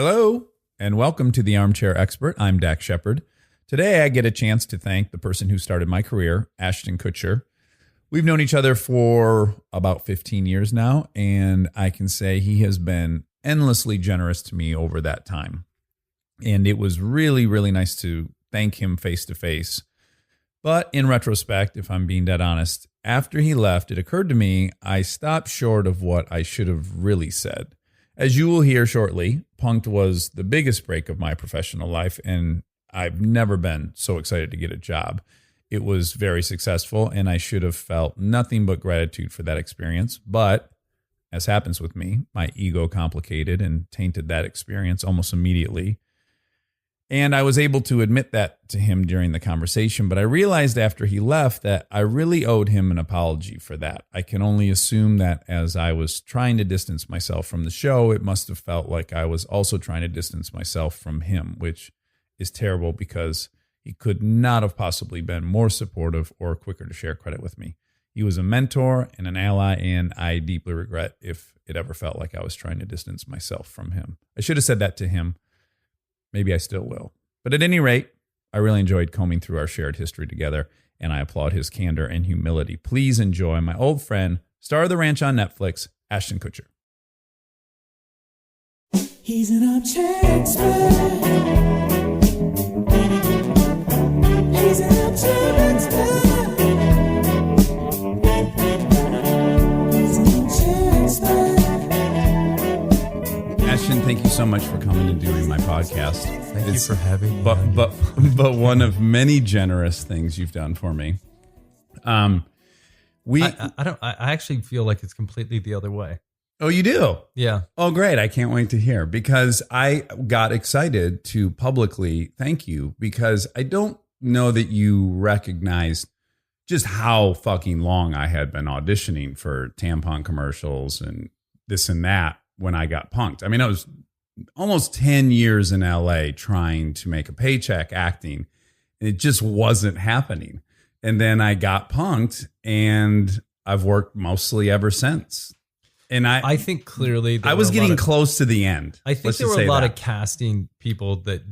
Hello, and welcome to the Armchair Expert. I'm Dax Shepard. Today, I get a chance to thank the person who started my career, Ashton Kutcher. We've known each other for about 15 years now, and I can say he has been endlessly generous to me over that time. And it was really, really nice to thank him face to face. But in retrospect, if I'm being dead honest, after he left, it occurred to me I stopped short of what I should have really said. As you will hear shortly, Punk'd was the biggest break of my professional life, and I've never been so excited to get a job. It was very successful, and I should have felt nothing but gratitude for that experience. But, as happens with me, my ego complicated and tainted that experience almost immediately. And I was able to admit that to him during the conversation, but I realized after he left that I really owed him an apology for that. I can only assume that as I was trying to distance myself from the show, it must have felt like I was also trying to distance myself from him, which is terrible because he could not have possibly been more supportive or quicker to share credit with me. He was a mentor and an ally, and I deeply regret if it ever felt like I was trying to distance myself from him. I should have said that to him. Maybe I still will. But at any rate, I really enjoyed combing through our shared history together, and I applaud his candor and humility. Please enjoy my old friend, star of The Ranch on Netflix, Ashton Kutcher. He's an armchair expert. He's an armchair expert. He's an armchair expert. Ashton, thank you so much for coming and doing my podcast. Thank you for having me. But one of many generous things you've done for me. I actually feel like it's completely the other way. Oh, you do? Yeah. Oh, great. I can't wait to hear, because I got excited to publicly thank you, because I don't know that you recognized just how fucking long I had been auditioning for tampon commercials and this and that when I got punked. I mean, I was almost 10 years in LA trying to make a paycheck acting, and it just wasn't happening. And then I got punked, and I've worked mostly ever since. And I think clearly I was getting close to the end. I think there were a lot of casting people that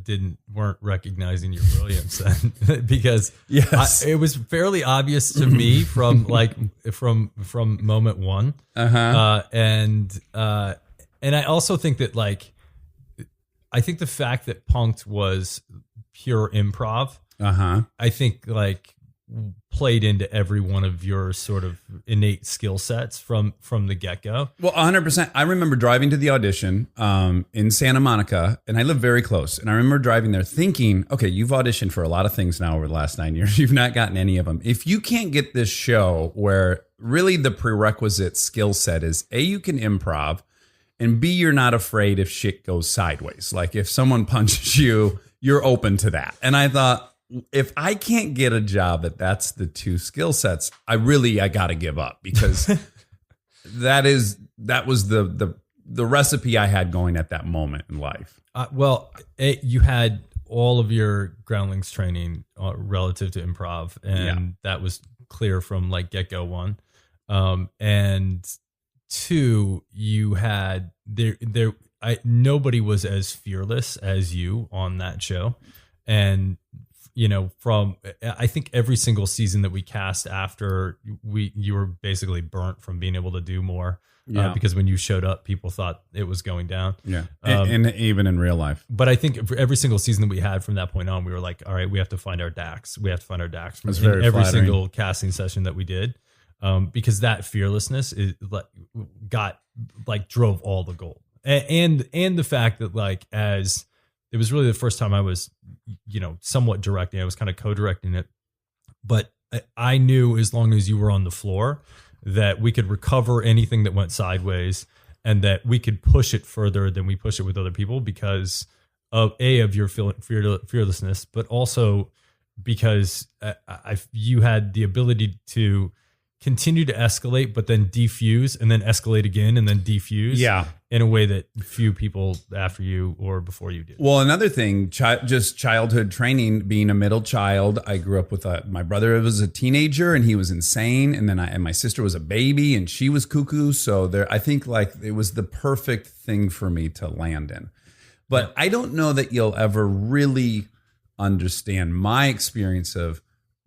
weren't recognizing your brilliance then, because it was fairly obvious to me from moment one. And I also think that I think the fact that Punk'd was pure improv, I think played into every one of your sort of innate skill sets from the get-go. Well, 100%. I remember driving to the audition in Santa Monica, and I live very close. And I remember driving there thinking, okay, you've auditioned for a lot of things now over the last 9 years. You've not gotten any of them. If you can't get this show where really the prerequisite skill set is A, you can improv, and B, you're not afraid if shit goes sideways. Like if someone punches you, you're open to that. And I thought, if I can't get a job that's the two skill sets, I got to give up, because that was the recipe I had going at that moment in life. You had all of your groundlings training relative to improv, and that was clear from get-go one. And two, you had nobody was as fearless as you on that show. And I think every single season that we cast after you were basically burnt from being able to do more, because when you showed up, people thought it was going down. Yeah. And even in real life. But I think for every single season that we had from that point on, we were like, all right, we have to find our Dax. We have to find our Dax from every single casting session that we did. Because that fearlessness drove all the gold. And the fact that as it was really the first time I was, somewhat directing. I was kind of co-directing it, but I knew as long as you were on the floor that we could recover anything that went sideways, and that we could push it further than we push it with other people because of your fearlessness, but also because you had the ability to continue to escalate, but then defuse, and then escalate again, and then defuse. Yeah. In a way that few people after you or before you did. Well, another thing, just childhood training, being a middle child. I grew up with my brother was a teenager and he was insane. And then my sister was a baby and she was cuckoo. So I think it was the perfect thing for me to land in. But I don't know that you'll ever really understand my experience of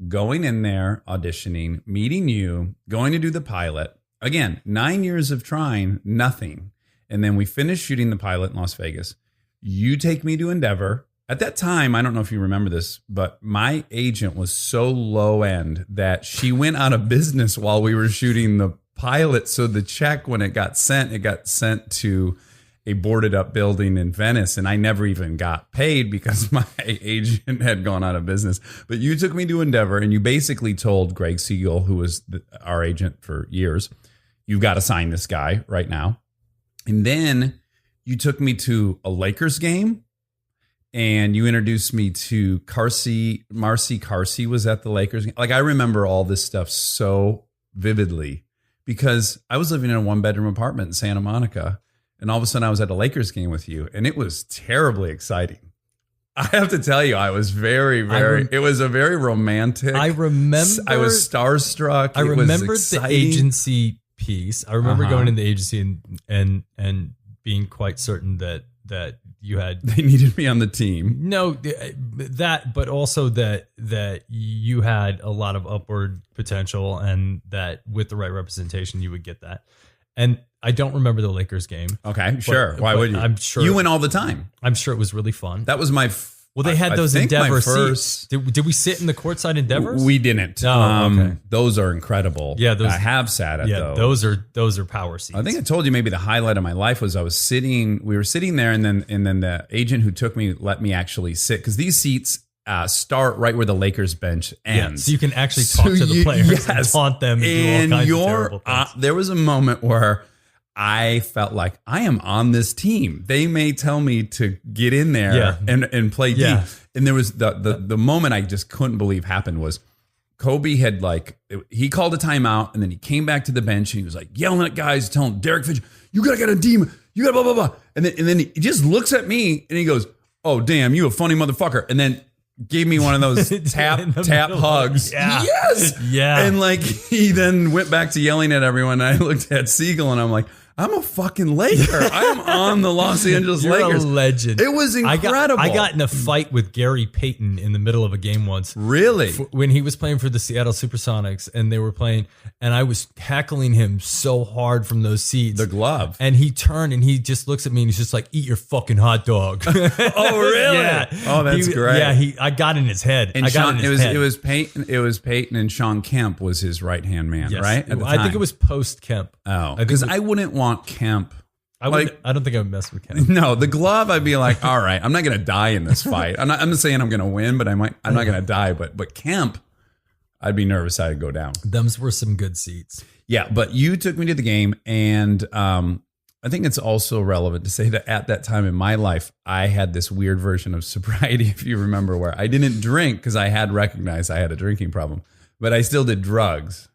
going in there, auditioning, meeting you, going to do the pilot. Again, 9 years of trying, nothing. And then we finished shooting the pilot in Las Vegas. You take me to Endeavor. At that time, I don't know if you remember this, but my agent was so low end that she went out of business while we were shooting the pilot. So the check, when it got sent to a boarded up building in Venice, and I never even got paid because my agent had gone out of business. But you took me to Endeavor, and you basically told Greg Siegel, who was our agent for years, you've got to sign this guy right now. And then you took me to a Lakers game, and you introduced me to Marcy Carsey was at the Lakers game. Like, I remember all this stuff so vividly because I was living in a 1-bedroom apartment in Santa Monica. And all of a sudden I was at a Lakers game with you, and it was terribly exciting. I have to tell you, I was it was a very romantic. I remember. I was starstruck. I remembered the agency piece. I remember going in the agency and being quite certain that you had. They needed me on the team. No, that, but also that you had a lot of upward potential, and that with the right representation, you would get that. And I don't remember the Lakers game. Okay, sure. Why would you? I'm sure you went all the time. I'm sure it was really fun. That was my. Well, they had those Endeavor seats. Did we sit in the courtside Endeavors? We didn't. Oh, okay. Those are incredible. Yeah, I have sat at those. Those are power seats. I think I told you maybe the highlight of my life was we were sitting there, and then the agent who took me let me actually sit, because these seats start right where the Lakers bench ends. Yeah, so you can actually talk to the players and taunt them and do all kinds of terrible things. There was a moment where I felt like I am on this team. They may tell me to get in there and play deep. And there was the moment I just couldn't believe happened was Kobe had he called a timeout, and then he came back to the bench, and he was like yelling at guys, telling Derek Finch, you gotta get a team, you gotta blah, blah, blah. And then he just looks at me and he goes, oh, damn, you a funny motherfucker. And then gave me one of those tap hugs. Yeah. Yes. Yeah. And he then went back to yelling at everyone. And I looked at Siegel, and I'm like, I'm a fucking Laker. I am on the Los Angeles You're Lakers. A legend. It was incredible. I got in a fight with Gary Payton in the middle of a game once. Really? When he was playing for the Seattle Supersonics, and they were playing, and I was tackling him so hard from those seats. The glove. And he turned, and he just looks at me, and he's just like, eat your fucking hot dog. Oh, really? Yeah. Oh, that's great. Yeah, I got in his head. And it was Peyton, and Sean Kemp was his right-hand man, right? At the time. I think it was post Kemp. Oh, because I wouldn't want Kemp. I don't think I would mess with Kemp. No, the glove, I'd be like, all right, I'm not going to die in this fight. I'm not saying I'm going to win, but I'm not going to die. But Kemp, I'd be nervous I'd go down. Them's were some good seats. Yeah, but you took me to the game, and I think it's also relevant to say that at that time in my life, I had this weird version of sobriety, if you remember, where I didn't drink because I had recognized I had a drinking problem, but I still did drugs.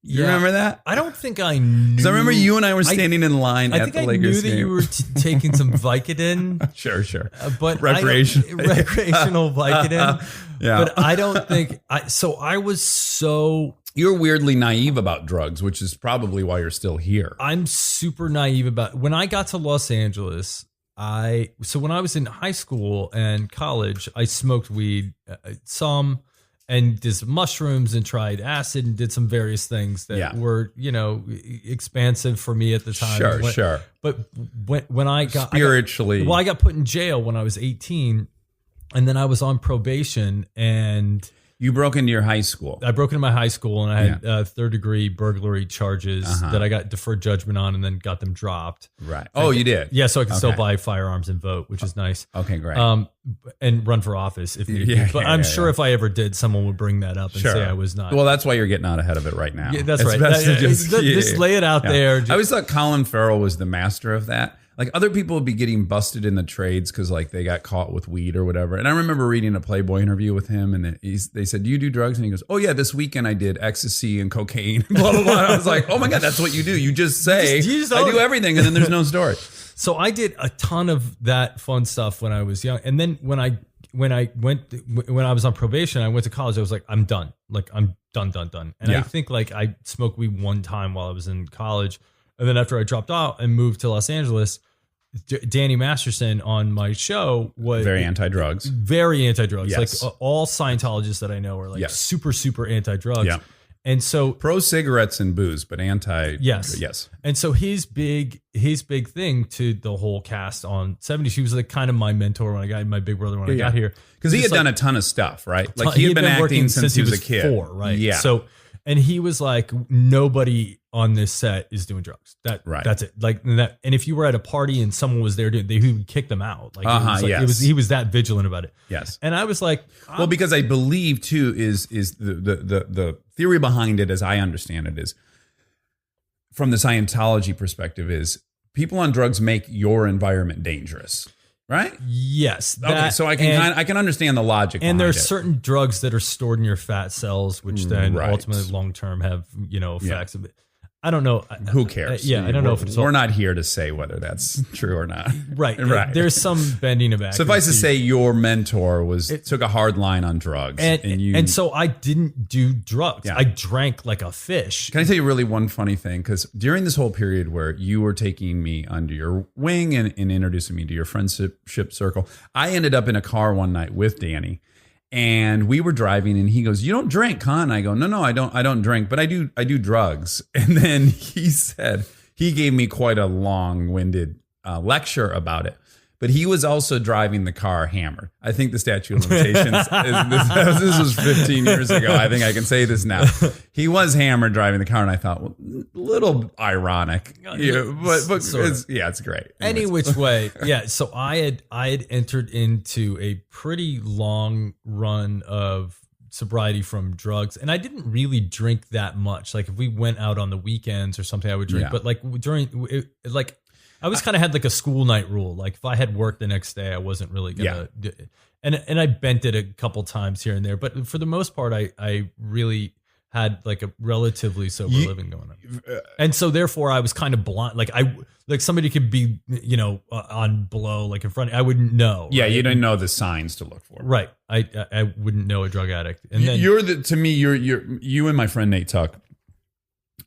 You remember that? I don't think I knew. Because I remember you and I were standing in line at the Lakers game. I knew that you were taking some Vicodin. Sure. But recreational Vicodin. Yeah. But I don't think I was so. You're weirdly naive about drugs, which is probably why you're still here. I'm super naive about when I got to Los Angeles. When I was in high school and college, I smoked weed some. And did some mushrooms and tried acid and did some various things that were, expansive for me at the time. Sure. But when I got spiritually, I got put in jail when I was 18, and then I was on probation, and you broke into your high school. I broke into my high school, and I had third-degree burglary charges that I got deferred judgment on, and then got them dropped. Right. Oh, you did? Yeah, so I can still buy firearms and vote, which is nice. Okay, great. And run for office if need be. But I'm sure if I ever did, someone would bring that up and say I was not. Well, that's why you're getting out ahead of it right now. Yeah, that's right. Just lay it out there. I always thought Colin Farrell was the master of that. Like, other people would be getting busted in the trades because they got caught with weed or whatever. And I remember reading a Playboy interview with him, and they said, do you do drugs? And he goes, oh yeah, this weekend I did ecstasy and cocaine, blah, blah, blah. And I was like, oh my God, that's what you do. You just say, I do everything, and then there's no story. So I did a ton of that fun stuff when I was young. And then when I was on probation, I went to college, I was like, I'm done. Like, I'm done. And I think I smoked weed one time while I was in college. And then after I dropped out and moved to Los Angeles, Danny Masterson on my show was Very anti-drugs. Very anti-drugs. Yes. Like all Scientologists that I know are like Yes. super, super anti-drugs. Yeah. And so Pro cigarettes and booze, but anti. Yes. Yes. And so his big thing to the whole cast on 70s, he was like kind of my mentor when I got my big brother when I got here. Because he had Just like- done a ton of stuff, right? Like he had been working acting since he was a kid. 4, right? Yeah. So, and he was like, nobody on this set is doing drugs. Right. That's it. Like that. And if you were at a party and someone was there doing, he would kick them out. Like, yes. he was that vigilant about it. Yes. And I was like, Well, because I believe too is the theory behind it, as I understand it, is from the Scientology perspective, is people on drugs make your environment dangerous, right? yes. Okay, so I can understand the logic. And there's behind it. certain drugs that are stored in your fat cells, which then Right. ultimately long term have effects. I don't know. Who cares? I don't know if it's we're not here to say whether that's true or not. right. Right. There's some bending of accuracy. Suffice to say, your mentor took a hard line on drugs, and so I didn't do drugs. Yeah. I drank like a fish. Can I tell you really one funny thing? Because during this whole period where you were taking me under your wing and introducing me to your friendship circle, I ended up in a car one night with Danny, and we were driving, and he goes, "You don't drink, huh?" And I go, "No, I don't drink, but I do drugs." And then he gave me quite a long-winded lecture about it. But he was also driving the car hammered. I think the statute of limitations, this was 15 years ago. I think I can say this now. He was hammered driving the car, and I thought, well, a little ironic. Yeah, but Sort of. it's great. Any which way, yeah. So I had entered into a pretty long run of sobriety from drugs, and I didn't really drink that much. Like if we went out on the weekends or something, I would drink. Yeah. But like I was kind of had like a school night rule. Like if I had work the next day, I wasn't really gonna. And I bent it a couple times here and there, but for the most part, I really had like a relatively sober living going on. And so therefore I was kind of blind. Like somebody could be, on blow, like in front, I wouldn't know. Yeah, right? you didn't know the signs to look for. Right. I wouldn't know a drug addict. And then you and my friend Nate Tuck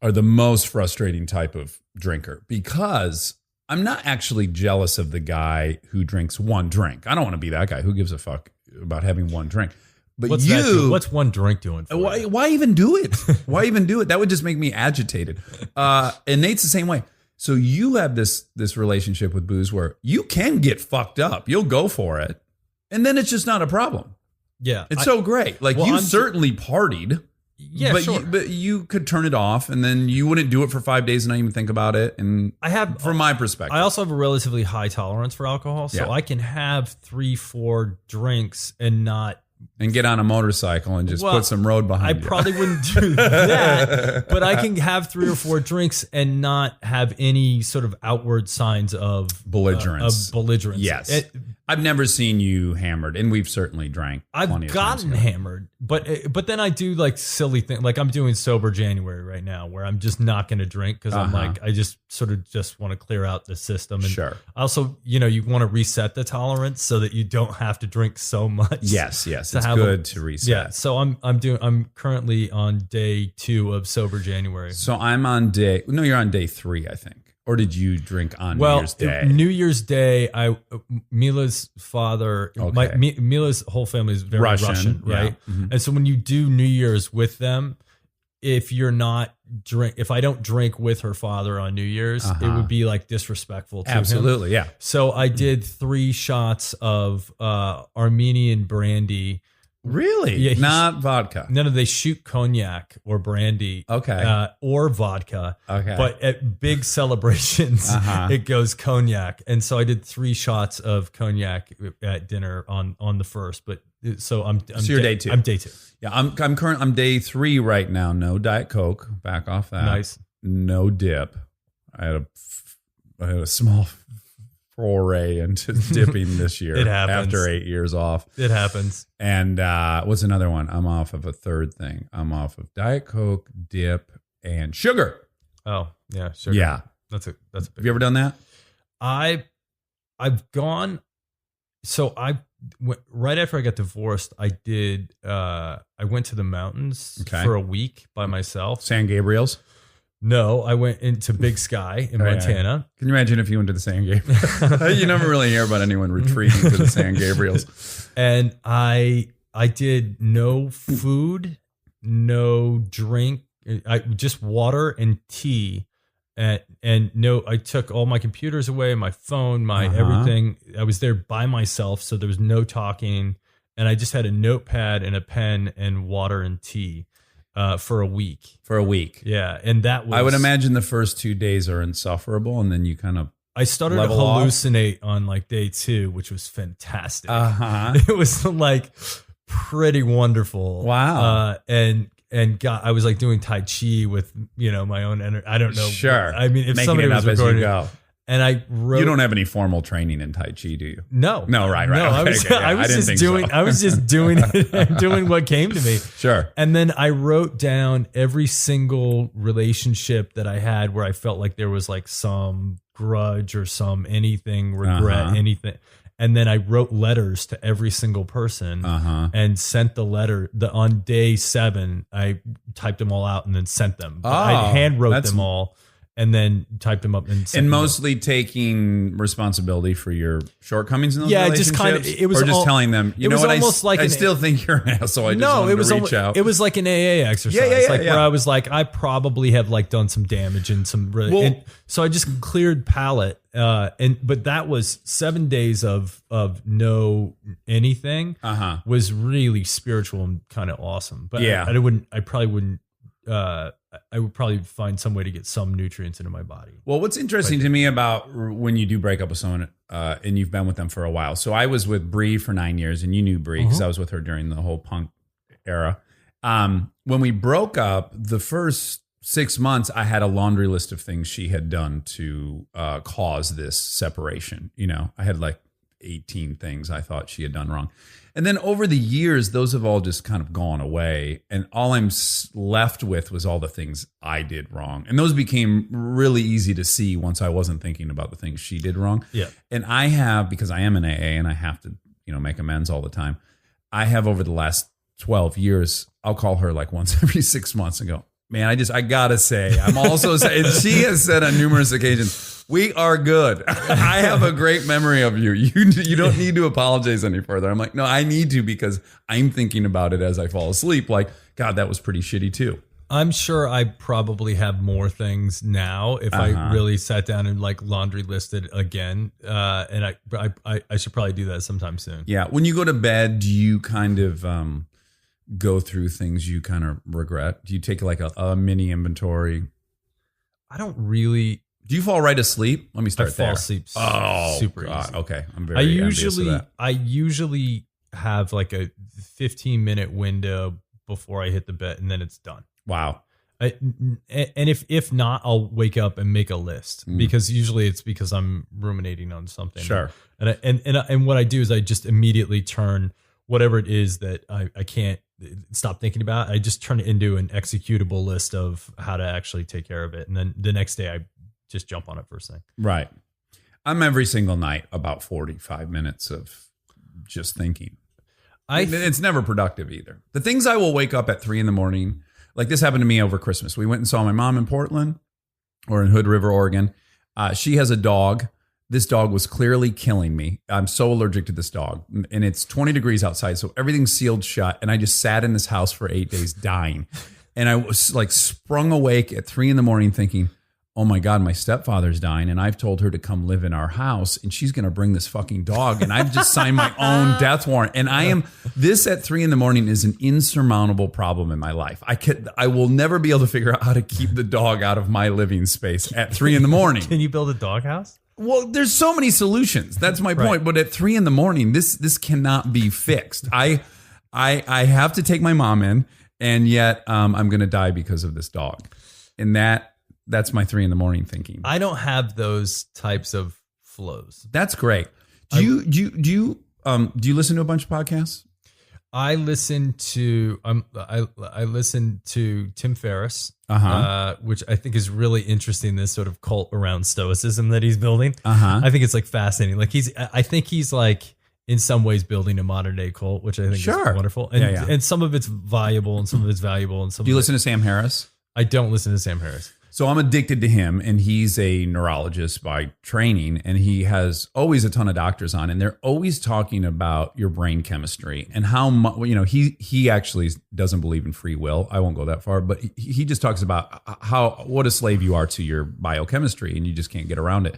are the most frustrating type of drinker, because I'm not actually jealous of the guy who drinks one drink. I don't want to be that guy. Who gives a fuck about having one drink? But what's one drink doing for you? Why even do it? Why even do it? That would just make me agitated. And Nate's the same way. So you have this relationship with booze where you can get fucked up. You'll go for it. And then it's just not a problem. Yeah. It's so great. Like Well, you I'm- certainly partied. Yeah, but sure. but you could turn it off, and then you wouldn't do it for 5 days and not even think about it. And from my perspective, I also have a relatively high tolerance for alcohol, so Yeah. I can have 3-4 drinks and not. and get on a motorcycle and just Well, put some road I behind you. probably wouldn't do that, but I can have 3 or 4 drinks and not have any sort of outward signs of Belligerence. belligerence. Yes. I've never seen you hammered, and we've certainly drank. I've plenty of gotten times. hammered, but then I do like silly things. Like I'm doing sober January right now, where I'm just not going to drink because I'm like I just sort of just want to clear out the system. And Sure. also, you want to reset the tolerance so that you don't have to drink so much. Yes. to It's have good to reset. Yeah. So I'm currently on day 2 of sober January. So I'm on you're on day 3, I think. Or did you drink on New Year's Day? New Year's Day, Mila's father, Okay. Mila's whole family is very Russian, yeah. right? Mhm. And so when you do New Year's with them, if I don't drink with her father on New Year's, it would be like disrespectful to him. Absolutely, yeah. So I did 3 shots of Armenian brandy. Really? Yeah, Not vodka. No, they shoot cognac or brandy, Okay. or vodka. Okay. But at big celebrations, it goes cognac, and so I did 3 shots of cognac at dinner on the first. But so I'm So you're day 2. I'm day 2. Yeah, I'm day 3 right now. No Diet Coke. Back off that. Nice. No dip. I had a small foray into dipping this year. It happens. After 8 years off. It happens. And what's another one? I'm off of a third thing. I'm off of Diet Coke, dip, and sugar. Oh yeah, sure. Yeah. That's a big. Have you ever done that? I've gone. So right after I got divorced, I went to the mountains Okay. for a week by myself. San Gabriel's? No, I went into Big Sky in Montana. Can you imagine if you went to the San Gabriel? You never really hear about anyone retreating to the San Gabriels. And I did no food, no drink, just water and tea. And no, I took all my computers away, my phone, my everything. I was there by myself, so there was no talking. And I just had a notepad and a pen and water and tea. For a week. Yeah. And that was... I would imagine the first 2 days are insufferable, and then you kind of... I started to hallucinate on like day 2, which was fantastic. It was like pretty wonderful. Wow. And I was like doing Tai Chi with, my own energy. I don't know. Sure. I mean, if Making somebody it was up as recording, you go. and I wrote... You don't have any formal training in Tai Chi, do you? No. Right. No, Okay, I was just doing doing what came to me. Sure. And then I wrote down every single relationship that I had where I felt like there was like some grudge or some anything, regret, anything. And then I wrote letters to every single person and sent the letter. On day 7, I typed them all out and then sent them. I hand wrote them all. And then typed them up and mostly taking responsibility for your shortcomings in those relationships. Just kind of it was just telling them. You know what? I still think you're an asshole. I just wanted to reach out. It was like an AA exercise, where I was like, I probably have like done some damage and some. And so I just cleared palate. But that was 7 days of no anything. Was really spiritual and kind of awesome. But I probably wouldn't. I would probably find some way to get some nutrients into my body. Well, what's interesting to me about when you do break up with someone and you've been with them for a while. So I was with Bree for 9 years, and you knew Bree because I was with her during the whole punk era. When we broke up, the first 6 months, I had a laundry list of things she had done to cause this separation. I had like 18 things I thought she had done wrong. And then over the years, those have all just kind of gone away. And all I'm left with was all the things I did wrong. And those became really easy to see once I wasn't thinking about the things she did wrong. Yeah. And I have, because I am an AA and I have to, make amends all the time. I have over the last 12 years, I'll call her like once every 6 months and go, man, I gotta say, I'm also saying, she has said on numerous occasions, we are good. I have a great memory of you. You don't need to apologize any further. I'm like, no, I need to, because I'm thinking about it as I fall asleep. Like, God, that was pretty shitty too. I'm sure I probably have more things now if I really sat down and like laundry listed again. And I should probably do that sometime soon. Yeah. When you go to bed, do you kind of go through things you kind of regret? Do you take like a mini inventory? I don't really. Do you fall right asleep? Let me start there. I fall asleep super easy. Okay. I'm very envious of that. I usually have like a 15-minute window before I hit the bed, and then it's done. Wow. And if not, I'll wake up and make a list, because usually it's because I'm ruminating on something. Sure. And what I do is I just immediately turn whatever it is that I can't stop thinking about. I just turn it into an executable list of how to actually take care of it. And then the next day I just jump on it first thing. Right. I'm every single night about 45 minutes of just thinking. It's never productive either. The things I will wake up at 3 a.m, like this happened to me over Christmas. We went and saw my mom in Portland, or in Hood River, Oregon. She has a dog. This dog was clearly killing me. I'm so allergic to this dog, and it's 20 degrees outside, so everything's sealed shut. And I just sat in this house for 8 days dying. And I was like sprung awake at 3 a.m. thinking, oh my God, my stepfather's dying, and I've told her to come live in our house, and she's going to bring this fucking dog, and I've just signed my own death warrant. And this at 3 a.m. is an insurmountable problem in my life. I will never be able to figure out how to keep the dog out of my living space at 3 a.m. Can you build a doghouse? Well, there's so many solutions. That's my point. Right. But at 3 a.m, this cannot be fixed. I have to take my mom in, and yet I'm going to die because of this dog. And that's my 3 a.m. thinking. I don't have those types of flows. That's great. Do you listen to a bunch of podcasts? I listen to I listen to Tim Ferriss, which I think is really interesting. This sort of cult around stoicism that he's building. I think it's like fascinating. Like I think he's like in some ways building a modern day cult, which I think is wonderful. And and some of it's valuable and some of it's valuable. And some. Do you listen to Sam Harris? I don't listen to Sam Harris. So I'm addicted to him, and he's a neurologist by training, and he has always a ton of doctors on, and they're always talking about your brain chemistry and how much, he actually doesn't believe in free will. I won't go that far, but he just talks about what a slave you are to your biochemistry, and you just can't get around it.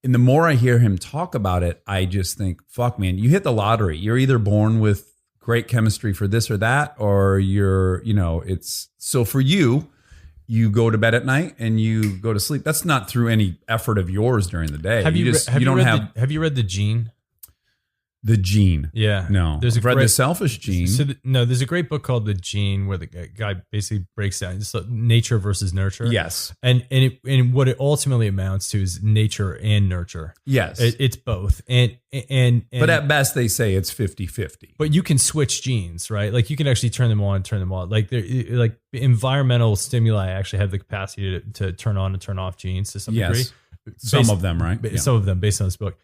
And the more I hear him talk about it, I just think, fuck, man, you hit the lottery. You're either born with great chemistry for this or that, or it's so for you. You go to bed at night and you go to sleep. That's not through any effort of yours during the day. Have you read The Gene? The Gene? Yeah. No. I've read The Selfish Gene. There's a great book called The Gene where the guy basically breaks down nature versus nurture. Yes. And what it ultimately amounts to is nature and nurture. Yes. It's both. And but at best they say it's 50-50. But you can switch genes, right? Like you can actually turn them on, turn them off. Like environmental stimuli actually have the capacity to turn on and turn off genes to some degree. Some of them, right? Yeah. Some of them based on this book.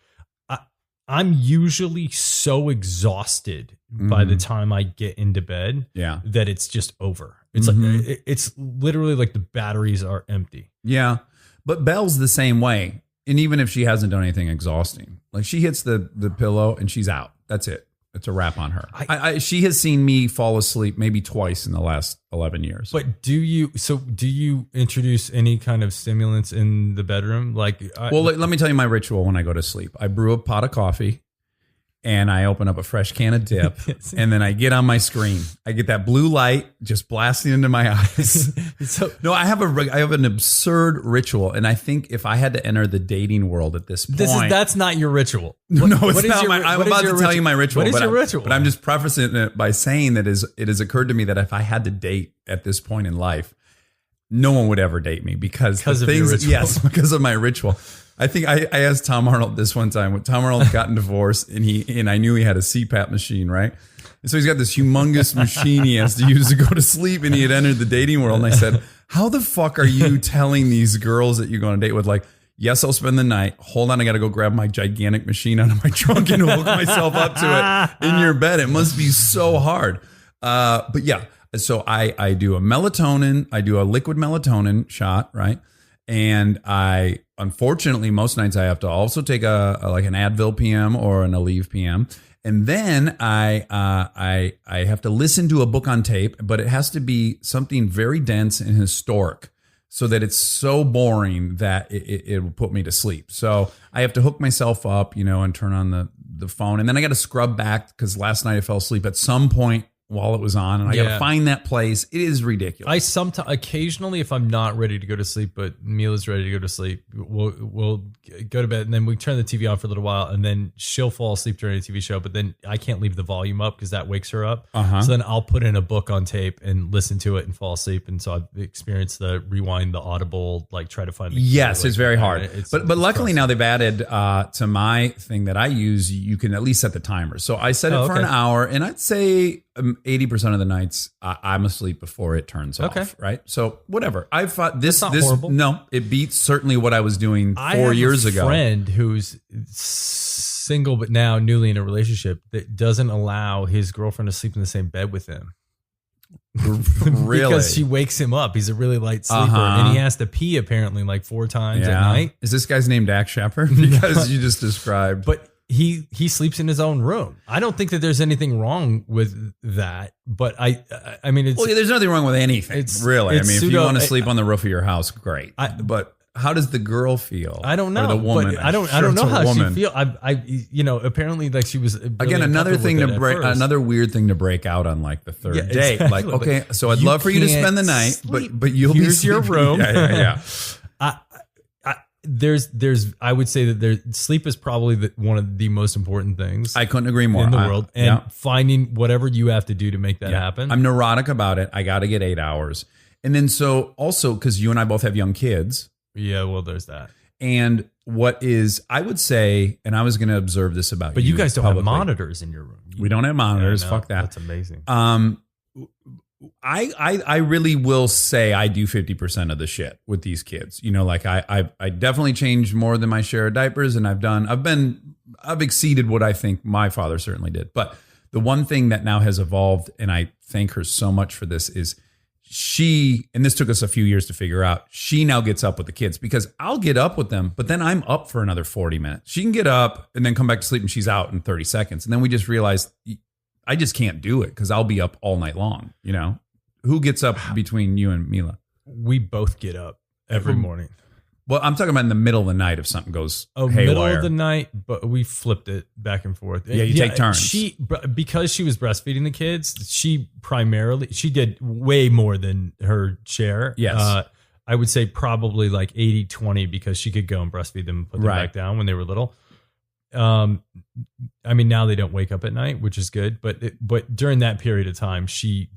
I'm usually so exhausted by the time I get into bed that it's just over. It's like it's literally like the batteries are empty. Yeah. But Belle's the same way. And even if she hasn't done anything exhausting, like she hits the pillow and she's out. That's it. It's a wrap on her. She has seen me fall asleep maybe twice in the last 11 years. But do you introduce any kind of stimulants in the bedroom? Let me tell you my ritual when I go to sleep. I brew a pot of coffee and I open up a fresh can of dip and then I get on my screen. I get that blue light just blasting into my eyes. No, I have an absurd ritual. And I think if I had to enter the dating world at this point. That's not your ritual. I'm about to tell you my ritual. What is your ritual? But I'm just prefacing it by saying that it has occurred to me that if I had to date at this point in life, no one would ever date me because of your ritual. Yes, because of my ritual. I think I asked Tom Arnold this one time when Tom Arnold had gotten divorced and I knew he had a CPAP machine, right? And so he's got this humongous machine he has to use to go to sleep, and he had entered the dating world. And I said, how the fuck are you telling these girls that you're going to date with? Like, yes, I'll spend the night. Hold on, I got to go grab my gigantic machine out of my trunk and hook myself up to it in your bed. It must be so hard. But yeah, so I do a liquid melatonin shot, right? And unfortunately, most nights I have to also take an Advil PM or an Aleve PM. And then I have to listen to a book on tape, but it has to be something very dense and historic so that it's so boring that it will put me to sleep. So I have to hook myself up, and turn on the phone. And then I got to scrub back because last night I fell asleep at some point while it was on, and I got to find that place. It is ridiculous. Occasionally, if I'm not ready to go to sleep, but Mila's ready to go to sleep, we'll go to bed, and then we turn the TV on for a little while, and then she'll fall asleep during a TV show, but then I can't leave the volume up because that wakes her up. So then I'll put in a book on tape and listen to it and fall asleep. And so I've experienced the rewind, the audible, try to find the key. Yes, it's very hard. But luckily now they've added to my thing that I use, you can at least set the timer. So I set it for an hour, and I'd say 80% of the nights I'm asleep before it turns off. Right. So whatever. I've thought this, horrible. No, it beats certainly what I was doing 4 years ago. I have a friend who's single, but now newly in a relationship that doesn't allow his girlfriend to sleep in the same bed with him. Really? Because she wakes him up. He's a really light sleeper, and he has to pee apparently 4 times at night. Is this guy's name Dax Shepard? Because you just described. But he sleeps in his own room. I don't think that there's anything wrong with that, but I mean, it's, there's nothing wrong with anything, really. If you want to sleep on the roof of your house, great. But how does the girl feel? I don't know. Or the woman? But I don't know how she feels. Apparently, she was again another thing to break, another weird thing to break out on the third date. Exactly. Okay, so I'd love for you to spend the night, but you'll here's be your room. Yeah. There's I would say that sleep is probably one of the most important things I couldn't agree more in the world, and finding whatever you have to do to make that happen. I'm neurotic about it. I got to get 8 hours. And then so also because you and I both have young kids. Yeah, well, there's that. And what is, I would say, and I was going to observe this about but you guys don't have monitors in your room. We don't have monitors. Fuck that. That's amazing. I really will say I do 50% of the shit with these kids. I definitely changed more than my share of diapers, and I've exceeded what I think my father certainly did. But the one thing that now has evolved, and I thank her so much for this, is and this took us a few years to figure out, she now gets up with the kids because I'll get up with them, but then I'm up for another 40 minutes. She can get up and then come back to sleep and she's out in 30 seconds. And then we just realized I just can't do it because I'll be up all night long. You know, who gets up between you and Mila? We both get up every morning. Well, I'm talking about in the middle of the night if something goes haywire. Middle of the night, but we flipped it back and forth. Yeah, you take turns. Because she was breastfeeding the kids, she did way more than her share. Yes. I would say probably like 80-20 because she could go and breastfeed them and put them back down when they were little. I mean, now they don't wake up at night, which is good. But during that period of time, she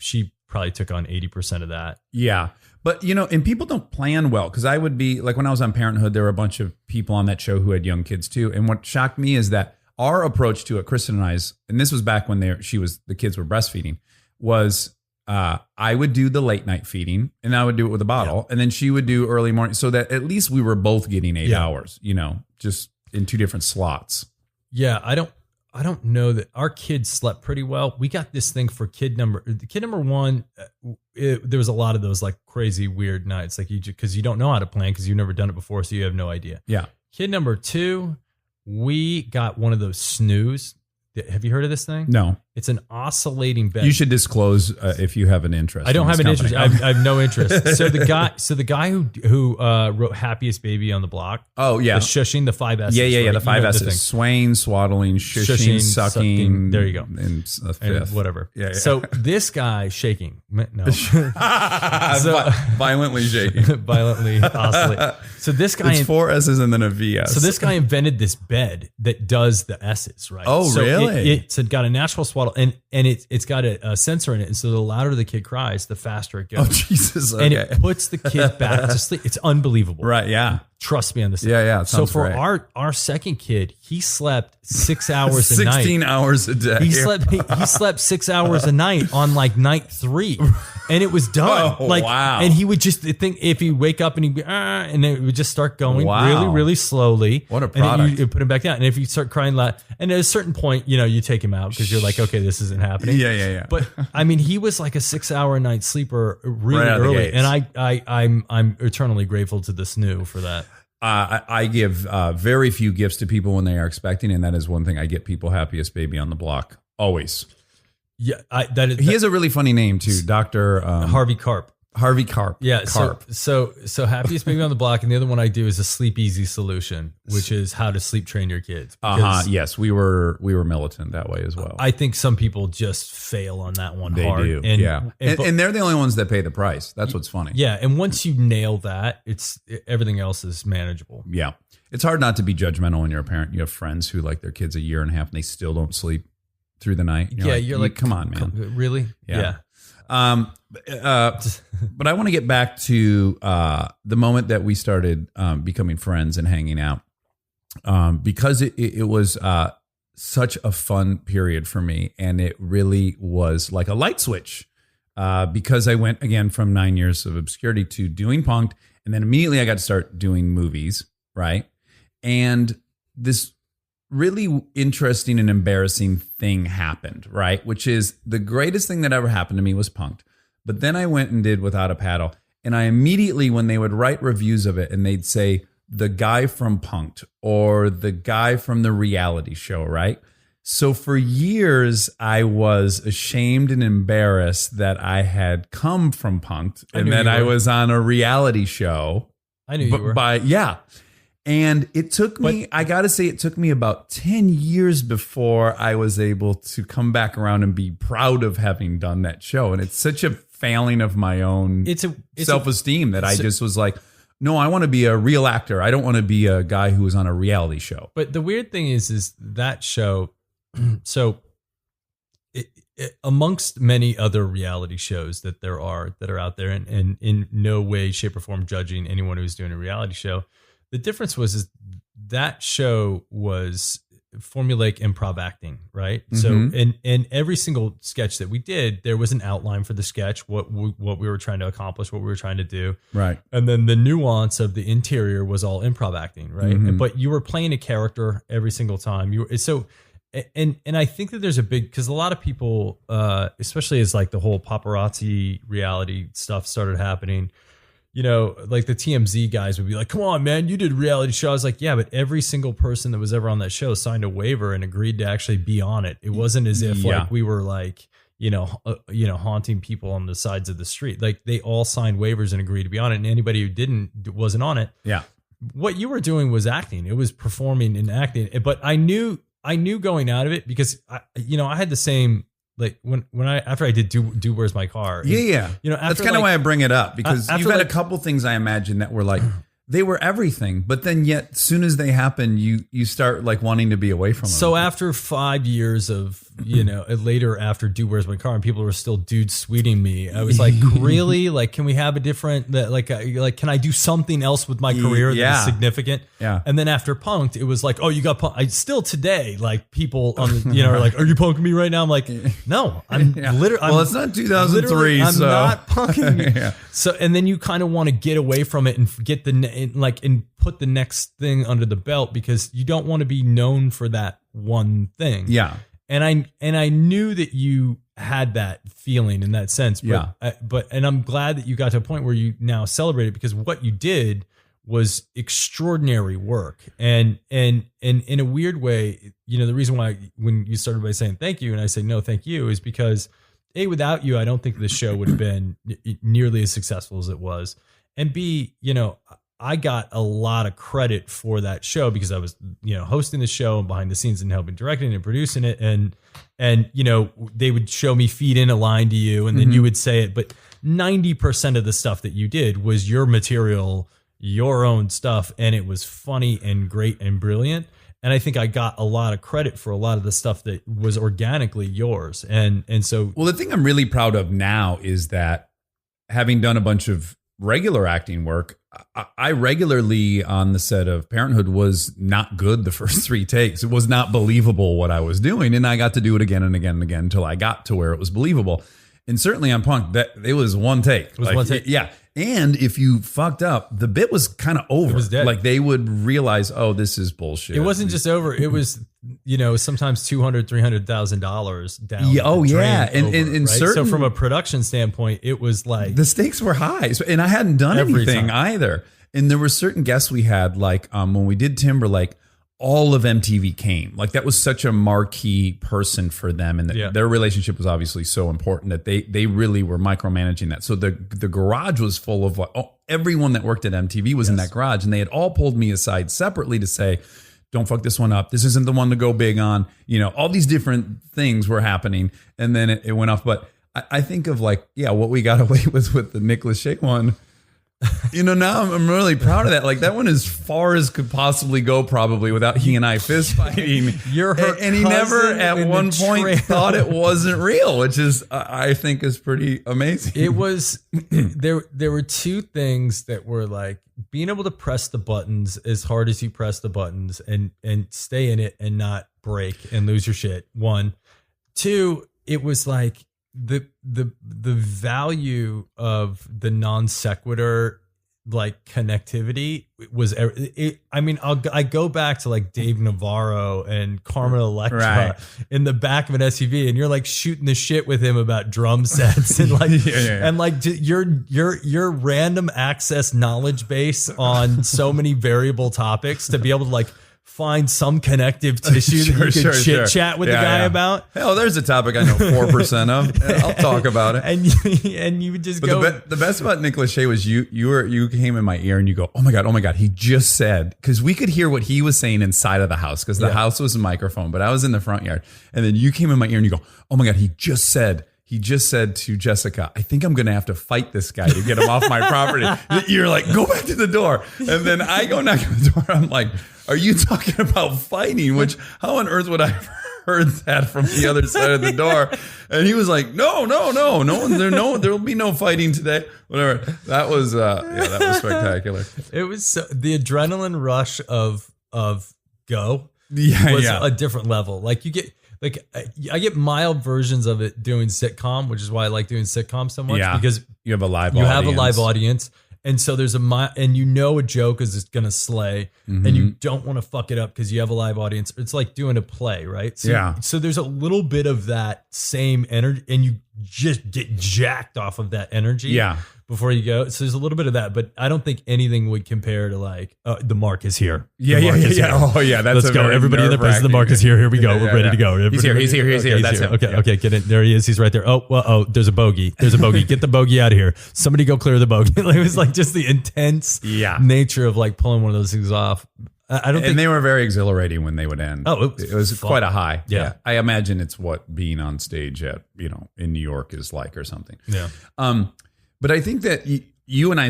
probably took on 80% of that. Yeah. But, you know, and people don't plan well because I would be like when I was on Parenthood, there were a bunch of people on that show who had young kids too. And what shocked me is that our approach to it, Kristen and I's, and this was back when the kids were breastfeeding, was I would do the late night feeding and I would do it with a bottle. And then she would do early morning so that at least we were both getting 8 hours, you know, just in two different slots. Yeah. I don't know that our kids slept pretty well. We got this thing for kid number one. There was a lot of those like crazy weird nights, like because you don't know how to plan because you've never done it before, so you have no idea. Yeah. Kid number 2, we got one of those snooze. Have you heard of this thing? No. It's an oscillating bed. You should disclose if you have an interest. I don't have an interest. I have no interest. So the guy who wrote Happiest Baby on the Block. Oh yeah, the shushing, the 5 S's. Yeah. The 5 S's: swaying, swaddling, shushing, sucking. There you go. And whatever. Yeah. So this guy shaking. No. Violently shaking. Violently oscillating. So this guy. It's 4 S's and then a VS. So this guy invented this bed that does the S's, right? Oh, so really? It's got a natural swaddle and it's got a sensor in it. And so the louder the kid cries, the faster it goes. Oh, Jesus. Okay. And it puts the kid back to sleep. It's unbelievable. Right. Yeah. Trust me on this. Yeah. So for great. our second kid, he slept 6 hours a night. 16 hours a day. He slept 6 hours a night on like night 3, and it was done. Oh, like, wow. And he would just think if he wake up and he'd be, and it would just start going really, really slowly. What a product. And you put him back down. And if you start crying loud, and at a certain point, you know, you take him out because you're like, okay, this isn't happening. Yeah. But I mean, he was like a 6 hour a night sleeper really Right early, and I'm eternally grateful to the snoo for that. I give very few gifts to people when they are expecting, and that is one thing I get people. Happiest Baby on the Block, always. Yeah, he has a really funny name too, Dr. Harvey Karp. Harvey Karp. Yeah, Karp. So Happiest Baby on the Block, and the other one I do is a Sleep Easy solution, which is how to sleep train your kids. Yes, we were militant that way as well. I think some people just fail on that one they hard. do, And, yeah, and they're the only ones that pay the price. That's what's funny. Yeah, and once you nail that, everything else is manageable. Yeah, it's hard not to be judgmental when you're a parent. You have friends who like their kids a year and a half and they still don't sleep through the night. You're like, come on, man. Really? Yeah. But I want to get back to the moment that we started becoming friends and hanging out, because it was such a fun period for me, and it really was like a light switch, because I went again from 9 years of obscurity to doing punked, and then immediately I got to start doing movies, right? And this really interesting and embarrassing thing happened, right? Which is the greatest thing that ever happened to me was punked. But then I went and did Without a Paddle. And I immediately, when they would write reviews of it and they'd say, the guy from Punked or the guy from the reality show, right? So for years, I was ashamed and embarrassed that I had come from Punked and that I was on a reality show. I knew you were. Yeah. And it took me, I got to say, it took me about 10 years before I was able to come back around and be proud of having done that show. And it's such a failing of my own self-esteem that I just was like, no, I want to be a real actor. I don't want to be a guy who was on a reality show. But the weird thing is that show, so amongst many other reality shows that are out there, and in no way, shape, or form judging anyone who's doing a reality show, the difference is that show was formulaic improv acting, right? Mm-hmm. So in every single sketch that we did, there was an outline for the sketch, what we were trying to accomplish, what we were trying to do. Right. And then the nuance of the interior was all improv acting, right? Mm-hmm. But you were playing a character every single time. So and I think that there's a big, because a lot of people, especially as like the whole paparazzi reality stuff started happening, you know, like the TMZ guys would be like, come on, man, you did a reality show. I was like, yeah, but every single person that was ever on that show signed a waiver and agreed to actually be on it. It wasn't as if like we were like, haunting people on the sides of the street. Like they all signed waivers and agreed to be on it. And anybody who didn't wasn't on it. Yeah. What you were doing was acting. It was performing and acting. But I knew going out of it because I had the same, like after I did do Where's My Car? Yeah. That's kind of why I bring it up, because you've had a couple things I imagine that were like, they were everything, but then yet as soon as they happen, you start like wanting to be away from them. So after 5 years of, later after Do Where's My Car and people were still dude sweeting me, I was like, really? Like, can we have a different, like, can I do something else with my career that's significant? Yeah. And then after Punked, it was like, oh, you got punked. I still today, like people are like, are you punking me right now? I'm like, no, I'm literally. Well, it's not 2003. I'm so. not punking you. So, and then you kind of want to get away from it and get and put the next thing under the belt, because you don't want to be known for that one thing. Yeah. And I knew that you had that feeling in that sense. But, and I'm glad that you got to a point where you now celebrate it, because what you did was extraordinary work. And in a weird way, the reason why when you started by saying thank you and I say no, thank you, is because A, without you, I don't think the show would have been nearly as successful as it was. And B, I got a lot of credit for that show because I was, hosting the show and behind the scenes and helping directing and producing it. And they would show me feed in a line to you and then you would say it. But 90% of the stuff that you did was your material, your own stuff. And it was funny and great and brilliant. And I think I got a lot of credit for a lot of the stuff that was organically yours. And so, well, the thing I'm really proud of now is that having done a bunch of regular acting work, I regularly on the set of Parenthood was not good the first 3 takes. It was not believable what I was doing. And I got to do it again and again and again until I got to where it was believable. And certainly on Punk, that it was one take. It was one take. Yeah. And if you fucked up, the bit was kind of over. It was dead. Like they would realize, oh, this is bullshit. It wasn't just over. It was, sometimes $200,000, $300,000 down. Yeah, oh yeah. And right? certain, so from a production standpoint, it was like the stakes were high. So, and I hadn't done anything either. And there were certain guests we had, like when we did Timberlake, all of MTV came. Like that was such a marquee person for them, and their relationship was obviously so important that they really were micromanaging that. So the garage was full of everyone that worked at MTV was in that garage, and they had all pulled me aside separately to say, don't fuck this one up. This isn't the one to go big on. All these different things were happening, and then it went off. But I think of what we got away with the Nick Lachey one. Now I'm really proud of that. Like that one as far as could possibly go, probably without he and I fist fighting. And he never at one point thought it wasn't real, which is I think is pretty amazing. It was there were 2 things that were like being able to press the buttons as hard as you press the buttons and stay in it and not break and lose your shit. 1, 2, it was like the value of the non sequitur like connectivity was I go back to like Dave Navarro and Carmen Electra in the back of an SUV, and you're like shooting the shit with him about drum sets and like and like your random access knowledge base on so many variable topics to be able to like find some connective tissue that you could chit chat with the guy about. Hell, there's a topic I know 4% of. I'll talk about it. And you would just go. The best about Nick Lachey was you came in my ear and you go, oh my God, he just said, because we could hear what he was saying inside of the house because the house was a microphone, but I was in the front yard. And then you came in my ear and you go, oh my God, he just said to Jessica, I think I'm going to have to fight this guy to get him off my property. You're like, go back to the door. And then I go knock on the door. I'm like, are you talking about fighting? Which, how on earth would I have heard that from the other side of the door? And he was like, no one, there'll be no fighting today. Whatever. That was spectacular. It was the adrenaline rush of go was a different level. Like you get, like I get mild versions of it doing sitcom, which is why I like doing sitcom so much because you have a live audience. And so there's and you know a joke is just gonna slay, and you don't want to fuck it up because you have a live audience. It's like doing a play, right? So, So there's a little bit of that same energy, and you just get jacked off of that energy. Yeah. Before you go, so there's a little bit of that, but I don't think anything would compare to like the mark is here. Yeah. Oh yeah, that's let's go. Everybody in the place. The mark is here. Here we go. We're ready to go. He's here. He's here. That's him. Okay, get it. There he is. He's right there. Oh, there's a bogey. Get the bogey out of here. Somebody go clear the bogey. It was like just the intense nature of like pulling one of those things off. I don't think, and they were very exhilarating when they would end. Oh, it was quite a high. Yeah. I imagine it's what being on stage at in New York is like or something. Yeah. But I think that you and I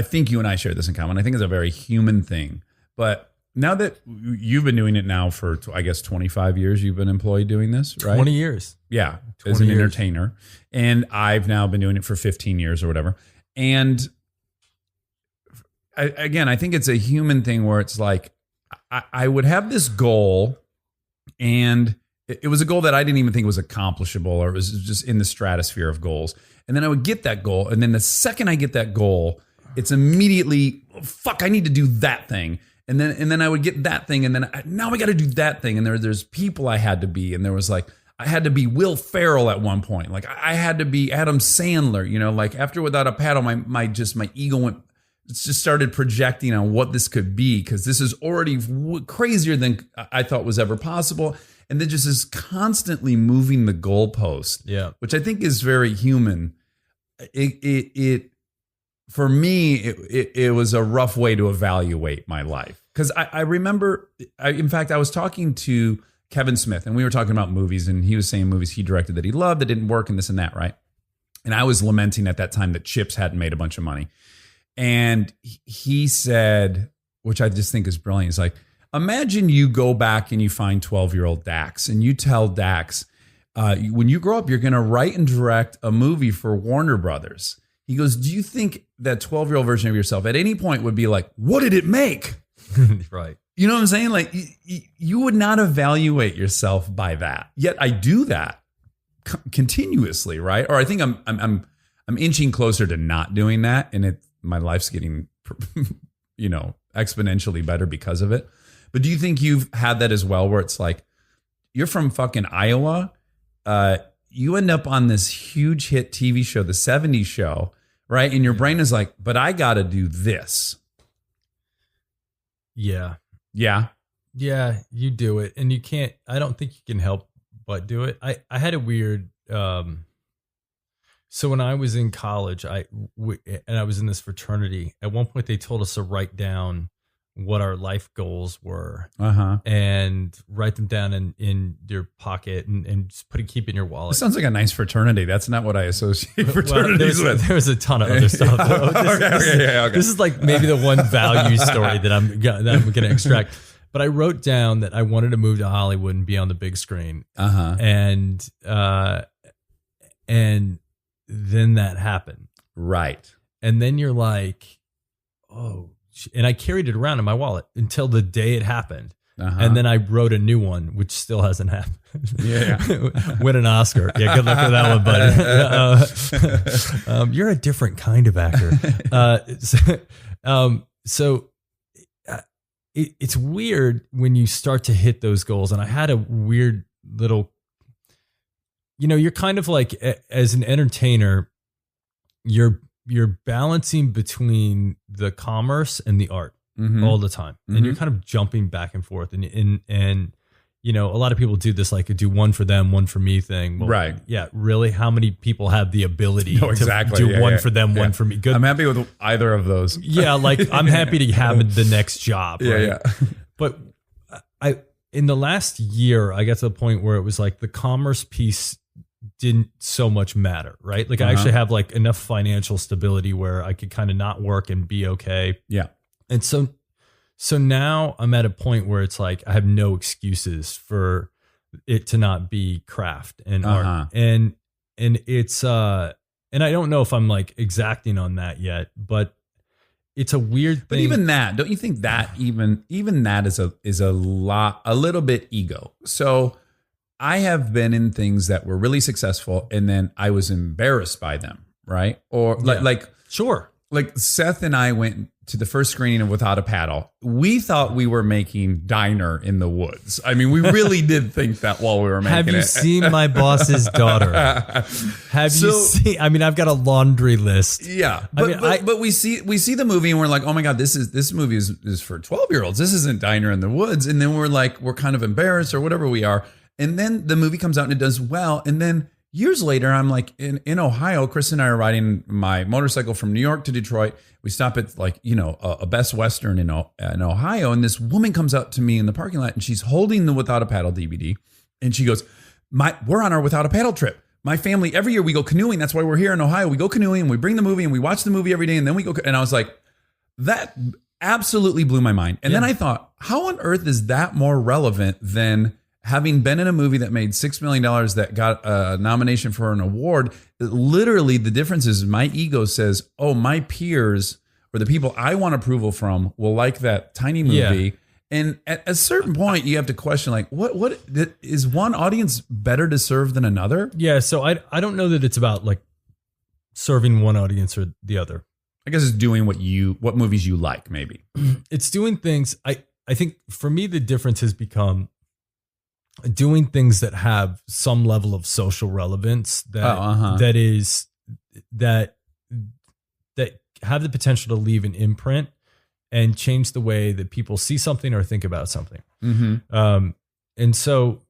think you and I share this in common. I think it's a very human thing. But now that you've been doing it now for, I guess, 25 years, you've been employed doing this, right? 20 years. Yeah, as an entertainer. And I've now been doing it for 15 years or whatever. And I think it's a human thing where it's like, I would have this goal, and it was a goal that I didn't even think was accomplishable, or it was just in the stratosphere of goals. And then I would get that goal. And then the second I get that goal, it's immediately, fuck, I need to do that thing. And then I would get that thing. And then now I got to do that thing. And there's people I had to be. And there was like, I had to be Will Ferrell at one point. Like I had to be Adam Sandler, like after Without a Paddle, my ego went, just started projecting on what this could be. Cause this is already crazier than I thought was ever possible. And then just is constantly moving the goalpost, which I think is very human. It for me, it was a rough way to evaluate my life. Because I remember, in fact, I was talking to Kevin Smith, and we were talking about movies, and he was saying movies he directed that he loved that didn't work, and this and that, right? And I was lamenting at that time that Chips hadn't made a bunch of money. And he said, which I just think is brilliant, he's like, imagine you go back and you find 12-year-old Dax, and you tell Dax, when you grow up, you're going to write and direct a movie for Warner Brothers. He goes, do you think that 12-year-old version of yourself at any point would be like, what did it make? Right. You know what I'm saying? Like you would not evaluate yourself by that. Yet I do that continuously, right? Or I think I'm inching closer to not doing that, and my life's getting, exponentially better because of it. But do you think you've had that as well, where it's like you're from fucking Iowa? You end up on this huge hit TV show, the 70s show, right? And your brain is like, but I got to do this. Yeah. Yeah. Yeah, you do it. And you can't, I don't think you can help but do it. I had a weird, so when I was in college, and I was in this fraternity, at one point they told us to write down what our life goals were, and write them down in your pocket and just keep in your wallet. This sounds like a nice fraternity. That's not what I associate fraternities with. There was a ton of other stuff. Okay. This is like maybe the one value story that I'm going to extract. But I wrote down that I wanted to move to Hollywood and be on the big screen. And then that happened. Right. And then you're like, oh, and I carried it around in my wallet until the day it happened. And then I wrote a new one, which still hasn't happened. Win an Oscar. Yeah, good luck with that one, buddy. You're a different kind of actor. It's weird when you start to hit those goals. And I had a weird little, you're kind of like, as an entertainer, you're balancing between the commerce and the art all the time. And you're kind of jumping back and forth. And a lot of people do this, like a do one for them, one for me thing. Well, right. Yeah. Really? How many people have the ability to do one for them, one for me? Good. I'm happy with either of those. Yeah. Like I'm happy to have the next job. Right? Yeah. But in the last year, I got to the point where it was like the commerce piece didn't so much matter, right? Like I actually have like enough financial stability where I could kind of not work and be okay. Yeah. And so now I'm at a point where it's like I have no excuses for it to not be craft and art. And it's and I don't know if I'm like exacting on that yet, but it's a weird thing. But even that, don't you think that even that is a little bit ego? So I have been in things that were really successful and then I was embarrassed by them, right? Or like sure. like Seth and I went to the first screening of Without a Paddle. We thought we were making Diner in the Woods. I mean, we really did think that while we were making it. Have you seen My Boss's Daughter? Have you seen? I mean, I've got a laundry list. Yeah, but we see the movie and we're like, oh my god, this movie is for 12-year-olds. This isn't Diner in the Woods. And then we're kind of embarrassed or whatever we are. And then the movie comes out and it does well. And then years later, I'm like in Ohio. Chris and I are riding my motorcycle from New York to Detroit. We stop at a Best Western in Ohio, and this woman comes up to me in the parking lot, and she's holding the Without a Paddle DVD, and she goes, "We're on our Without a Paddle trip. My family every year we go canoeing. That's why we're here in Ohio. We go canoeing, and we bring the movie, and we watch the movie every day, and then we go." And I was like, that absolutely blew my mind. And then I thought, how on earth is that more relevant than having been in a movie that made $6 million that got a nomination for an award? Literally, the difference is my ego says, oh, my peers or the people I want approval from will like that tiny movie. Yeah. And at a certain point, you have to question, like, what is one audience better to serve than another? Yeah. So I don't know that it's about like serving one audience or the other. I guess it's doing what movies you like, maybe. It's doing things. I think for me, the difference has become doing things that have some level of social relevance that have the potential to leave an imprint and change the way that people see something or think about something. Mm-hmm. And so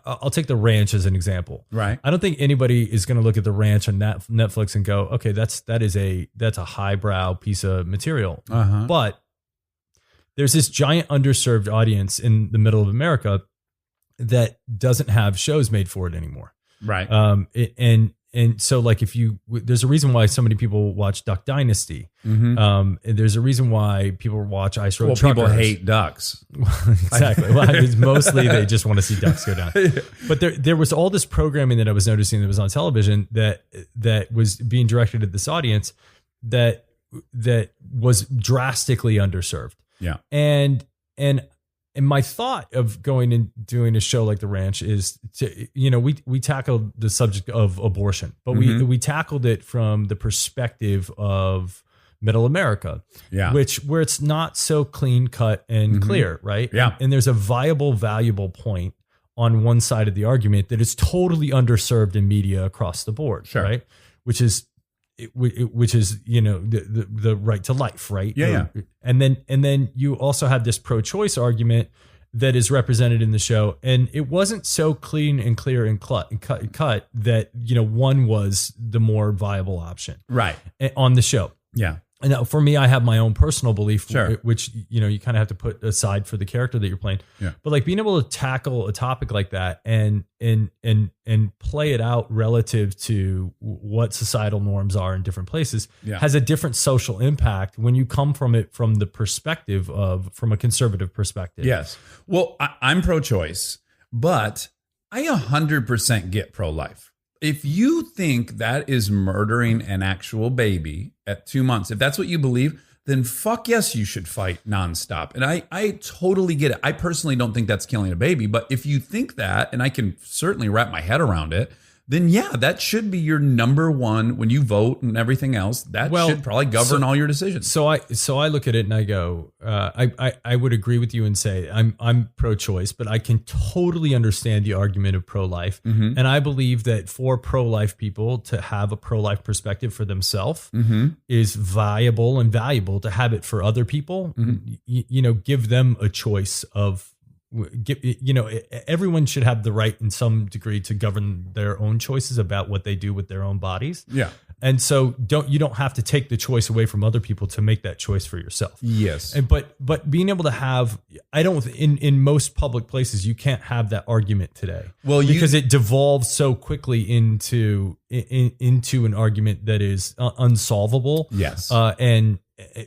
I'll take The Ranch as an example. Right. I don't think anybody is going to look at The Ranch on Netflix and go, okay, that's a highbrow piece of material. Uh-huh. But there's this giant underserved audience in the middle of America that doesn't have shows made for it anymore. Right. And so like there's a reason why so many people watch Duck Dynasty. Mm-hmm. And there's a reason why people watch Ice Road Truckers. People hate ducks. Exactly. Well, it's mostly they just want to see ducks go down. But there was all this programming that I was noticing that was on television that was being directed at this audience that was drastically underserved. Yeah. And my thought of going and doing a show like The Ranch is to, we tackled the subject of abortion, but mm-hmm. we tackled it from the perspective of middle America, where it's not so clean cut and mm-hmm. clear. Right. Yeah. And there's a valuable point on one side of the argument that is totally underserved in media across the board. Sure. Right. Which is the right to life, right? Yeah. And then you also have this pro-choice argument that is represented in the show, and it wasn't so clean and clear and cut that one was the more viable option, right, on the show. Yeah. And now for me, I have my own personal belief, sure. which you kind of have to put aside for the character that you're playing. Yeah. But like being able to tackle a topic like that and play it out relative to what societal norms are in different places has a different social impact when you come from it from the perspective from a conservative perspective. Yes. Well, I'm pro-choice, but I 100% get pro-life. If you think that is murdering an actual baby at 2 months, if that's what you believe, then fuck yes, you should fight nonstop. And I totally get it. I personally don't think that's killing a baby, but if you think that, and I can certainly wrap my head around it, then that should be your number one when you vote and everything else. That should probably govern all your decisions. So I look at it and I go, I would agree with you and say I'm pro-choice, but I can totally understand the argument of pro-life. Mm-hmm. And I believe that for pro-life people to have a pro-life perspective for themselves mm-hmm. is viable and valuable. To have it for other people, mm-hmm. Give them a choice of. Everyone should have the right in some degree to govern their own choices about what they do with their own bodies. Yeah. And so you don't have to take the choice away from other people to make that choice for yourself. Yes. And but being able to have, in most public places, you can't have that argument today. Well, because it devolves so quickly into an argument that is unsolvable. Yes. And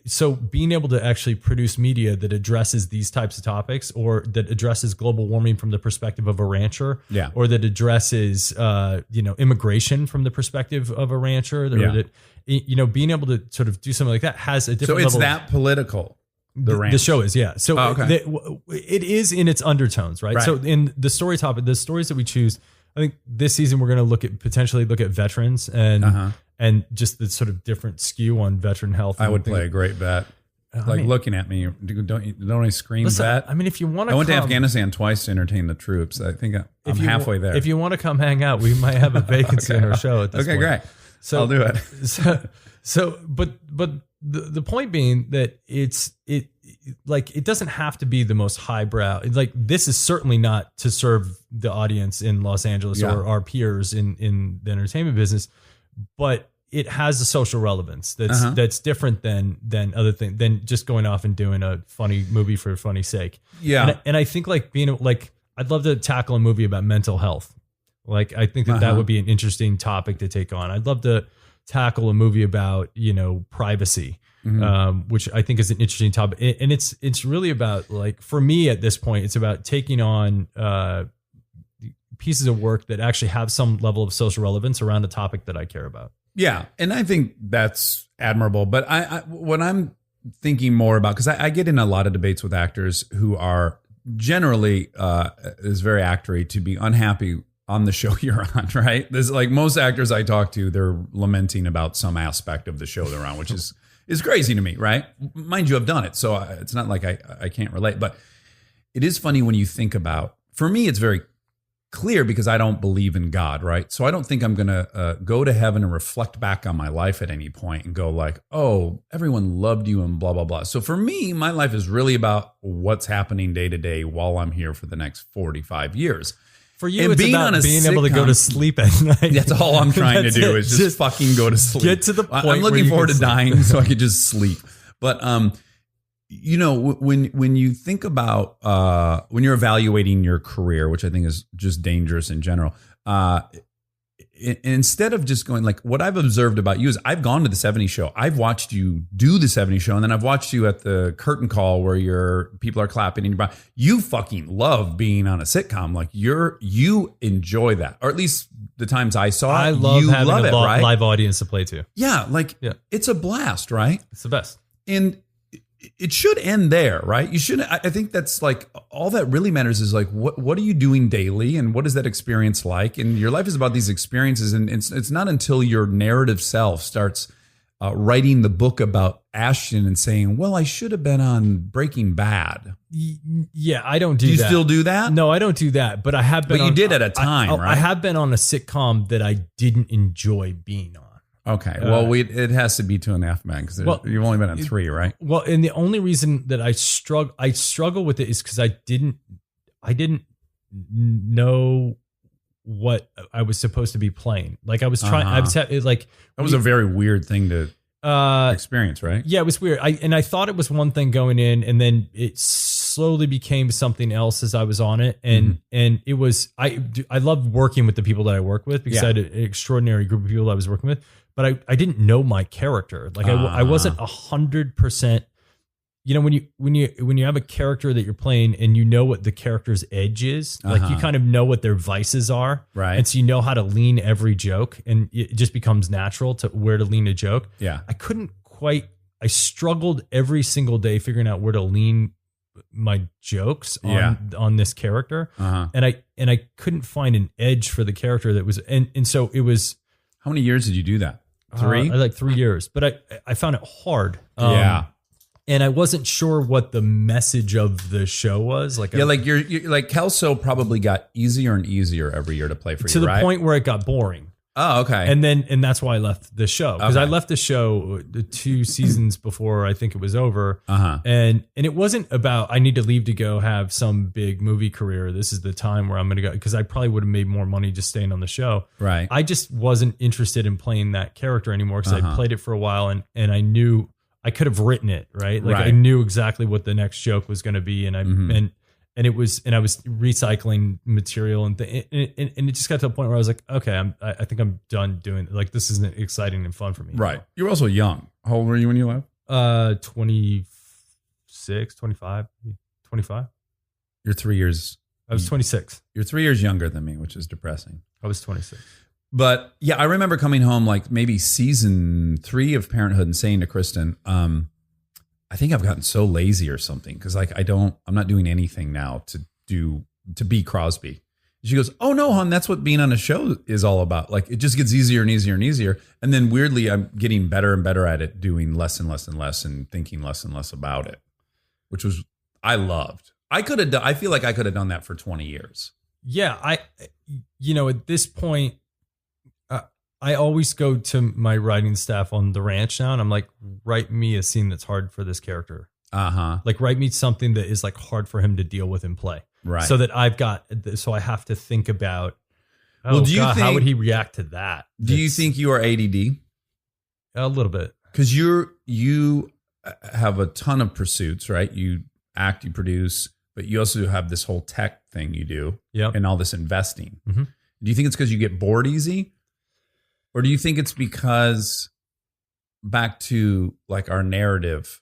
so being able to actually produce media that addresses these types of topics, or that addresses global warming from the perspective of a rancher, or that addresses immigration from the perspective of a rancher, or that being able to sort of do something like that has a different level. So it's that political. The show is, yeah. So it is in its undertones, right? So in the story topic, the stories that we choose, I think this season we're going to potentially look at veterans and and just the sort of different skew on veteran health. I would play a great bet. Looking at me, don't I scream vet? I mean, if you want to, I went to Afghanistan twice to entertain the troops. I think I'm halfway there. If you want to come hang out, we might have a vacancy in our show at this point. Great. So I'll do it. But the point being that it doesn't have to be the most highbrow. Like, this is certainly not to serve the audience in Los Angeles or our peers in the entertainment business, but it has a social relevance that's different than other things, than just going off and doing a funny movie for funny sake. Yeah. And I think I'd love to tackle a movie about mental health. Like, I think that would be an interesting topic to take on. I'd love to tackle a movie about, privacy, which I think is an interesting topic. And it's really about, like, for me at this point, it's about taking on pieces of work that actually have some level of social relevance around a topic that I care about. Yeah. And I think that's admirable. But what I'm thinking more about, because I get in a lot of debates with actors who are generally, is very actory, to be unhappy on the show you're on, right? There's, like, most actors I talk to, they're lamenting about some aspect of the show they're on, which is crazy to me, right? Mind you, I've done it, so it's not like I can't relate. But it is funny when you think about, for me, it's very clear because I don't believe in God, right? So I don't think I'm going to go to heaven and reflect back on my life at any point and go like, oh, everyone loved you and blah, blah, blah. So for me, my life is really about what's happening day to day while I'm here for the next 45 years. For you, it's about being able to go to sleep at night. That's all I'm trying to do is just fucking go to sleep. Get to the point. I'm looking forward to dying so I could just sleep. But when you think about when you're evaluating your career, which I think is just dangerous in general, instead of just going, like, what I've observed about you is I've gone to the 70s show. I've watched you do the 70s show, and then I've watched you at the curtain call where your people are clapping and you fucking love being on a sitcom. Like, you enjoy that, or at least the times I saw it. I love having a right? live audience to play to. Yeah, it's a blast, right? It's the best. And it should end there, right? You shouldn't. I think that's, like, all that really matters is, like, what are you doing daily, and what is that experience like? And your life is about these experiences, and it's not until your narrative self starts writing the book about Ashton and saying, well, I should have been on Breaking Bad. Yeah, I don't do that. Do you still do that? No, I don't do that, but I have been. But you did at a time, right? I have been on a sitcom that I didn't enjoy being on. Okay, well, it has to be 2.5 Men because you've only been on 3, right? Well, and the only reason that I struggle with it is because I didn't know what I was supposed to be playing. Like, I was trying. I was like, that was a very weird thing to experience, right? Yeah, it was weird. I thought it was one thing going in, and then it slowly became something else as I was on it, and it was I loved working with the people that I work with because I had an extraordinary group of people that I was working with. But I didn't know my character. Like, I wasn't 100%. When you have a character that you're playing and you know what the character's edge is, like, you kind of know what their vices are, right? And so you know how to lean every joke, and it just becomes natural to where to lean a joke. Yeah, I struggled every single day figuring out where to lean my jokes on this character, and I couldn't find an edge for the character that was, and so it was. How many years did you do that? 3? Like 3 years, but I found it hard. And I wasn't sure what the message of the show was. Like, you're like Kelso probably got easier and easier every year to play for you, to the point where it got boring. Oh, okay. And that's why I left the show, because I left the show 2 seasons before I think it was over. And it wasn't about I need to leave to go have some big movie career. This is the time where I'm going to go, because I probably would have made more money just staying on the show. Right. I just wasn't interested in playing that character anymore because I played it for a while, and I knew I could have written it, right? Like, I knew exactly what the next joke was going to be, and I I was recycling material, and it just got to a point where I was like, okay, I think I'm done doing it. Like, this isn't exciting and fun for me. Right. You were also young. How old were you when you left? 26, 25. You're 3 years. I was 26. You're 3 years younger than me, which is depressing. I was 26. But yeah, I remember coming home like maybe season 3 of Parenthood and saying to Kristen, I think I've gotten so lazy or something, because like I'm not doing anything now to be Crosby. She goes, "Oh no, hon, that's what being on a show is all about. Like it just gets easier and easier and easier. And then weirdly, I'm getting better and better at it, doing less and less and less and thinking less and less about it, which was I loved. I feel like I could have done that for 20 years. Yeah, at this point, I always go to my writing staff on the ranch now, and I'm like, write me a scene that's hard for this character. Like write me something that is like hard for him to deal with and play. Right. So that I have to think about, how would he react to that? Do you think you are ADD? A little bit. Because you have a ton of pursuits, right? You act, you produce, but you also have this whole tech thing you do and all this investing. Mm-hmm. Do you think it's because you get bored easy? Or do you think it's because, back to like our narrative,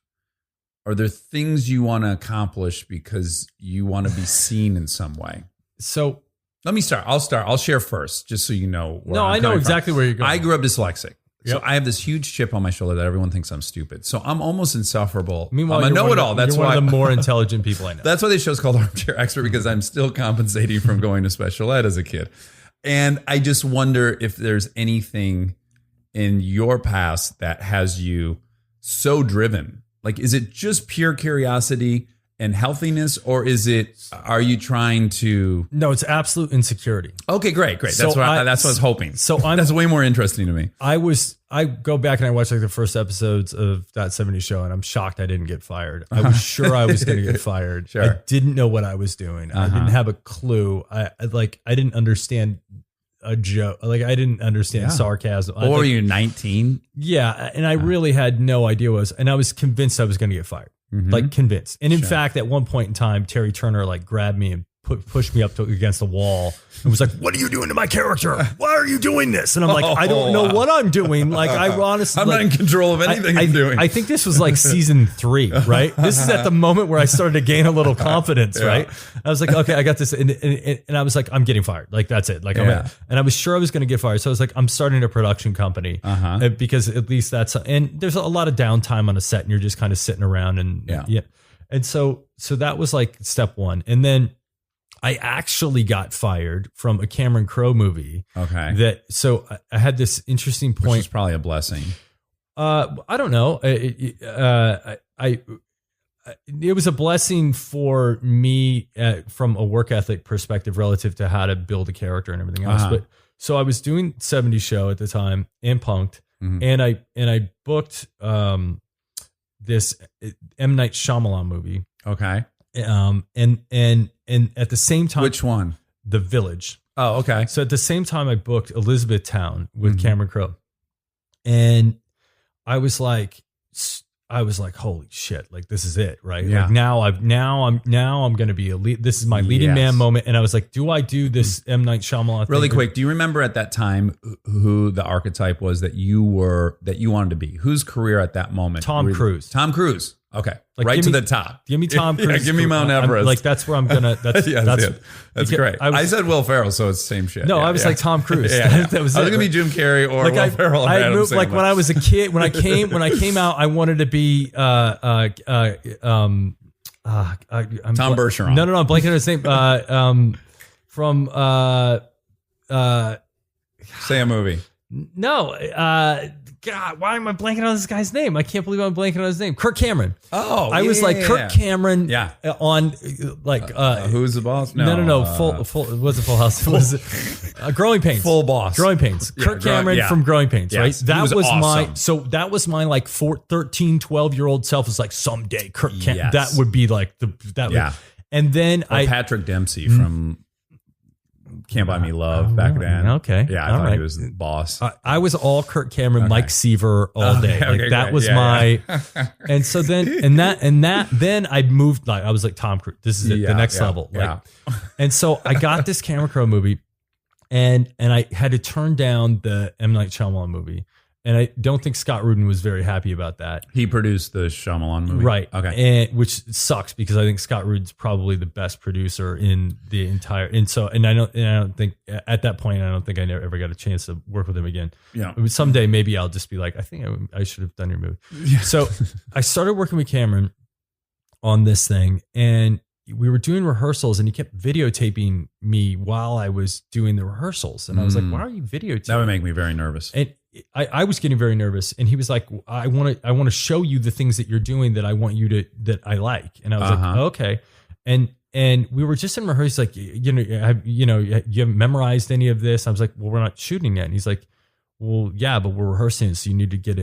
are there things you want to accomplish because you want to be seen in some way? So let me start. I'll share first, just so you know. I know exactly where you're going. I grew up dyslexic. So I have this huge chip on my shoulder that everyone thinks I'm stupid. So I'm almost insufferable. Meanwhile, I'm a know-it-all. That's why one of the more intelligent people I know. That's why the show's called Armchair Expert, because I'm still compensating from going to special ed as a kid. And I just wonder if there's anything in your past that has you so driven. Like, is it just pure curiosity and healthiness, or are you trying to? No, it's absolute insecurity. Okay, great. That's what I was hoping. That's way more interesting to me. I go back and I watch like the first episodes of that 70s show, and I'm shocked I didn't get fired. I was sure I was going to get fired. Sure. I didn't know what I was doing. I didn't have a clue. I didn't understand a joke. Like I didn't understand sarcasm. Or were you 19? Yeah. And I really had no idea what and I was convinced I was going to get fired. Mm-hmm. Like convinced. And in fact, at one point in time, Terry Turner like grabbed me and pushed me up against the wall and was like, "What are you doing to my character? Why are you doing this?" And I'm like, "I don't know what I'm doing." Like I honestly, I'm not in control of anything I'm doing. I think this was like season 3, right? This is at the moment where I started to gain a little confidence, right? I was like, okay, I got this. And I was like, I'm getting fired. Like, that's it. Like, and I was sure I was going to get fired. So I was like, I'm starting a production company because at least and there's a lot of downtime on a set and you're just kind of sitting around and And so that was like step 1. And then I actually got fired from a Cameron Crowe movie. Okay. So I had this interesting point. Which is probably a blessing. I don't know. It was a blessing for me from a work ethic perspective relative to how to build a character and everything else. But so I was doing 70s show at the time and Punked, and I booked this M. Night Shyamalan movie. Okay. And at the same time, which one? The Village. Oh, okay. So at the same time, I booked Elizabethtown with Cameron Crowe, and I was like, holy shit! Like this is it, right? Yeah. Like now I'm going to be a lead. This is my leading man moment. And I was like, do I do this M. Night Shyamalan? Really quick, do you remember at that time who the archetype was that you wanted to be? Whose career at that moment? Tom Cruise. Tom Cruise. Okay, like right to the top. Give me Tom Cruise. Give me Mount Everest. Like that's where I'm gonna. That's great. I said Will Ferrell, so it's the same shit. No, I was like Tom Cruise. That was gonna be Jim Carrey or like Will Ferrell. I moved like when I was a kid. When I came out, I wanted to be Tom Bergeron. No, I'm blanking on his name. From say a movie. No, God, why am I blanking on this guy's name? I can't believe I'm blanking on his name. Kirk Cameron. Oh, I was like Kirk Cameron. Yeah. On like Who's the boss? No. Full. It wasn't Full House. It was Growing Pains. Full Boss. Growing Pains. Kirk Cameron from Growing Pains. Yes. Right. That was awesome. that was my like 13, 12-year-old self was like someday Kirk Cameron. That would be like that. Yeah. And then Patrick Dempsey from Can't Buy Me Love back then. Okay. Yeah, I thought he was the boss. I was all Kirk Cameron, Mike Seaver all day. Like that was my and so then then I moved like I was like Tom Cruise. This is the next level. Like and so I got this Cameron Crowe movie and I had to turn down the M. Night Shyamalan movie. And I don't think Scott Rudin was very happy about that. He produced the Shyamalan movie. Right. Okay. And which sucks because I think Scott Rudin's probably the best producer in the entire. And I don't think at that point, I don't think I ever got a chance to work with him again. Yeah. Someday maybe I'll just be like, I think I should have done your movie. Yeah. So I started working with Cameron on this thing and we were doing rehearsals and he kept videotaping me while I was doing the rehearsals. And I was like, why are you videotaping? That would make me very nervous. And I was getting very nervous. And he was like, I want to show you the things that you're doing that I want you to, that I like. And I was like, okay. And we were just in rehearsal. He's like, you haven't memorized any of this. I was like, well, we're not shooting yet. And he's like, well, yeah, but we're rehearsing it, so you need to get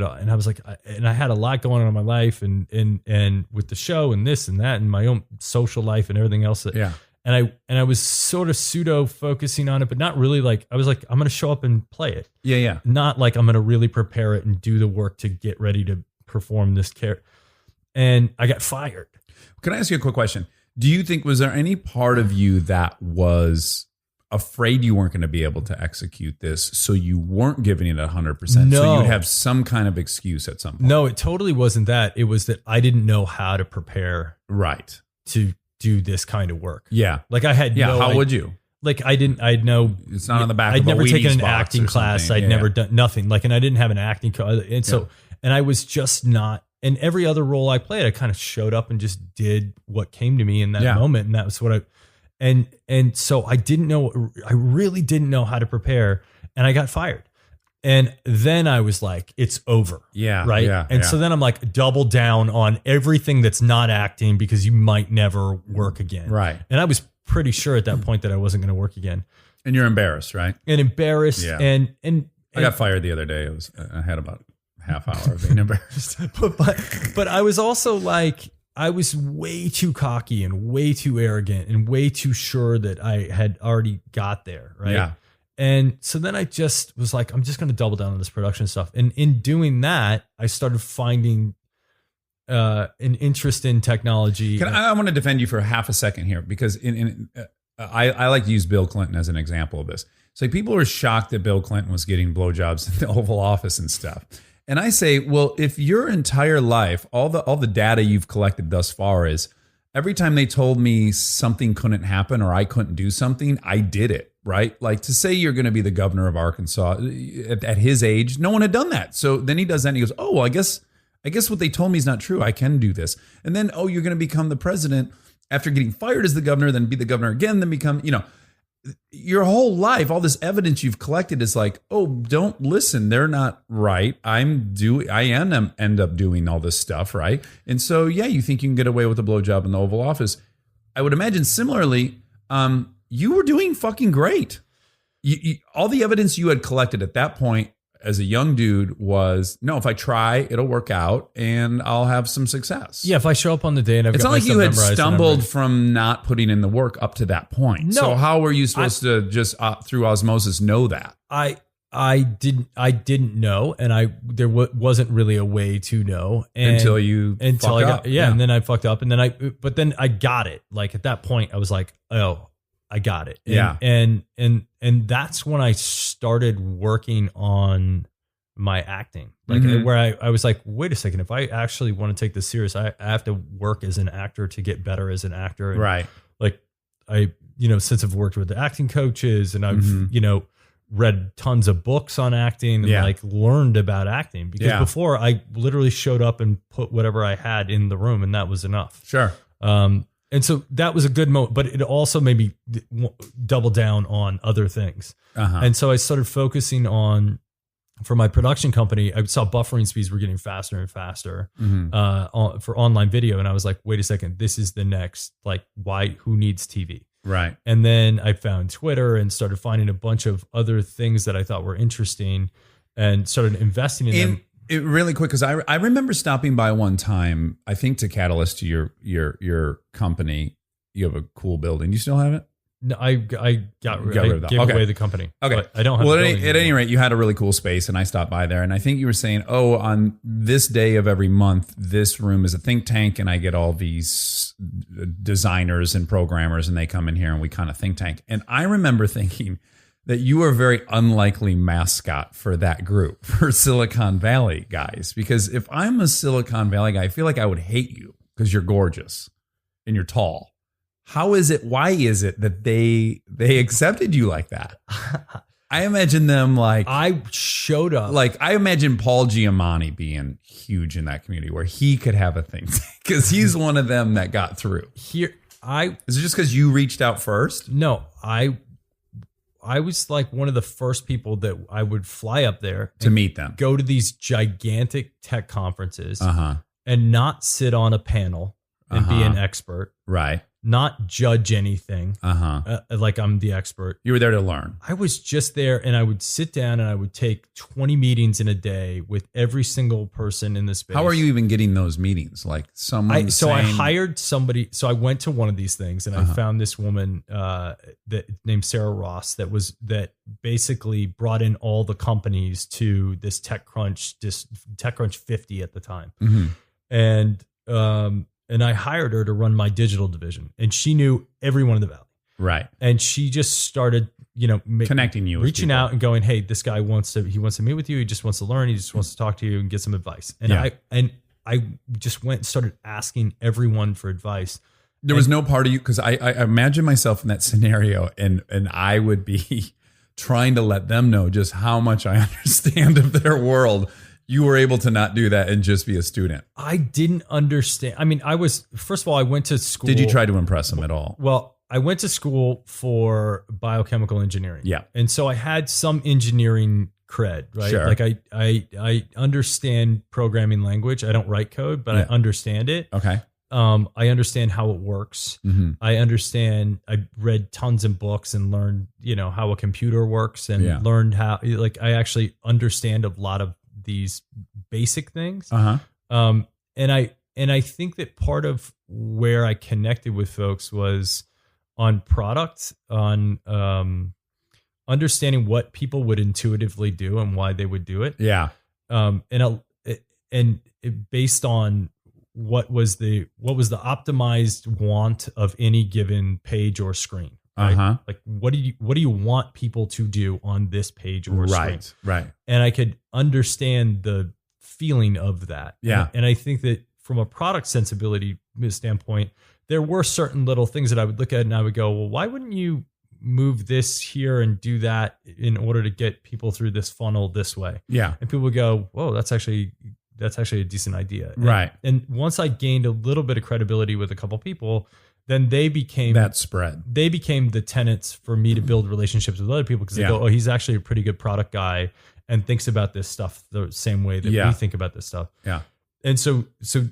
on. And I was like, and I had a lot going on in my life, and with the show and this and that, and my own social life and everything else. And I was sort of pseudo focusing on it, but not really. Like I was like, I'm going to show up and play it. Yeah. Not like I'm going to really prepare it and do the work to get ready to perform this character. And I got fired. Can I ask you a quick question? Do you think, was there any part of you that was afraid you weren't going to be able to execute this, so you weren't giving it 100%? No. So you'd have some kind of excuse at some point? No, it totally wasn't that. It was that I didn't know how to prepare right to do this kind of work. Yeah. Like I had no how idea. would you? Like I'd know it's not on the back I'd of never a taken Wheaties an box acting or class. something. I'd never done nothing. Like, and I didn't have an acting and so and I was just not. And every other role I played, I kind of showed up and just did what came to me in that moment. And that was what and so I really didn't know how to prepare, and I got fired. And then I was like, it's over. Yeah. Right. Yeah, and so then I'm like, double down on everything that's not acting, because you might never work again. Right. And I was pretty sure at that point that I wasn't going to work again. And you're embarrassed, right? And embarrassed. Yeah. And I got fired the other day. I had about half hour of being embarrassed. but I was also like, I was way too cocky and way too arrogant and way too sure that I had already got there. Right. Yeah. And so then I just was like, I'm just going to double down on this production stuff. And in doing that, I started finding an interest in technology. I want to defend you for half a second here, because I like to use Bill Clinton as an example of this. So people were shocked that Bill Clinton was getting blowjobs in the Oval Office and stuff. And I say, well, if your entire life, all the data you've collected thus far is every time they told me something couldn't happen or I couldn't do something, I did it, right? Like, to say you're going to be the governor of Arkansas at his age, no one had done that. So then he does that and he goes, oh, well, I guess what they told me is not true. I can do this. And then, oh, you're going to become the president after getting fired as the governor, then be the governor again, then become, your whole life, all this evidence you've collected is like, oh, don't listen. They're not right. I end up doing all this stuff, right? And so, yeah, you think you can get away with a blowjob in the Oval Office. I would imagine similarly, you were doing fucking great. All the evidence you had collected at that point as a young dude was, no, if I try, it'll work out and I'll have some success. Yeah, if I show up on the day and I've it's got not like you had memorized stumbled from not putting in the work up to that point. No. So how were you supposed to just through osmosis know that? I didn't know, and there wasn't really a way to know until I got and then I fucked up, and then I got it. Like at that point, I was like, oh, I got it. And that's when I started working on my acting. Like where I was like, wait a second, if I actually want to take this serious, I have to work as an actor to get better as an actor. And right. Like since I've worked with the acting coaches and I've, read tons of books on acting and like learned about acting, because before I literally showed up and put whatever I had in the room and that was enough. Sure. And so that was a good moment, but it also made me double down on other things. And so I started focusing on, for my production company, I saw buffering speeds were getting faster and faster for online video. And I was like, wait a second, this is the next, like, who needs TV? Right. And then I found Twitter and started finding a bunch of other things that I thought were interesting and started investing in them. Really quick, because I remember stopping by one time, I think to Catalyst, to your company. You have a cool building. You still have it? No, I gave away the company. Okay. I don't have. Well, at any rate, you had a really cool space, and I stopped by there, and I think you were saying, oh, on this day of every month, this room is a think tank, and I get all these designers and programmers, and they come in here, and we kind of think tank. And I remember thinking that you were a very unlikely mascot for that group, for Silicon Valley guys, because if I'm a Silicon Valley guy, I feel like I would hate you because you're gorgeous and you're tall. Why is it that they accepted you like that? I imagine them like, I showed up. Like, I imagine Paul Giamatti being huge in that community where he could have a thing, because he's one of them that got through. Is it just because you reached out first? No, I was like one of the first people that I would fly up there To meet them. go to these gigantic tech conferences Uh-huh. and not sit on a panel and be an expert, Right. not judge anything like I'm the expert. You were there to learn. I was just there, and I would sit down and I would take 20 meetings in a day with every single person in the space. How are you even getting those meetings? Like someone I hired somebody. So I went to one of these things and I found this woman that named Sarah Ross that basically brought in all the companies to this TechCrunch 50 at the time. And I hired her to run my digital division, and she knew everyone in the Valley. Right. And she just started, Connecting you with reaching people. out and going, hey, this guy wants to meet with you. He just wants to learn. He just wants to talk to you and get some advice. And I just went and started asking everyone for advice. There was no part of you, because I imagine myself in that scenario, and I would be trying to let them know just how much I understand of their world. You were able to not do that and just be a student. I didn't understand. I mean, first of all, I went to school. Did you try to impress them at all? Well, I went to school for biochemical engineering. Yeah. And so I had some engineering cred, right? Sure. Like I understand programming language. I don't write code, but I understand it. Okay. I understand how it works. I understand. I read tons of books and learned, how a computer works, and learned how, I actually understand a lot of these basic things. And I think that part of where I connected with folks was on product, on understanding what people would intuitively do and why they would do it. Yeah. And based on what was the optimized want of any given page or screen. Right? Like what do you want people to do on this page or screen? Right. And I could understand the feeling of that. Yeah. And I think that from a product sensibility standpoint, there were certain little things that I would look at and I would go, well, why wouldn't you move this here and do that in order to get people through this funnel this way? Yeah. And people would go, whoa, that's actually a decent idea. Right. And once I gained a little bit of credibility with a couple people, then they became that spread. They became the tenants for me to build relationships with other people, because they go, oh, he's actually a pretty good product guy and thinks about this stuff the same way that we think about this stuff. Yeah. And so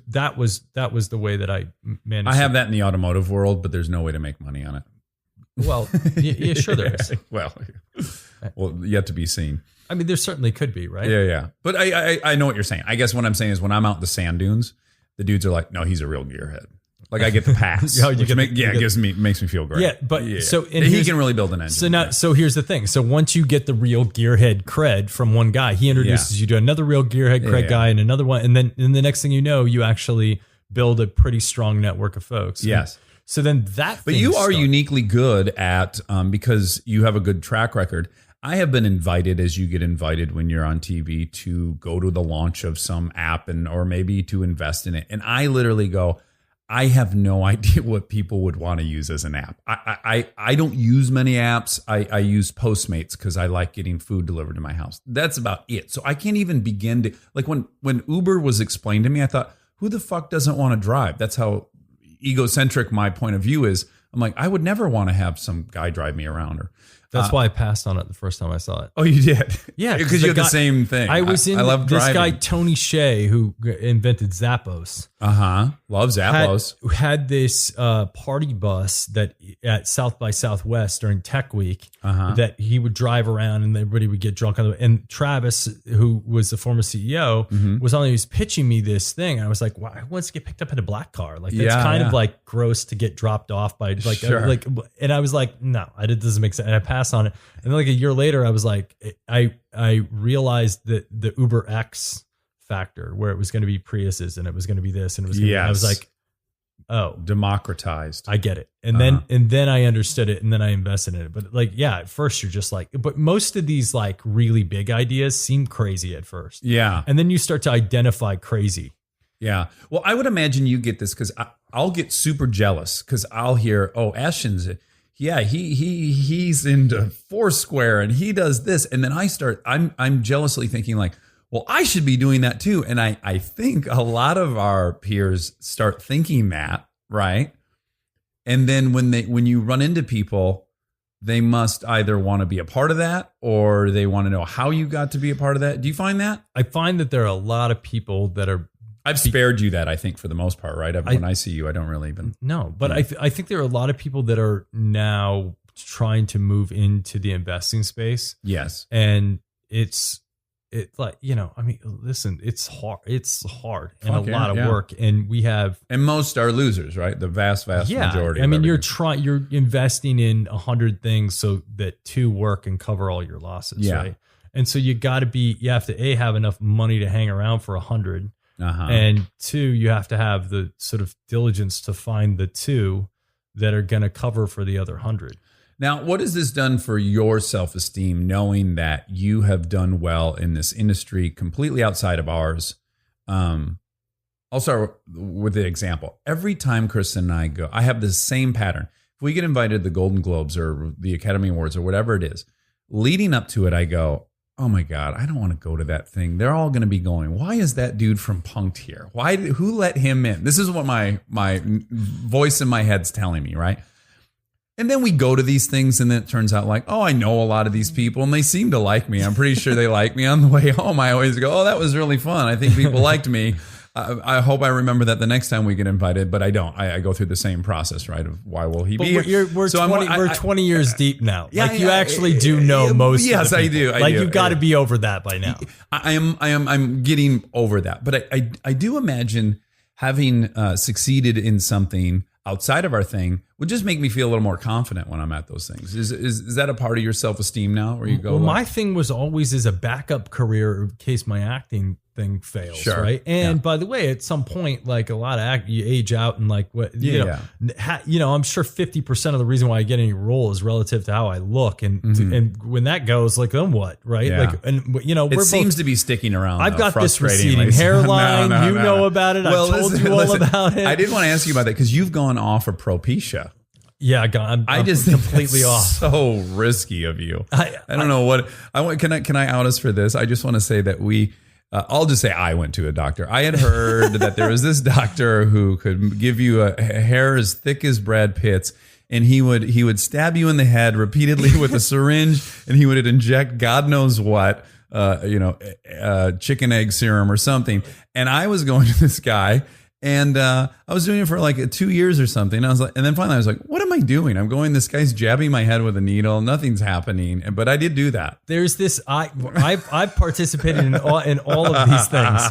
that was the way that I managed. I have that in the automotive world, but there's no way to make money on it. Well, yeah, sure there is. well, yet to be seen. I mean, there certainly could be, right? Yeah. But I know what you're saying. I guess what I'm saying is when I'm out in the sand dunes, the dudes are like, no, he's a real gearhead. Like I get the pass. Makes me feel great. Yeah, but so he can really build an engine. So here's the thing. So once you get the real gearhead cred from one guy, he introduces you to another real gearhead cred guy and another one, and then the next thing you know, you actually build a pretty strong network of folks. Yes. So then that. But you are uniquely good at because you have a good track record. I have been invited, as you get invited when you're on TV, to go to the launch of some app or maybe to invest in it, and I literally go, I have no idea what people would want to use as an app. I don't use many apps. I use Postmates because I like getting food delivered to my house. That's about it. So I can't even begin to, like when Uber was explained to me, I thought, who the fuck doesn't want to drive? That's how egocentric my point of view is. I'm like, I would never want to have some guy drive me around. Or that's why I passed on it the first time I saw it. Oh, you did? Yeah. Because you have the same thing. I love this guy, Tony Hsieh, who invented Zappos. Love Zappos. Had this party bus that at South by Southwest during Tech Week that he would drive around and everybody would get drunk on the. And Travis, who was the former CEO, was on. He was pitching me this thing. And I was like, "Wow, who wants to get picked up in a black car? Like that's kind of like gross to get dropped off by like." And I was like, "No, it doesn't make sense." And I passed on it. And then like a year later, I was like, I realized that the Uber X factor, where it was going to be Priuses and it was going to be this and it was going to be, I was like, oh, democratized. I get it. And then I understood it and then I invested in it. But like, yeah, at first you're just like, but most of these like really big ideas seem crazy at first. Yeah. And then you start to identify crazy. Yeah. Well, I would imagine you get this because I'll get super jealous because I'll hear, oh, Ashton's, he's into Foursquare and he does this. And then I'm jealously thinking like, well, I should be doing that too. And I think a lot of our peers start thinking that, right? And then when you run into people, they must either want to be a part of that or they want to know how you got to be a part of that. Do you find that? I find that there are a lot of people that are. I've spared you that, I think, for the most part, right? When I see you, I don't really even. No, but I think there are a lot of people that are now trying to move into the investing space. Yes. And it's like, I mean, listen, it's hard and a lot of work. And and most are losers, right? The vast majority. I mean, you're investing in 100 things so that 2 work and cover all your losses, right? And so you have to have enough money to hang around for 100. And 2, you have to have the sort of diligence to find the 2 that are going to cover for the other 100. Now, what has this done for your self-esteem, knowing that you have done well in this industry completely outside of ours? I'll start with the example. Every time Kristen and I go, I have the same pattern. If we get invited to the Golden Globes or the Academy Awards or whatever it is, leading up to it, I go, oh my God, I don't want to go to that thing. They're all going to be going, why is that dude from Punk'd here? Who let him in? This is what my voice in my head's telling me, right? And then we go to these things and then it turns out like, oh, I know a lot of these people and they seem to like me. I'm pretty sure they like me. On the way home, I always go, oh, that was really fun. I think people liked me. I hope I remember that the next time we get invited, but I don't. I go through the same process, right? Of why will he be here? We're 20 years deep now. You actually do know most. Yes, of the I do. You've got to be over that by now. I'm getting over that, but I do imagine having succeeded in something outside of our thing would just make me feel a little more confident when I'm at those things. Is that a part of your self-esteem now where you go? Well, my thing was always as a backup career in case my acting thing fails, right? And by the way, at some point, like a lot of you age out and like what you know, I'm sure 50% of the reason why I get any role is relative to how I look, and when that goes, like then what, right? Like, and it seems to be sticking around. I've got this receding hairline. You know about it. Well, I told you all about it. I did want to ask you about that because you've gone off of Propecia. Yeah, I'm just completely off. So risky of you. I don't know what I want. Can I out us for this? I just want to say that I'll just say I went to a doctor. I had heard that there was this doctor who could give you a hair as thick as Brad Pitt's, and he would stab you in the head repeatedly with a syringe, and he would inject God knows what, chicken egg serum or something. And I was going to this guy. And I was doing it for like 2 years or something. And I was like, and then finally I was like, what am I doing? I'm going, this guy's jabbing my head with a needle. Nothing's happening. But I did do that. There's this, I've participated in all of these things.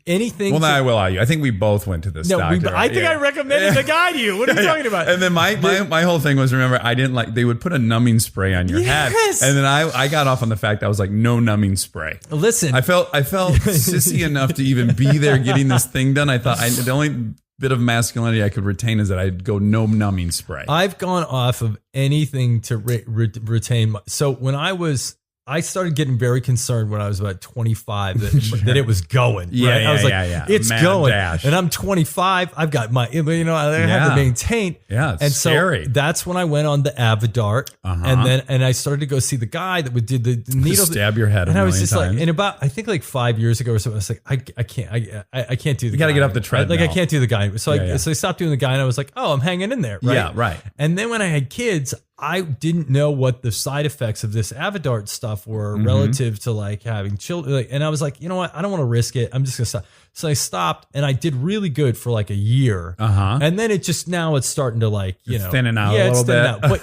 Anything. Well, now I will allow you. I think we both went to this doctor. I think I recommended the guy to you. What are you talking about? And then my whole thing was, remember, I didn't like, they would put a numbing spray on your head. And then I got off on the fact that I was like, no numbing spray. Listen. I felt sissy enough to even be there getting this thing done. I thought the only bit of masculinity I could retain is that I'd go no numbing spray. I've gone off of anything to retain. So when I started getting very concerned when I was about 25 that it was going. Right? I was like, it's mad going. Dash. And I'm 25. I've got I have to maintain. Yeah, it's scary. So that's when I went on the Avidart. And I started to go see the guy that did the needle. Stab your head. And I was just times. Like, and about, I think like 5 years ago or something, I was like, I can't do the guy. You got to get off the treadmill. Like I can't do the guy. So I stopped doing the guy and I was like, oh, I'm hanging in there. Right? Yeah, right. And then when I had kids, I didn't know what the side effects of this Avidart stuff were relative to like having children. And I was like, you know what? I don't want to risk it. I'm just going to stop. So I stopped and I did really good for like a year. And then it's starting to like, thinning out a little bit. Out.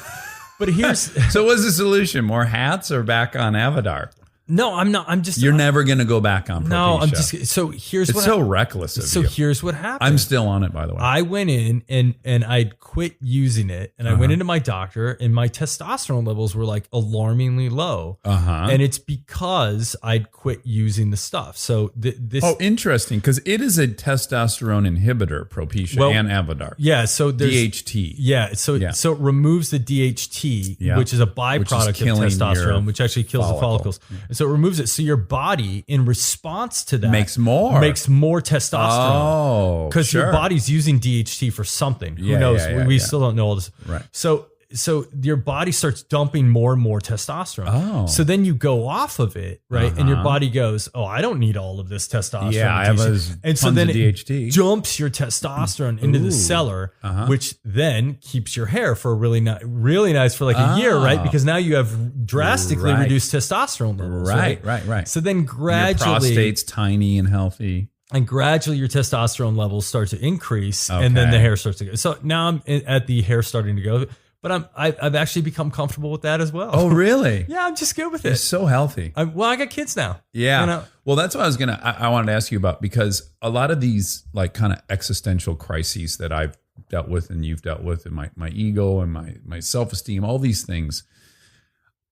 But here's. So what's the solution? More hats or back on Avidart? No, I'm not. I'm just. You're never going to go back on Propecia. No, I'm just. So here's it's what. So reckless of you. So here's what happened. I'm still on it, by the way. I went in and I'd quit using it, and I went into my doctor, and my testosterone levels were like alarmingly low. And it's because I'd quit using the stuff. So this. Oh, interesting, because it is a testosterone inhibitor, Propecia and Avidart. Yeah. So there's DHT. Yeah. So it removes the DHT, which is a byproduct of testosterone, which actually kills the follicles. So it removes it. So your body, in response to that, makes more testosterone. Oh, because your body's using DHT for something. Who knows? We still don't know all this. Right. So so your body starts dumping more and more testosterone. Oh. So then you go off of it, right? And your Uh-huh. body goes, oh, I don't need all of this testosterone. Yeah, I have and so tons then of it DHT. jumps your testosterone into Ooh. the cellar, Uh-huh. which then keeps your hair for really nice for like a year, right? Ah. Because now you have drastically Right. reduced testosterone levels. Right. So then Your gradually, prostate's tiny and healthy. and gradually your testosterone levels start to increase, Okay. and then the hair starts to go. So now I'm at the hair starting to go, but I've actually become comfortable with that as well. Oh, really? Yeah, I'm just good with You're it. so healthy. I got kids now. Yeah. You know? Well, that's what I wanted to ask you about, because a lot of these like kind of existential crises that I've dealt with and you've dealt with, and my ego and my self-esteem, all these things,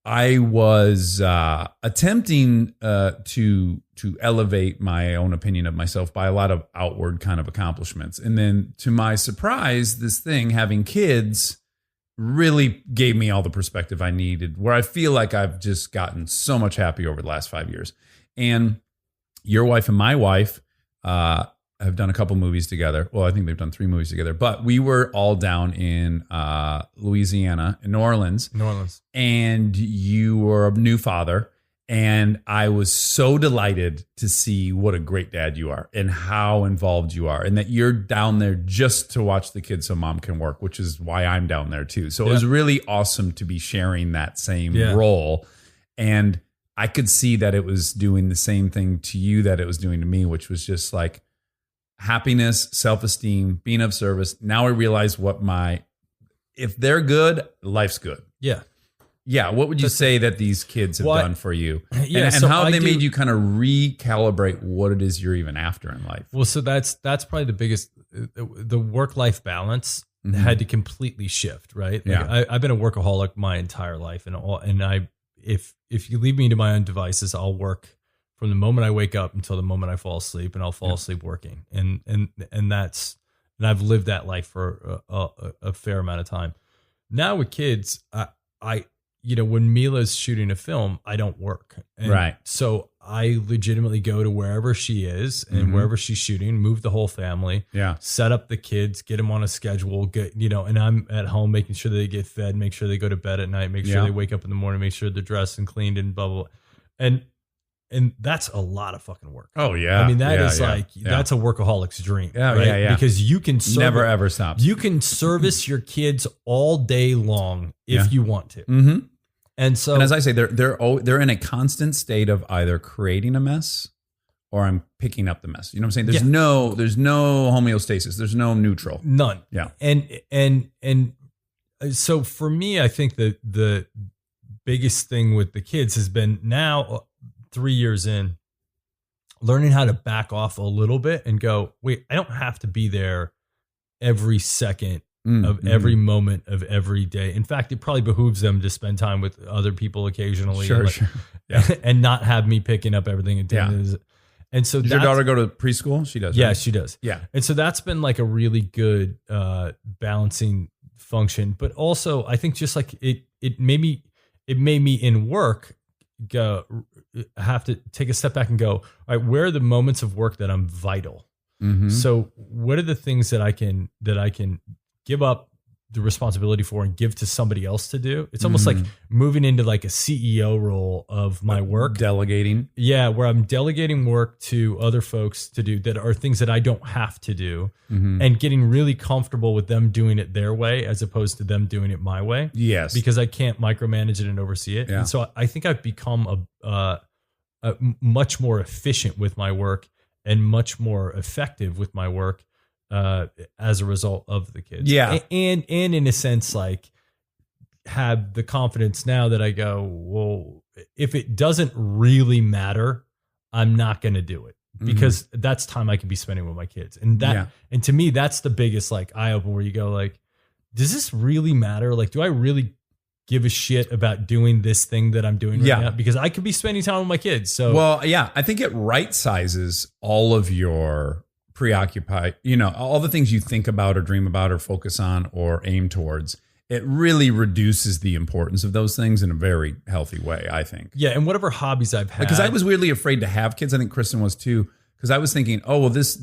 I was attempting to elevate my own opinion of myself by a lot of outward kind of accomplishments. And then to my surprise, this thing, having kids, really gave me all the perspective I needed, where I feel like I've just gotten so much happier over the last 5 years. And your wife and my wife have done a couple movies together. Well, I think they've done 3 movies together, but we were all down in Louisiana, in New Orleans, and you were a new father. And I was so delighted to see what a great dad you are and how involved you are, and that you're down there just to watch the kids so mom can work, which is why I'm down there too. So it was really awesome to be sharing that same role. And I could see that it was doing the same thing to you that it was doing to me, which was just like happiness, self-esteem, being of service. Now I realize if they're good, life's good. Yeah. Yeah, what would you say that these kids have done for you? Yeah, and so how have I they made you kind of recalibrate what it is you're even after in life? Well, so that's probably the biggest. The work-life balance had to completely shift, right? Like I've been a workaholic my entire life, and if you leave me to my own devices, I'll work from the moment I wake up until the moment I fall asleep, and I'll fall asleep working, and I've lived that life for a fair amount of time. Now with kids, I when Mila's shooting a film, I don't work. And so I legitimately go to wherever she is and wherever she's shooting, move the whole family, set up the kids, get them on a schedule, and I'm at home making sure they get fed, make sure they go to bed at night, make sure they wake up in the morning, make sure they're dressed and cleaned and blah, blah, blah. And that's a lot of fucking work. Oh, yeah. I mean, that's a workaholic's dream. Yeah. Because you can never ever stop. You can service your kids all day long if you want to. Mm-hmm. And so, and as I say, they're in a constant state of either creating a mess or I'm picking up the mess. You know what I'm saying? There's no homeostasis. There's no neutral. None. Yeah. And so for me, I think that the biggest thing with the kids has been now 3 years in, learning how to back off a little bit and go, wait, I don't have to be there every second of every moment of every day. In fact, it probably behooves them to spend time with other people occasionally, Sure. Yeah. and not have me picking up everything. And so does your daughter go to preschool? She does. Yeah, right? she does. Yeah. And so that's been like a really good balancing function. But also I think just like it made me in work have to take a step back and go, all right, where are the moments of work that I'm vital? So what are the things that I can give up the responsibility for and give to somebody else to do? It's almost like moving into like a CEO role of my work. Delegating. Yeah, where I'm delegating work to other folks to do that are things that I don't have to do, and getting really comfortable with them doing it their way as opposed to them doing it my way. Yes. Because I can't micromanage it and oversee it. Yeah. And so I think I've become a much more efficient with my work and much more effective with my work as a result of the kids. Yeah. And in a sense, like have the confidence now that I go, well, if it doesn't really matter, I'm not going to do it because that's time I can be spending with my kids. And and to me, that's the biggest like eye opener where you go like, does this really matter? Like, do I really give a shit about doing this thing that I'm doing right now? Because I could be spending time with my kids. So, well, yeah, I think it right sizes all of your preoccupied, all the things you think about or dream about or focus on or aim towards. It really reduces the importance of those things in a very healthy way, I think. Yeah. And whatever hobbies I've had. Because I was weirdly afraid to have kids. I think Kristen was too. Because I was thinking, oh, well, this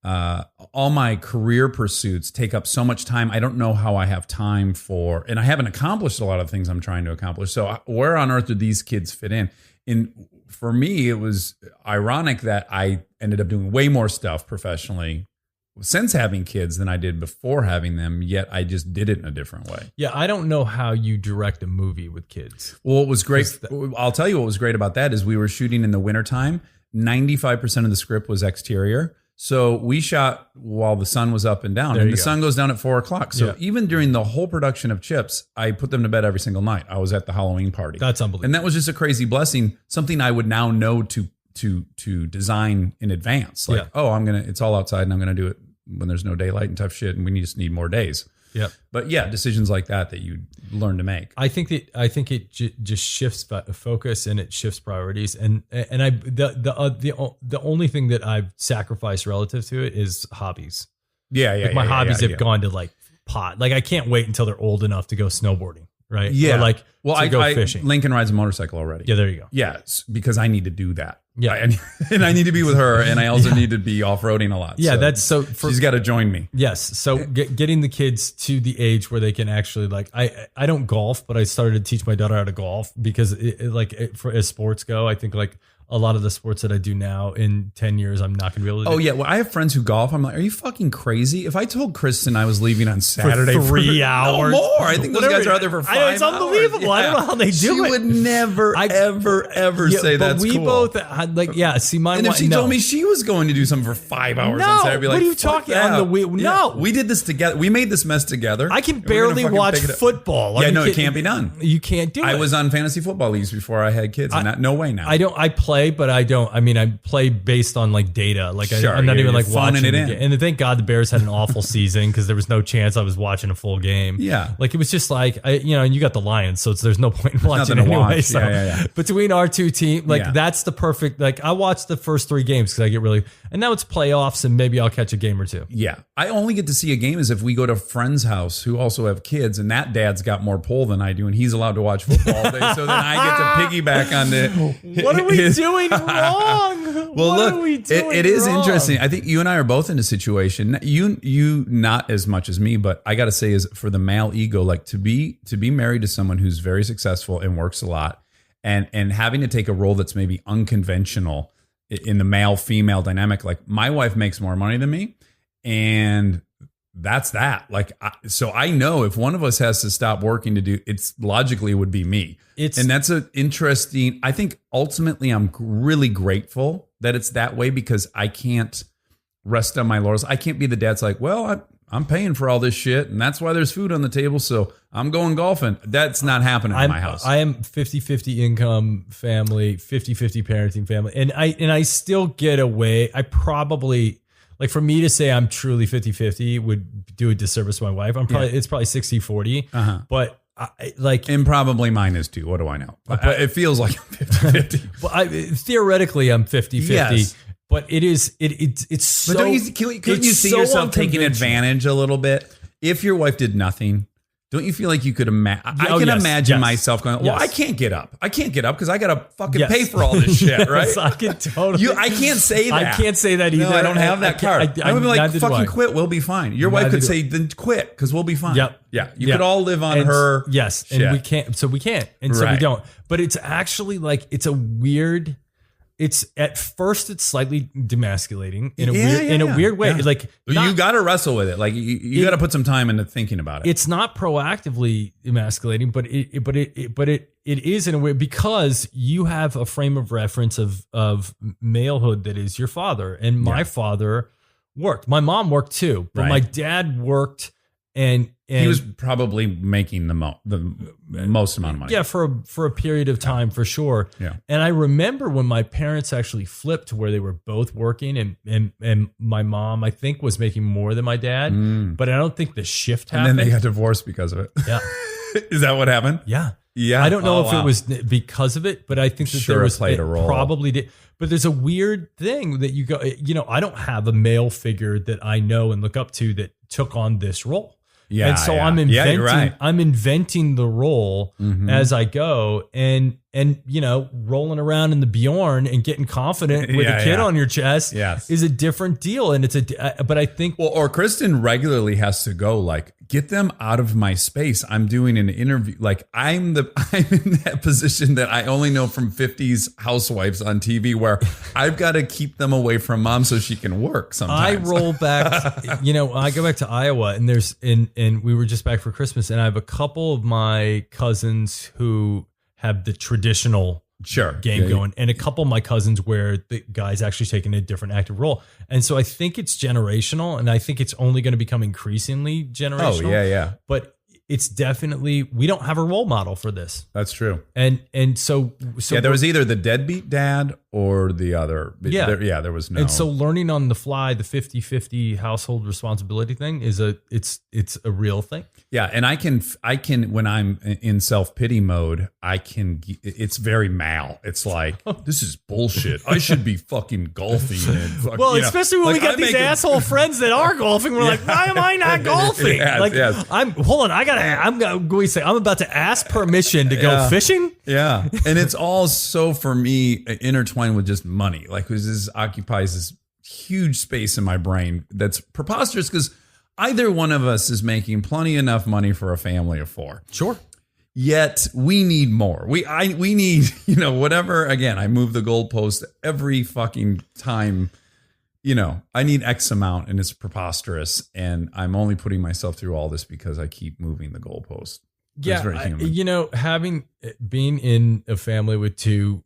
all my career pursuits take up so much time. I don't know how I have time for, and I haven't accomplished a lot of things I'm trying to accomplish. So where on earth do these kids fit in? For me, it was ironic that I ended up doing way more stuff professionally since having kids than I did before having them, yet I just did it in a different way. Yeah, I don't know how you direct a movie with kids. Well, what was great, I'll tell you what was great about that is we were shooting in the wintertime. 95% of the script was exterior. So we shot while the sun was up and down, and the sun goes down at 4:00. So even during the whole production of Chips, I put them to bed every single night. I was at the Halloween party. That's unbelievable. And that was just a crazy blessing, something I would now know to design in advance. Like, it's all outside and I'm going to do it when there's no daylight and tough shit. And we just need more days. Yeah. But yeah, decisions like that you learn to make. I think it just shifts focus and it shifts priorities. And the only thing that I've sacrificed relative to it is hobbies. My hobbies have gone to like pot. Like I can't wait until they're old enough to go snowboarding. Right. Yeah. Or to go fishing. Lincoln rides a motorcycle already. Yeah. There you go. Yes. Because I need to do that. Yeah. And I need to be with her. And I also need to be off-roading a lot. Yeah. So she's got to join me. Yes. So getting the kids to the age where they can actually I don't golf, but I started to teach my daughter how to golf because as sports go, I think like a lot of the sports that I do now in 10 years, I'm not going to be able to do. Oh, yeah. Well, I have friends who golf. I'm like, are you fucking crazy? If I told Kristen I was leaving on Saturday for 3 hours. No more. I think those guys are out there for 5 hours. It's unbelievable. I don't know how they do it. She would never, ever say that's cool. But we both had see my and if she told me she was going to do something for 5 hours on Saturday, I'd be like, what are you talking on the week? No. We did this together. We made this mess together. I can barely watch football. Yeah, no, it can't be done. You can't do it. I was on fantasy football leagues before I had kids. No way now. I play, but I don't. I mean, I play based on like data. Like I'm not even like watching it. And thank God the Bears had an awful season because there was no chance I was watching a full game. Yeah. Like it was just like, and you got the Lions, so there's no point in watching it anyway. So between our two teams, that's the perfect, I watched the first 3 games because I get really, and now it's playoffs and maybe I'll catch a game or two. Yeah. I only get to see a game is if we go to a friend's house who also have kids and that dad's got more pull than I do and he's allowed to watch football all day. So then I get to piggyback on the. What are we doing wrong? Well, look, it is interesting. I think you and I are both in a situation. You not as much as me, but I got to say, is for the male ego, like to be married to someone who's very successful and works a lot, and having to take a role that's maybe unconventional in the male female dynamic. Like my wife makes more money than me, and that's that. So I know if one of us has to stop working to do it's logically it would be me. And that's an interesting. I think ultimately I'm really grateful that it's that way because I can't rest on my laurels. I can't be the dad's like, well, I'm paying for all this shit and that's why there's food on the table. So I'm going golfing. That's not happening in my house. I am 50-50 income family, 50-50 parenting family. And I still get away. I probably, for me to say I'm truly 50-50 would do a disservice to my wife. It's probably 60-40, but and probably mine is too. What do I know? It feels like I'm 50-50. Well, theoretically I'm 50-50. Yes. But it's so. But couldn't you see yourself taking advantage a little bit if your wife did nothing? Don't you feel like you could imagine? I can imagine myself going, well, I can't get up. I can't get up because I got to fucking pay for all this shit, right? I can totally. I can't say that. I can't say that either. No, I don't have that card. I would be like, fucking quit. We'll be fine. Your wife could say, then quit because we'll be fine. Yep. Yeah. You could all live on her. Yes. Shit. And we can't. So we can't. And so we don't. But it's actually it's a weird. It's at first it's slightly demasculating in a weird way. Yeah. You got to wrestle with it. You got to put some time into thinking about it. It's not proactively emasculating, but it is in a way because you have a frame of reference of malehood that is your father, and my father worked. My mom worked too, but my dad worked and he was probably making the most amount of money. Yeah, for a period of time, for sure. Yeah. And I remember when my parents actually flipped to where they were both working and my mom, I think, was making more than my dad, but I don't think the shift happened. And then they got divorced because of it. Yeah. Is that what happened? Yeah. Yeah. I don't know if it was because of it, but I think that there was played a role. Probably did. But there's a weird thing that you go, I don't have a male figure that I know and look up to that took on this role. Yeah. And so yeah. I'm Yeah, inventing you're right. I'm inventing the role Mhm. as I go, and rolling around in the Bjorn and getting confident with Yeah, a kid yeah. on your chest Yes. is a different deal. And but I think Well, or Kristen regularly has to go like, get them out of my space. I'm doing an interview. Like I'm in that position that I only know from 50s housewives on TV where I've got to keep them away from mom so she can work sometimes. I roll back, I go back to Iowa and we were just back for Christmas, and I have a couple of my cousins who have the traditional Sure. game Yeah, going, and a couple of my cousins where the guy's actually taking a different active role. And so I think it's generational, and I think it's only going to become increasingly generational. Oh, yeah. But it's definitely, we don't have a role model for this. That's true. And so Yeah, there was either the deadbeat dad or the other. Yeah. There was no. And so learning on the fly, the 50-50 household responsibility thing it's a real thing. Yeah, and I can when I'm in self-pity mode, it's very mal. It's like, this is bullshit. I should be fucking golfing. And Well, especially when we got these asshole friends that are golfing, we're like, why am I not golfing? Yes. I'm about to ask permission to go Yeah. fishing. Yeah, and it's all so for me intertwined with just money. Like, this occupies this huge space in my brain that's preposterous because either one of us is making plenty enough money for a family of 4. Sure. Yet we need more. We need, whatever. Again, I move the goalpost every fucking time. I need X amount, and it's preposterous. And I'm only putting myself through all this because I keep moving the goalpost. It's Yeah, very human. being in a family with 2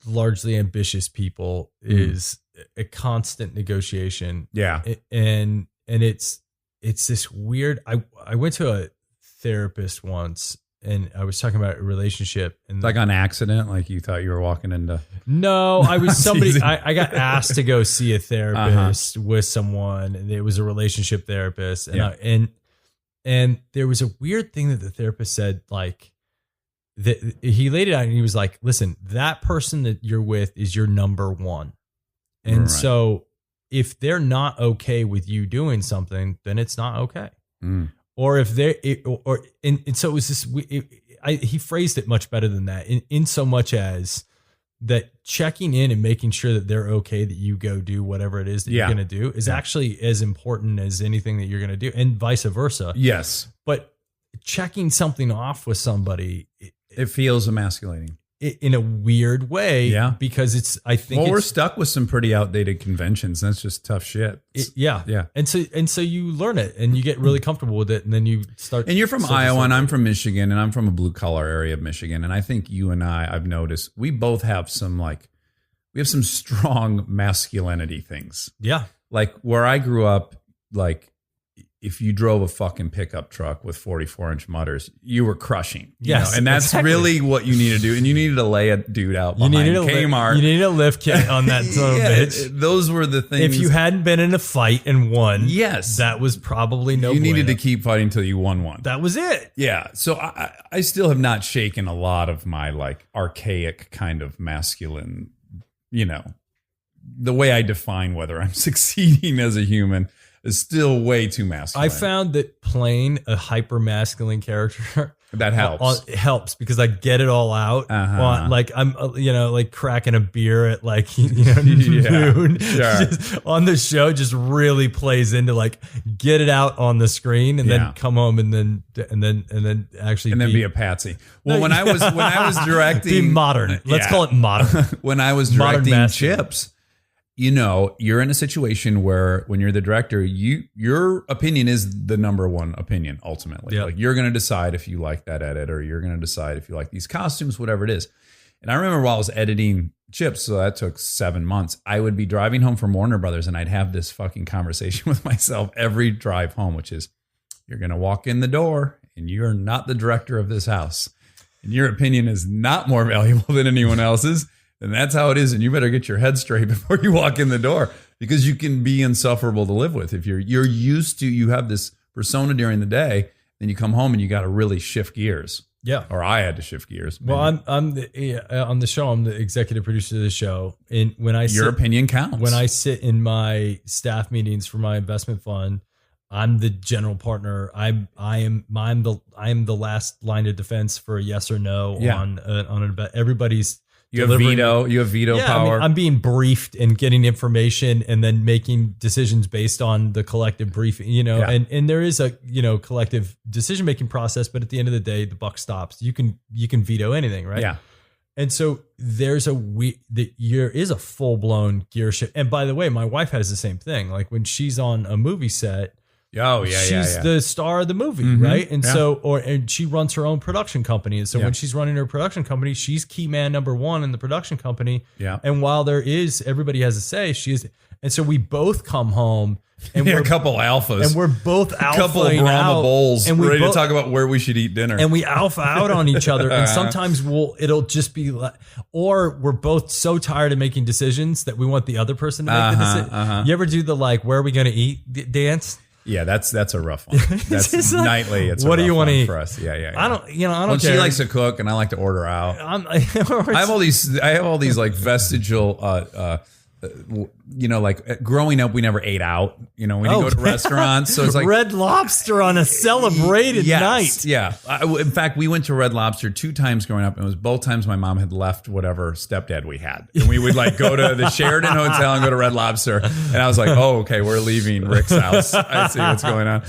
largely ambitious people is a constant negotiation. Yeah. And it's this weird. I went to a therapist once, and I was talking about a relationship, and Like on accident, like you thought you were walking into. no, I was somebody. Teasing. I got asked to go see a therapist with someone, and it was a relationship therapist, and Yeah. and there was a weird thing that the therapist said, like that he laid it out, and he was like, "Listen, that person that you're with is your number one, and Right. so if they're not okay with you doing something, then it's not okay." Mm. Or if and so it was this. He phrased it much better than that. In so much as that, checking in and making sure that they're okay that you go do whatever it is that Yeah. you're going to do is actually as important as anything that you're going to do, and vice versa. Yes. But checking something off with somebody It feels emasculating. in a weird way, Yeah. because I think Well, we're stuck with some pretty outdated conventions. That's just tough shit. yeah. And so you learn it, and you get really comfortable with it, and then you start. And you're from start to Iowa, start- and I'm from Michigan, and I'm from a blue collar area of Michigan. And I think you and I've noticed we both have some strong masculinity things. Yeah. Like where I grew up, like if you drove a fucking pickup truck with 44-inch mutters, you were crushing. Yes, and that's exactly. really what you need to do. And you needed to lay a dude out You behind needed a Kmart. You needed a lift kit on that son of a bitch. Those were the things. If you hadn't been in a fight and won, Yes. that was probably no. you needed to bueno. keep fighting until you won one. That was it. Yeah. So I still have not shaken a lot of my like archaic kind of masculine, the way I define whether I'm succeeding as a human is still way too masculine. I found that playing a hyper masculine character that helps. helps because I get it all out. Uh-huh. Like I'm, like cracking a beer at like Yeah, noon. sure. Just on the show, just really plays into like get it out on the screen and Yeah. then come home and then actually and then be a patsy. Well, when I was directing, be modern. Let's call it modern. When I was Modern directing masculine. Chips, you're in a situation where when you're the director, your opinion is the number one opinion ultimately. Yeah. Like you're going to decide if you like that edit or you're going to decide if you like these costumes, whatever it is. And I remember while I was editing Chips, so that took 7 months, I would be driving home from Warner Brothers and I'd have this fucking conversation with myself every drive home, which is you're going to walk in the door and you're not the director of this house. And your opinion is not more valuable than anyone else's. And that's how it is. And you better get your head straight before you walk in the door because you can be insufferable to live with. If you're used to, you have this persona during the day, then you come home and you got to really shift gears. Yeah. Or I had to shift gears. Well, I'm on the show. I'm the executive producer of the show. And when I Your opinion counts. when I sit in my staff meetings for my investment fund, I'm the general partner. I am the last line of defense for a yes or no on an event. Everybody's You have veto power. I'm being briefed and getting information and then making decisions based on the collective briefing, and there is a, collective decision making process, but at the end of the day, the buck stops. You can veto anything, right? Yeah. And so there is a full blown gear shift. And by the way, my wife has the same thing. Like when she's on a movie set, she's the star of the movie, right? And and she runs her own production company. And so when she's running her production company, she's key man number one in the production company. Yeah. And while everybody has a say, and so we both come home and we're a couple alphas, and we're both alpha, a couple of Brahma bowls, and ready to talk about where we should eat dinner, and we alpha out on each other. And sometimes it'll just be like, or we're both so tired of making decisions that we want the other person to make the decision. You ever do the where are we going to eat dance? Yeah, that's a rough one. That's nightly. It's what do you want to eat for us? Yeah. I don't care. She likes to cook, and I like to order out. I have all these like vestigial. Like growing up, we never ate out. We didn't go to restaurants, so it's like Red Lobster on a celebrated night. Yeah, in fact, we went to Red Lobster 2 times growing up, and it was both times my mom had left whatever stepdad we had, and we would like go to the Sheraton Hotel and go to Red Lobster, and I was like, oh, okay, we're leaving Rick's house. I see what's going on.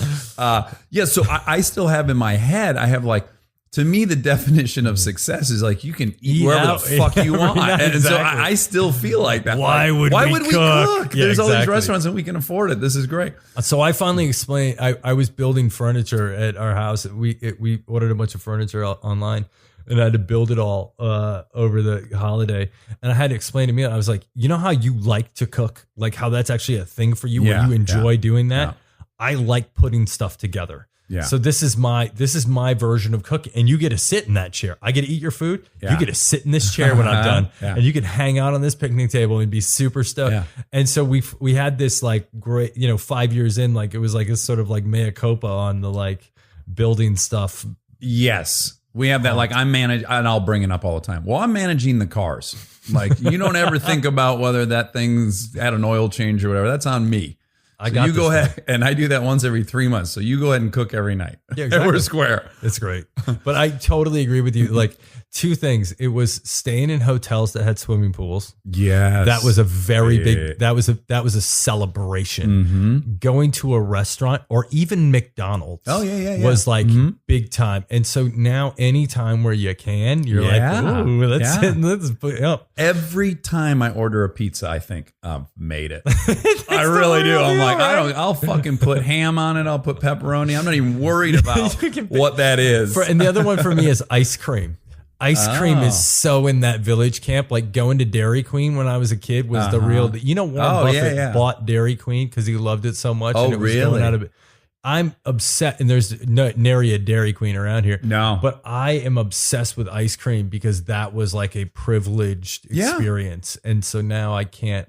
So I still have in my head, I have like. To me, the definition of success is like you can eat wherever the fuck you want. And so I still feel like that. Why would we cook? There's all these restaurants and we can afford it. This is great. So I finally explained, I was building furniture at our house. We ordered a bunch of furniture online and I had to build it all over the holiday. And I had to explain to me, I was like, you know how you like to cook? Like how that's actually a thing for you where you enjoy doing that? Yeah. I like putting stuff together. Yeah. So this is my version of cooking, and you get to sit in that chair. I get to eat your food. Yeah. You get to sit in this chair when I'm done, and you can hang out on this picnic table and be super stoked. Yeah. And so we had this like great, 5 years in, like it was like a sort of like mea culpa on the like building stuff. Yes, we have that. Like I'm and I'll bring it up all the time. Well, I'm managing the cars. Like you don't ever think about whether that thing's had an oil change or whatever. That's on me. You go ahead, and I do that once every 3 months. So you go ahead and cook every night. Yeah, exactly. We're square. It's great. But I totally agree with you. Like 2 things. It was staying in hotels that had swimming pools. Yes. That was a very big, that was a celebration. Mm-hmm. Going to a restaurant or even McDonald's was like big time. And so now anytime where you can, you're like, ooh, let's put it up. Every time I order a pizza, I think I've made it. I really do. I'm like, I'll fucking put ham on it. I'll put pepperoni. I'm not even worried about what that is. And the other one for me is ice cream. Ice cream is so in that village camp. Like going to Dairy Queen when I was a kid was the real. Warren Buffett bought Dairy Queen because he loved it so much. And it was going out of it. I'm upset, and there's nary a Dairy Queen around here. No, but I am obsessed with ice cream because that was like a privileged experience, and so now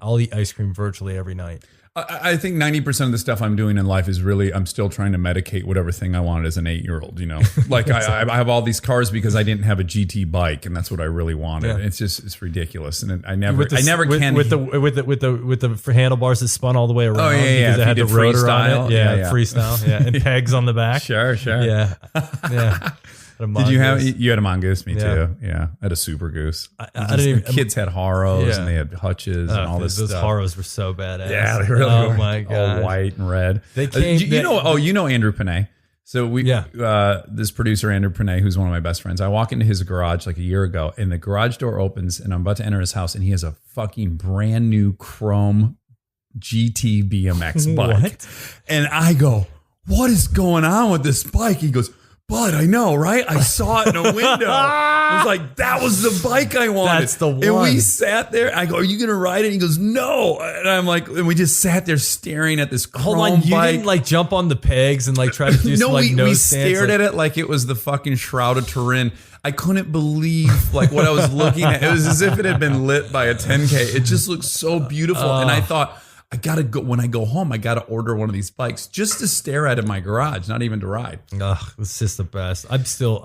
I'll eat ice cream virtually every night. I think 90% of the stuff I'm doing in life is really, I'm still trying to medicate whatever thing I wanted as an 8-year-old, like I have all these cars because I didn't have a GT bike, and that's what I really wanted. Yeah. It's ridiculous. And I never can with the handlebars that spun all the way around. Oh yeah. Because it had the rotor on it. Yeah. Freestyle. Yeah. And pegs on the back. Sure. Yeah. Did you had a mongoose? Me too. Yeah, I had a super goose. Kids had Haros and they had hutches and all this stuff. Those Haros were so badass. Yeah, they really were. Oh my god, all white and red. They came. You know Andrew Panay. So this producer Andrew Panay, who's one of my best friends. I walk into his garage like a year ago, and the garage door opens, and I'm about to enter his house, and he has a fucking brand new chrome GT BMX bike. What? And I go, "What is going on with this bike?" He goes, "Bud, I know, right? I saw it in a window." I was like, that was the bike I wanted. That's the one. And we sat there. I go, "Are you going to ride it?" He goes, "No." And I'm like, and we just sat there staring at this chrome bike. You didn't like jump on the pegs and like try to do some like we stared at it like it was the fucking Shroud of Turin. I couldn't believe like what I was looking at. It was as if it had been lit by a 10K. It just looked so beautiful. And I thought, I gotta go when I go home. I gotta order one of these bikes just to stare at in my garage, not even to ride. Ugh, it's just the best. I'm still.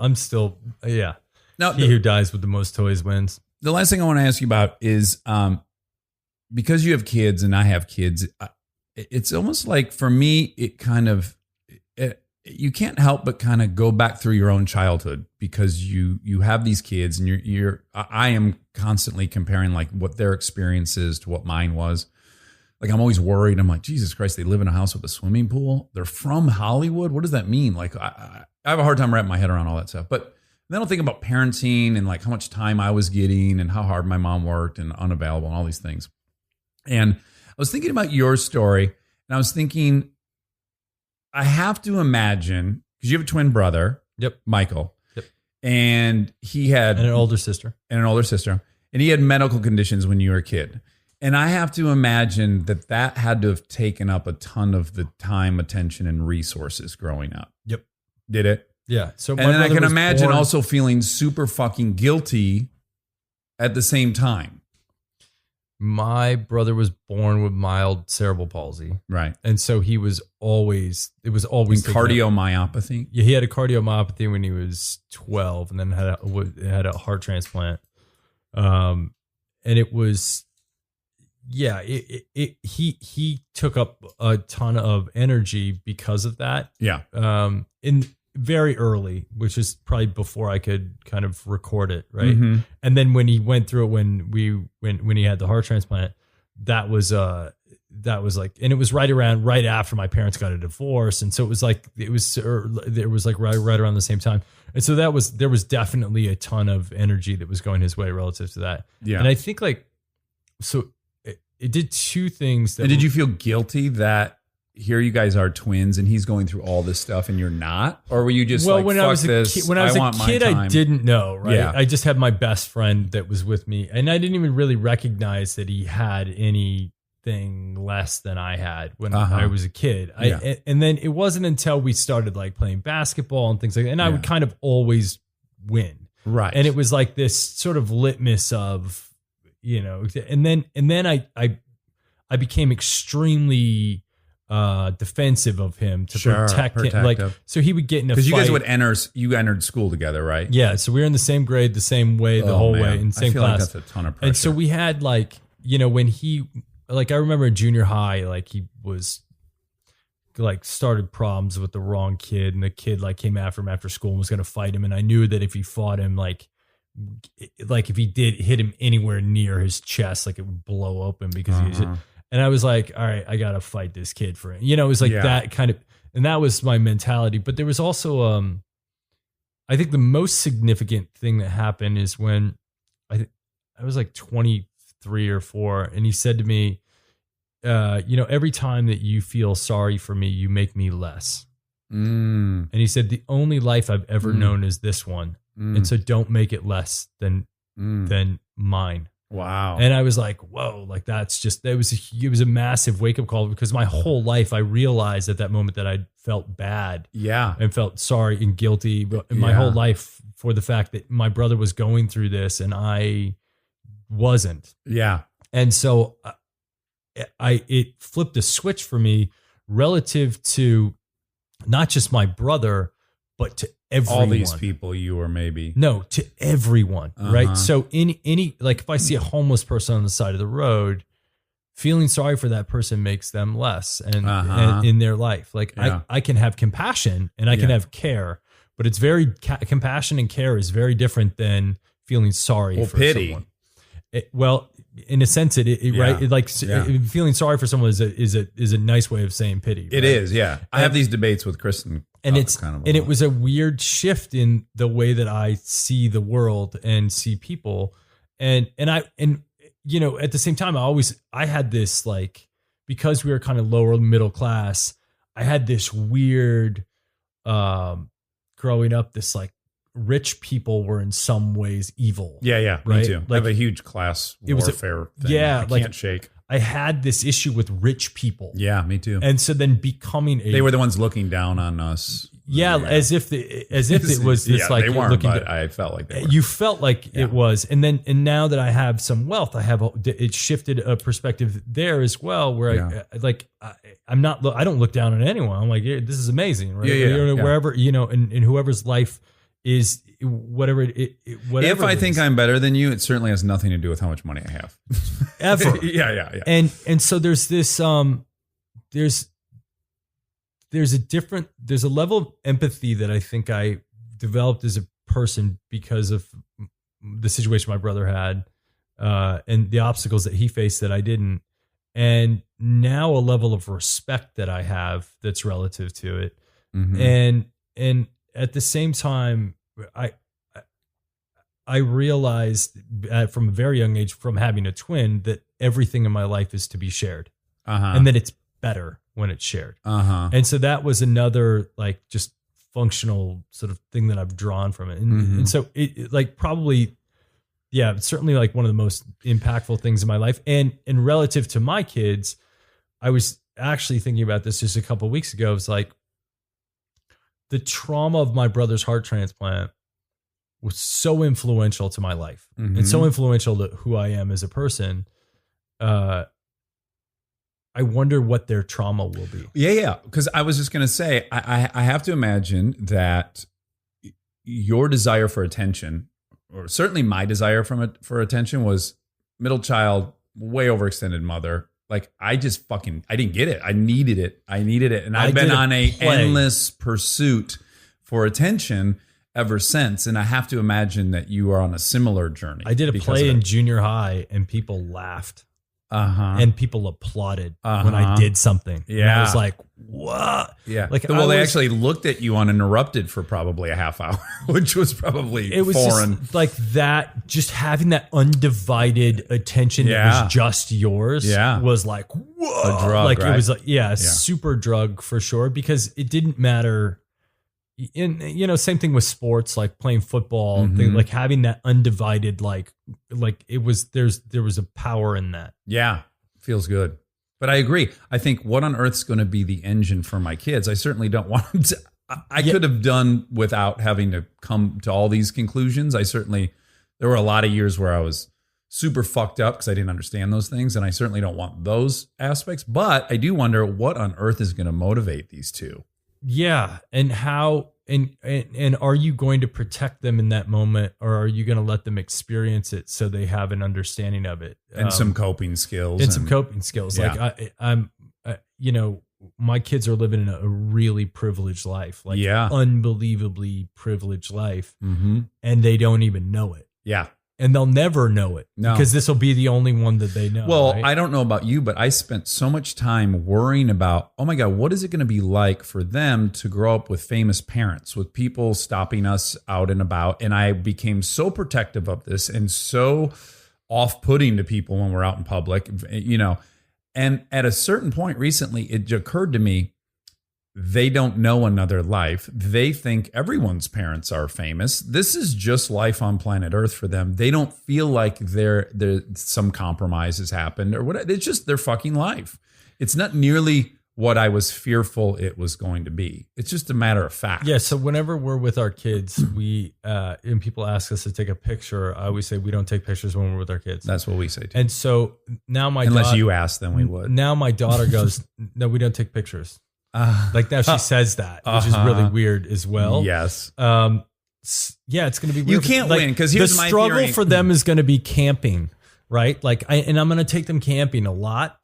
Now, he who dies with the most toys wins. The last thing I want to ask you about is because you have kids and I have kids. It's almost like for me, it kind of you can't help but kind of go back through your own childhood because you have these kids and I am constantly comparing like what their experience is to what mine was. Like I'm always worried. I'm like, Jesus Christ, they live in a house with a swimming pool. They're from Hollywood. What does that mean? Like I have a hard time wrapping my head around all that stuff. But then I'll think about parenting and like how much time I was getting and how hard my mom worked and unavailable and all these things. And I was thinking about your story and I was thinking, I have to imagine, because you have a twin brother, Yep. Michael. Yep. And he had And an older sister. And he had medical conditions when you were a kid. And I have to imagine that had to have taken up a ton of the time, attention, and resources growing up. Yep. Did it? Yeah. So And then I can imagine also feeling super fucking guilty at the same time. My brother was born with mild cerebral palsy. Right. And so it was always And taken up. cardiomyopathy. Yeah, he had a cardiomyopathy when he was 12 and then had a heart transplant. And it was, yeah, he took up a ton of energy because of that. Yeah. In very early, which is probably before I could kind of record it, right? Mm-hmm. And then when he went through it when he had the heart transplant, that was like, and it was right after my parents got a divorce, and so it was like right around the same time, and so there was definitely a ton of energy that was going his way relative to that. Yeah. And I think like, so it did two things. And did you feel guilty that here you guys are twins and he's going through all this stuff and you're not? Or were you just like, when fuck I was this, when I was a want my kid, time? I didn't know, right? Yeah. I just had my best friend that was with me, and I didn't even really recognize that he had anything less than I had when I was a kid. And then it wasn't until we started like playing basketball and things like that, and I would kind of always win. Right. And it was like this sort of litmus of, and then I became extremely defensive of him to protect him. Like, so he would get in a fight. Because you entered school together, right? Yeah. So we were in the same grade, the same way, the whole way, in the same I feel class. like that's a ton of pressure. And so we had like, when he, like, I remember in junior high, like he was like started problems with the wrong kid, and the kid like came after him after school and was going to fight him. And I knew that if he fought him, like if he did hit him anywhere near his chest, like it would blow open because he was. And I was like, all right, I got to fight this kid for it. It was like that kind of, and that was my mentality. But there was also, I think the most significant thing that happened is when I was like 23 or 4, and he said to me, every time that you feel sorry for me, you make me less. And he said, the only life I've ever known is this one. And so don't make it less than mine. Wow. And I was like, whoa, like it was a massive wake up call, because my whole life I realized at that moment that I felt bad. Yeah. And felt sorry and guilty my whole life for the fact that my brother was going through this and I wasn't. Yeah. And so it flipped a switch for me relative to not just my brother, but to everyone. All these people you were maybe. No, to everyone, right? So any like if I see a homeless person on the side of the road, feeling sorry for that person makes them less and in their life. Like I can have compassion and I can have care, but it's compassion and care is very different than feeling sorry for pity. Someone. In a sense, feeling sorry for someone is a nice way of saying pity. Right? It is, yeah. I have these debates with Kristen, and it was a weird shift in the way that I see the world and see people, and at the same time, I had this like, because we were kind of lower middle class, I had this weird growing up, this like, rich people were in some ways evil. Yeah, right? Me too. Like, I have a huge class warfare thing. Yeah, I can't shake. I had this issue with rich people. Yeah, me too. And so then they were the ones looking down on us. Yeah, as if it was this like they weren't, looking. But I felt like they were. You felt like it was, and now that I have some wealth, it shifted a perspective there as well, where I don't look down on anyone. I'm like, this is amazing, right? Wherever and whoever's life is whatever. If I think I'm better than you, it certainly has nothing to do with how much money I have. Ever. Yeah. And so there's this there's a level of empathy that I think I developed as a person because of the situation my brother had, and the obstacles that he faced that I didn't. And now a level of respect that I have that's relative to it. Mhm. And at the same time, I realized from a very young age, from having a twin, that everything in my life is to be shared, and that it's better when it's shared. And so that was another like just functional sort of thing that I've drawn from it. And so it like probably, yeah, it's certainly like one of the most impactful things in my life. And relative to my kids, I was actually thinking about this just a couple of weeks ago. It's like the trauma of my brother's heart transplant was so influential to my life and so influential to who I am as a person. I wonder what their trauma will be. Yeah. Because I was just going to say, I have to imagine that your desire for attention, or certainly my desire for attention, was middle child, way overextended mother. Like I didn't get it. I needed it. And I've been on a endless pursuit for attention ever since. And I have to imagine that you are on a similar journey. I did a play in junior high and people laughed. And people applauded when I did something. Yeah. And I was like, what? Yeah. Like, they actually looked at you uninterrupted for probably a half hour, which was probably foreign. Just like that, just having that undivided attention that was just yours was like, whoa. A drug, like right? it was like, a super drug for sure, because it didn't matter. Same thing with sports, like playing football, like having that undivided, like it was, there was a power in that. Yeah. Feels good. But I agree. I think what on earth's going to be the engine for my kids? I certainly don't want them to, I could have done without having to come to all these conclusions. There were a lot of years where I was super fucked up because I didn't understand those things. And I certainly don't want those aspects, but I do wonder what on earth is going to motivate these two. Yeah. And how, and are you going to protect them in that moment, or are you going to let them experience it so they have an understanding of it? And some coping skills. Yeah. Like my kids are living in a really privileged life, like unbelievably privileged life. And they don't even know it. Yeah. And they'll never know it because this will be the only one that they know. Well, right? I don't know about you, but I spent so much time worrying about, oh my God, what is it going to be like for them to grow up with famous parents, with people stopping us out and about? And I became so protective of this and so off-putting to people when we're out in public, And at a certain point recently, it occurred to me, they don't know another life. They think everyone's parents are famous. This is just life on planet Earth for them. They don't feel like some compromise has happened or whatever. It's just their fucking life. It's not nearly what I was fearful it was going to be. It's just a matter of fact. Yeah. So whenever we're with our kids, and people ask us to take a picture, I always say we don't take pictures when we're with our kids. That's what we say too. And so now unless you ask, then we would. Now my daughter goes, no, we don't take pictures. Like now she says that, which is really weird as well. Yes. It's going to be weird. You can't win because here's my struggle theory. for them is going to be camping, right? Like I'm going to take them camping a lot,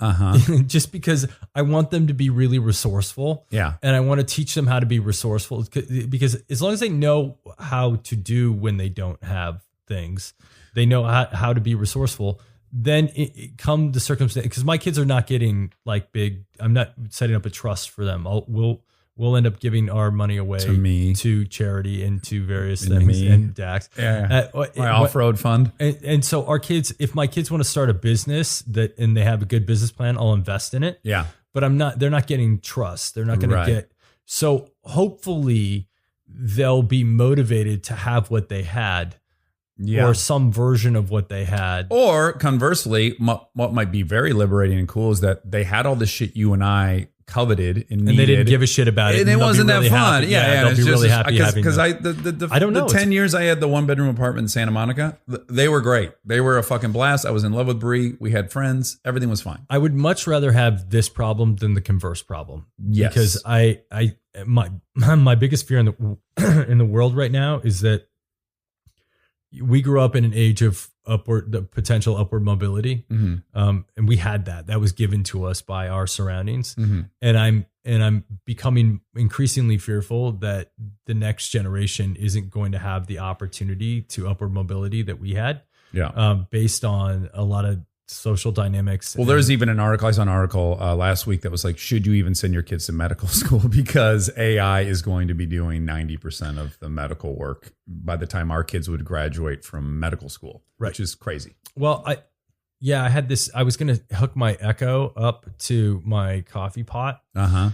just because I want them to be really resourceful. Yeah, and I want to teach them how to be resourceful because as long as they know how to do when they don't have things, they know how to be resourceful. Then it come the circumstance, because my kids are not getting like big. I'm not setting up a trust for them. We'll end up giving our money away to charity and to various things and Dax. My off-road fund. And so our kids, if my kids want to start a business and they have a good business plan, I'll invest in it. Yeah. But they're not getting trust. They're not going to get. So hopefully they'll be motivated to have what they had. Yeah. Or some version of what they had. Or conversely, what might be very liberating and cool is that they had all the shit you and I coveted and they didn't give a shit about it. And it wasn't that fun. Happy. Yeah, they'll be really happy because I don't know. The 10 years I had the 1-bedroom apartment in Santa Monica, they were great. They were a fucking blast. I was in love with Bree. We had friends. Everything was fine. I would much rather have this problem than the converse problem. Yes, because my biggest fear in the world right now is that we grew up in an age of the potential upward mobility. And we had that was given to us by our surroundings. And I'm becoming increasingly fearful that the next generation isn't going to have the opportunity to upward mobility that we had. Based on a lot of social dynamics. Well, there's even I saw an article last week that was like, should you even send your kids to medical school? Because AI is going to be doing 90% of the medical work by the time our kids would graduate from medical school, which is crazy. Well, I had this, I was going to hook my Echo up to my coffee pot. And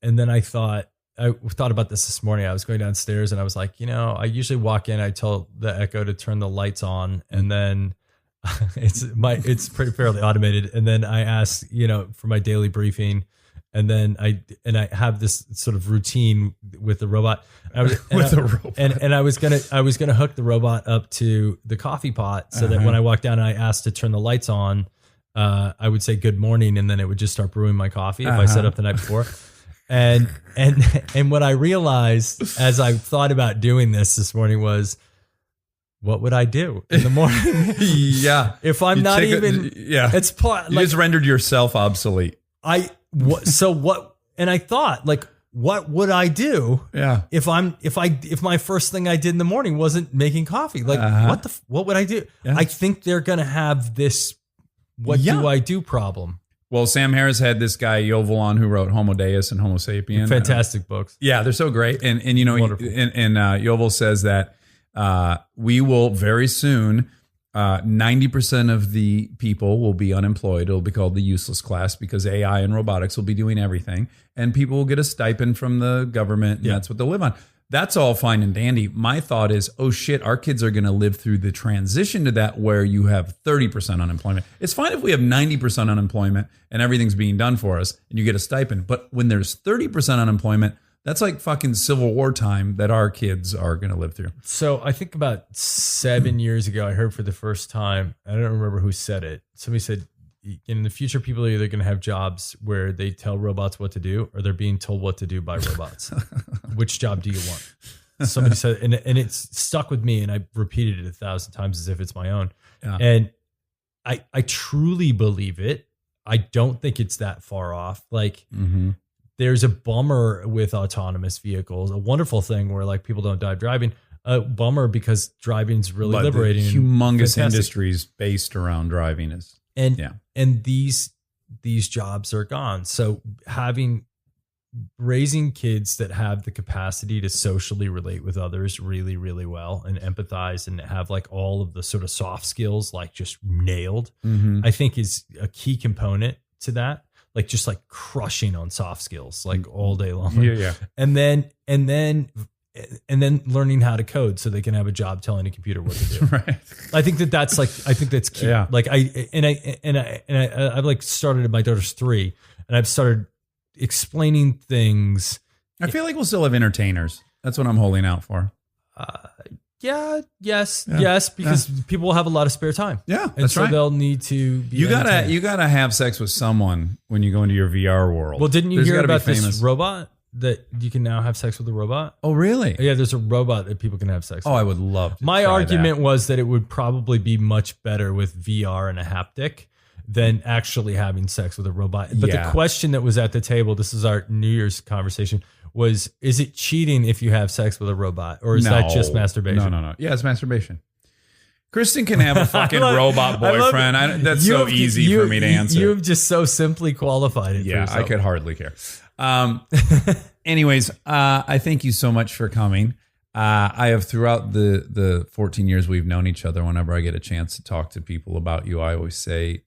then I thought about this morning. I was going downstairs and I was like, I usually walk in, I tell the Echo to turn the lights on, and then it's pretty fairly automated. And then I ask, for my daily briefing, and then I have this sort of routine with the robot. And I was gonna hook the robot up to the coffee pot so that when I walk down and I asked to turn the lights on, I would say good morning, and then it would just start brewing my coffee if I set up the night before. And what I realized as I thought about doing this morning was, what would I do in the morning? If I'm not even, it's you just rendered yourself obsolete. And I thought, like, what would I do? If my first thing I did in the morning wasn't making coffee, like what would I do? I think they're going to have this, what do I do problem. Well, Sam Harris had this guy Yovel on who wrote Homo Deus and Homo Sapien. Fantastic books. Yeah, they're so great. And Yovel says that we will very soon, 90% of the people will be unemployed. It'll be called the useless class because AI and robotics will be doing everything. And people will get a stipend from the government, and that's what they'll live on. That's all fine and dandy. My thought is, oh shit, our kids are going to live through the transition to that where you have 30% unemployment. It's fine if we have 90% unemployment and everything's being done for us and you get a stipend. But when there's 30% unemployment, that's like fucking Civil War time that our kids are going to live through. So I think about 7 years ago, I heard for the first time, I don't remember who said it. Somebody said, in the future, people are either going to have jobs where they tell robots what to do, or they're being told what to do by robots. Which job do you want? Somebody said, and it's stuck with me, and I repeated it 1,000 times as if it's my own. And I truly believe it. I don't think it's that far off. Like, there's a bummer with autonomous vehicles, a wonderful thing where like people don't die driving. A bummer because driving is really liberating. Humongous industries based around driving is. And these jobs are gone. So raising kids that have the capacity to socially relate with others really, really well and empathize and have like all of the sort of soft skills like just nailed, I think is a key component to that. Like just like crushing on soft skills like all day long. And then learning how to code so they can have a job telling a computer what to do. I think that's key. Like I've like started, my daughter's 3, and I've started explaining things. I feel like we'll still have entertainers. That's what I'm holding out for. Yes, because people will have a lot of spare time. And so they'll need to be you gotta have sex with someone when you go into your VR world. Well, didn't you hear about this robot that you can now have sex with a robot? Oh, really? Yeah, there's a robot that people can have sex with. Oh, I would love to. My argument was that it would probably be much better with VR and a haptic than actually having sex with a robot. But the question that was at the table, this is our New Year's conversation, was, is it cheating if you have sex with a robot, or is that just masturbation? No. Yeah, it's masturbation. Kristen can have a fucking robot boyfriend. That's so easy for me to answer. You've just so simply qualified it for yourself. I could hardly care. Anyways, I thank you so much for coming. I have throughout the 14 years we've known each other, whenever I get a chance to talk to people about you, I always say,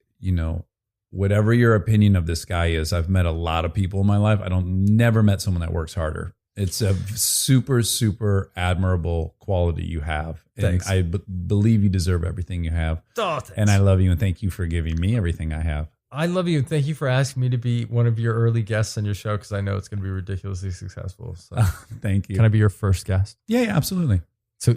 whatever your opinion of this guy is, I've met a lot of people in my life. Never met someone that works harder. It's a super, super admirable quality you have. And I believe you deserve everything you have. Oh, thanks. And I love you, and thank you for giving me everything I have. I love you, and thank you for asking me to be one of your early guests on your show, because I know it's going to be ridiculously successful. So thank you. Can I be your first guest? Yeah, absolutely. So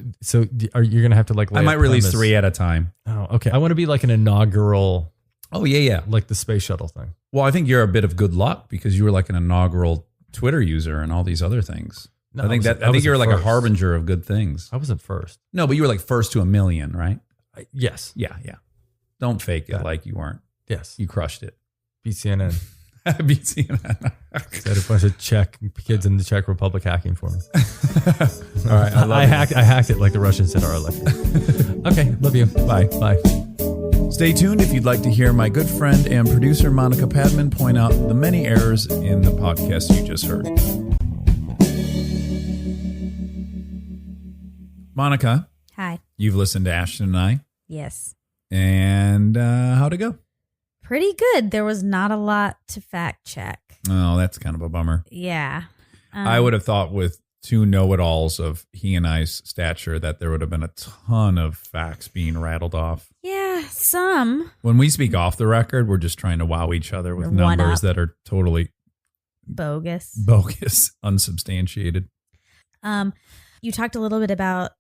are you going to have to like lay I might release 3 at a time. Oh, okay. I want to be like an inaugural. Oh, yeah. Like the space shuttle thing. Well, I think you're a bit of good luck because you were like an inaugural Twitter user and all these other things. No, I think wasn't you were like a first. harbinger of good things. I wasn't first. No, but you were like first to a million, right? Yes. Yeah. Don't fake it Yeah. like you weren't. Yes. You crushed it. BCNN. BCNN. Had a bunch of Czech kids in the Czech Republic hacking for me. All right. I hacked it like the Russians did our election. Okay. Love you. Bye. Bye. Stay tuned if you'd like to hear my good friend and producer Monica Padman point out the many errors in the podcast you just heard. Monica, Hi. you've listened to Ashton and I, Yes. and how'd it go? Pretty good. There was not a lot to fact check. Oh, that's kind of a bummer. Yeah. I would have thought with two know-it-alls of he and I's stature that there would have been a ton of facts being rattled off. Yeah, some. When we speak off the record, we're just trying to wow each other with One numbers up. that are totally Bogus. bogus, unsubstantiated. You talked a little bit about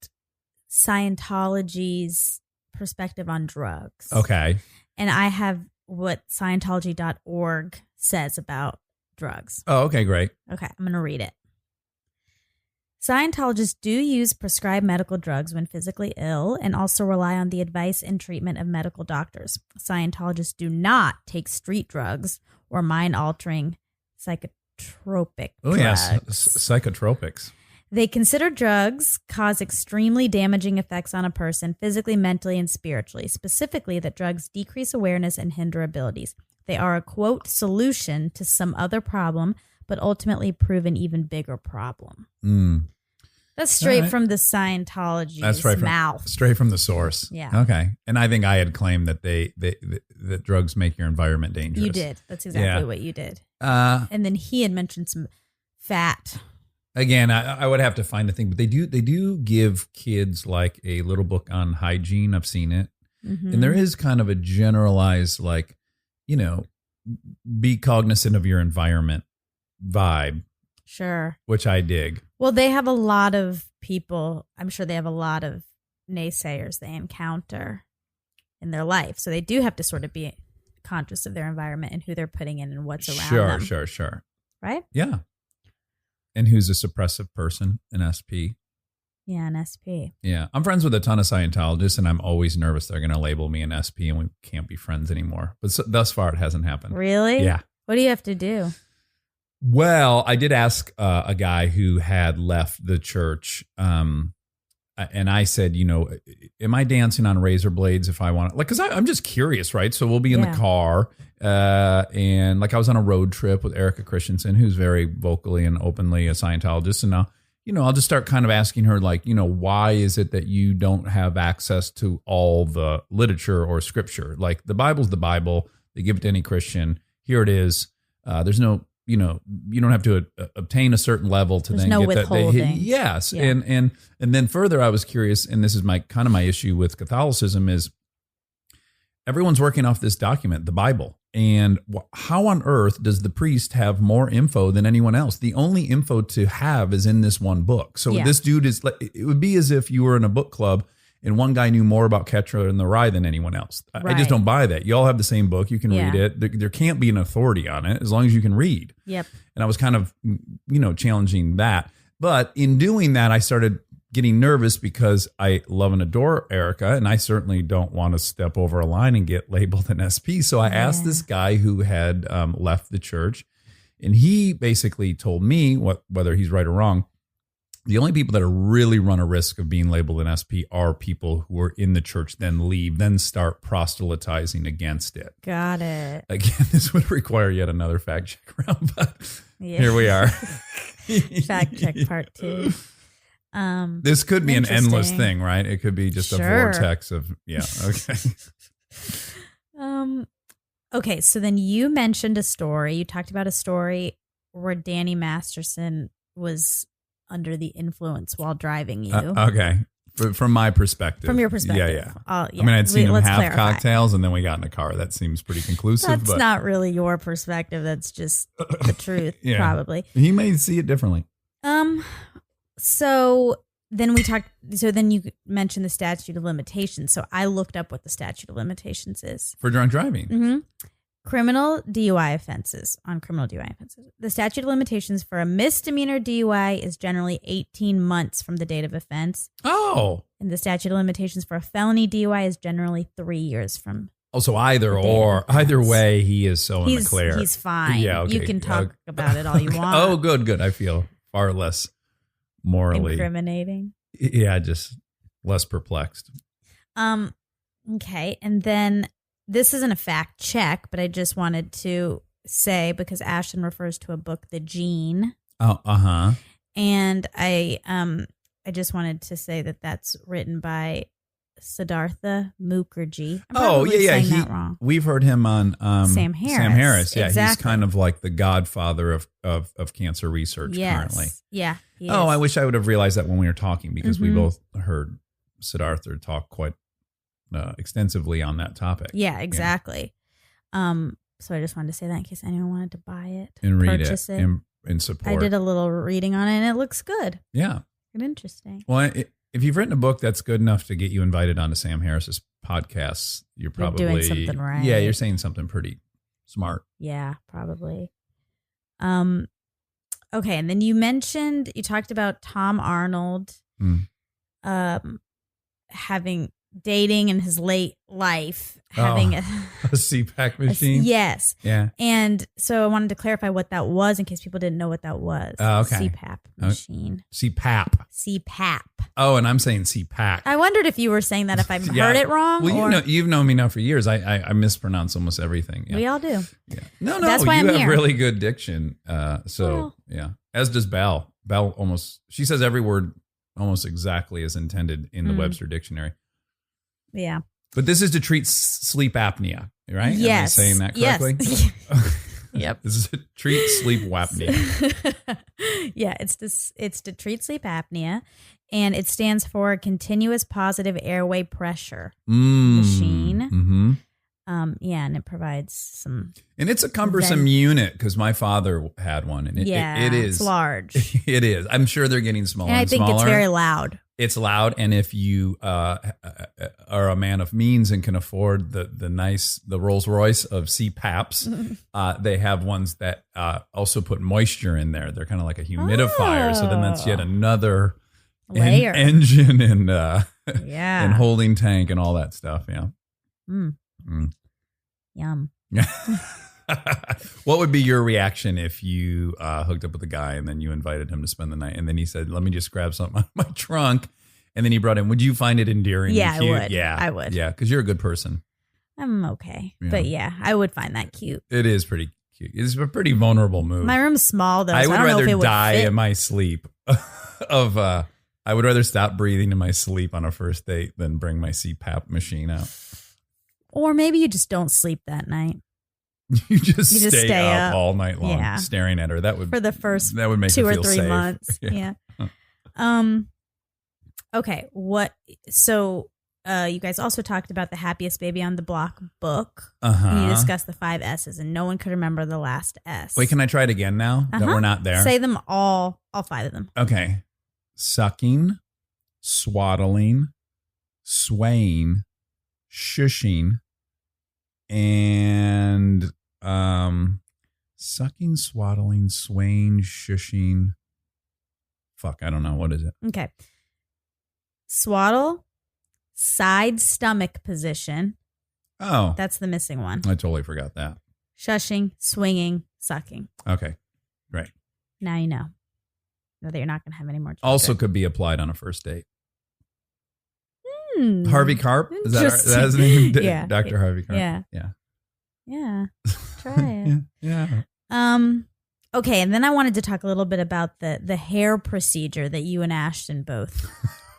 Scientology's perspective on drugs. Okay. And I have what Scientology.org says about drugs. Oh, okay, great. Okay, I'm going to read it. Scientologists do use prescribed medical drugs when physically ill and also rely on the advice and treatment of medical doctors. Scientologists do not take street drugs or mind-altering psychotropic Oh, drugs. yes. Psychotropics. They consider drugs cause extremely damaging effects on a person physically, mentally, and spiritually. Specifically, that drugs decrease awareness and hinder abilities. They are a, quote, solution to some other problem, but ultimately prove an even bigger problem. That's straight All right. from the Scientology's That's right mouth. Straight from the source. Yeah. Okay. And I think I had claimed that that drugs make your environment dangerous. You did. That's exactly Yeah. what you did. Uh, And then he had mentioned some fat. again, I would have to find the thing, but they do give kids like a little book on hygiene. I've seen it. Mhm. And there is kind of a generalized, like, be cognizant of your environment vibe, Sure. which I dig. Well, they have a lot of people. I'm sure they have a lot of naysayers they encounter in their life. So they do have to sort of be conscious of their environment and who they're putting in and what's around them. Sure. Right? Yeah. And who's a suppressive person, an SP. Yeah, an SP. Yeah. I'm friends with a ton of Scientologists, and I'm always nervous they're going to label me an SP and we can't be friends anymore. But thus far, it hasn't happened. Really? Yeah. What do you have to do? Well, I did ask a guy who had left the church, and I said, am I dancing on razor blades if I want to? Like, because I'm just curious, right? So we'll be in Yeah. the car, and like I was on a road trip with Erica Christensen, who's very vocally and openly a Scientologist, and now, I'll just start kind of asking her, like, why is it that you don't have access to all the literature or scripture? Like, the Bible's the Bible. They give it to any Christian. Here it is. There's no, you don't have to obtain a certain level to There's then no get withholding. that. Yes. Yeah. And then further, I was curious, and this is my issue with Catholicism is everyone's working off this document, the Bible. And how on earth does the priest have more info than anyone else? The only info to have is in this one book. So Yeah. this dude is like, it would be as if you were in a book club and one guy knew more about Catcher in the Rye than anyone else. I Right. just don't buy that. You all have the same book. You can Yeah. read it. There can't be an authority on it as long as you can read. Yep. And I was kind of, challenging that. But in doing that, I started getting nervous because I love and adore Erica, and I certainly don't want to step over a line and get labeled an SP. So I asked this guy who had left the church, and he basically told me, whether he's right or wrong, the only people that are really run a risk of being labeled an SP are people who are in the church, then leave, then start proselytizing against it. Got it. Again, this would require yet another fact check round, but Yeah. here we are. Fact check part 2. This could be an endless Interesting. thing, right? It could be just a Sure. vortex of, yeah, okay. Okay, so then you mentioned a story. You talked about a story where Danny Masterson was under the influence while driving you. Okay. From my perspective. From your perspective. Yeah. Yeah. I mean, I'd seen him let's have clarify. cocktails and then we got in a car. That seems pretty conclusive. That's but not really your perspective. That's just the truth, Yeah. probably. He may see it differently. So then we talked. So then you mentioned the statute of limitations. So I looked up what the statute of limitations is. For drunk driving. Mm-hmm. criminal DUI offenses. The statute of limitations for a misdemeanor DUI is generally 18 months from the date of offense. Oh. And the statute of limitations for a felony DUI is generally 3 years from. Also, either way, he is so in the clear. He's fine. Yeah, okay. You can talk about it all you want. Oh, good. I feel far less morally incriminating. Yeah, just less perplexed. Okay, and then this isn't a fact check, but I just wanted to say, because Ashton refers to a book, The Gene. Oh, uh-huh. And I just wanted to say that that's written by Siddhartha Mukherjee. I'm probably saying that wrong. We've heard him on Sam Harris. Yeah, exactly. He's kind of like the godfather of cancer research currently. Yeah. He Oh, is. I wish I would have realized that when we were talking, because we both heard Siddhartha talk quite extensively on that topic. Yeah, exactly. So I just wanted to say that in case anyone wanted to buy it And read purchase it and support. I did a little reading on it, and it looks good. Yeah. Good, interesting. Well, if you've written a book that's good enough to get you invited onto Sam Harris's podcasts, you're probably doing something right. Yeah, you're saying something pretty smart. Yeah, probably. Okay, and then you talked about Tom Arnold dating in his late life, having a CPAC machine. Yes. Yeah. And so I wanted to clarify what that was in case people didn't know what that was. Okay. CPAP machine. CPAP. CPAP. Oh, and I'm saying CPAC. I wondered if you were saying that, if I heard it wrong. Well, you've known me now for years. I mispronounce almost everything. Yeah. We all do. Yeah. No, That's why you I'm have here. really good diction. Yeah. As does Belle. Belle she says every word almost exactly as intended in the Webster Dictionary. Yeah. But this is to treat sleep apnea, right? Yes. Am I saying that correctly? Yes. Yep. This is to treat sleep apnea. Yeah, it's to treat sleep apnea, and it stands for continuous positive airway pressure machine. Mm-hmm. Yeah, and it provides some. And it's a cumbersome unit because my father had one, and it is it's large. It is. I'm sure they're getting smaller. And I think smaller. it's very loud. It's loud, and if you are a man of means and can afford the Rolls Royce of CPAPs, they have ones that also put moisture in there. They're kind of like a humidifier, so then that's yet another layer engine and and holding tank and all that stuff. Yeah. Yum. What would be your reaction if you hooked up with a guy and then you invited him to spend the night, and then he said, "Let me just grab something out of my trunk," and then he brought in? Would you find it endearing? Yeah, and cute? I would. Yeah, I would. Yeah, because you're a good person. I'm okay, Yeah. but yeah, I would find that cute. It is pretty cute. It's a pretty vulnerable move. My room's small though. I so would I don't know if rather it would die fit. in my sleep. I would rather stop breathing in my sleep on a first date than bring my CPAP machine out. Or maybe you just don't sleep that night. You just stay stay up. up all night long, Yeah. staring at her. That would For the first that would make 2 her or feel 3 safe. months. Yeah. Okay. So you guys also talked about the Happiest Baby on the Block book. And you discussed the 5 S's, and no one could remember the last S. Wait, can I try it again now that we're not there? Say them all 5 of them. Okay. Sucking, swaddling, swaying, shushing, and sucking, swaddling, swaying, shushing. Fuck, I don't know. What is it? Okay. Swaddle, side stomach position. Oh, That's the missing one. I totally forgot that. Shushing, swinging, sucking. Okay, great. Now you know. Know that you're not going to have any more children. Also could be applied on a first date. Hmm. Harvey Karp? Is that Interesting. his name? Yeah. Dr. Harvey Karp. Yeah. Yeah. Yeah. Try it. Yeah. Okay, and then I wanted to talk a little bit about the hair procedure that you and Ashton both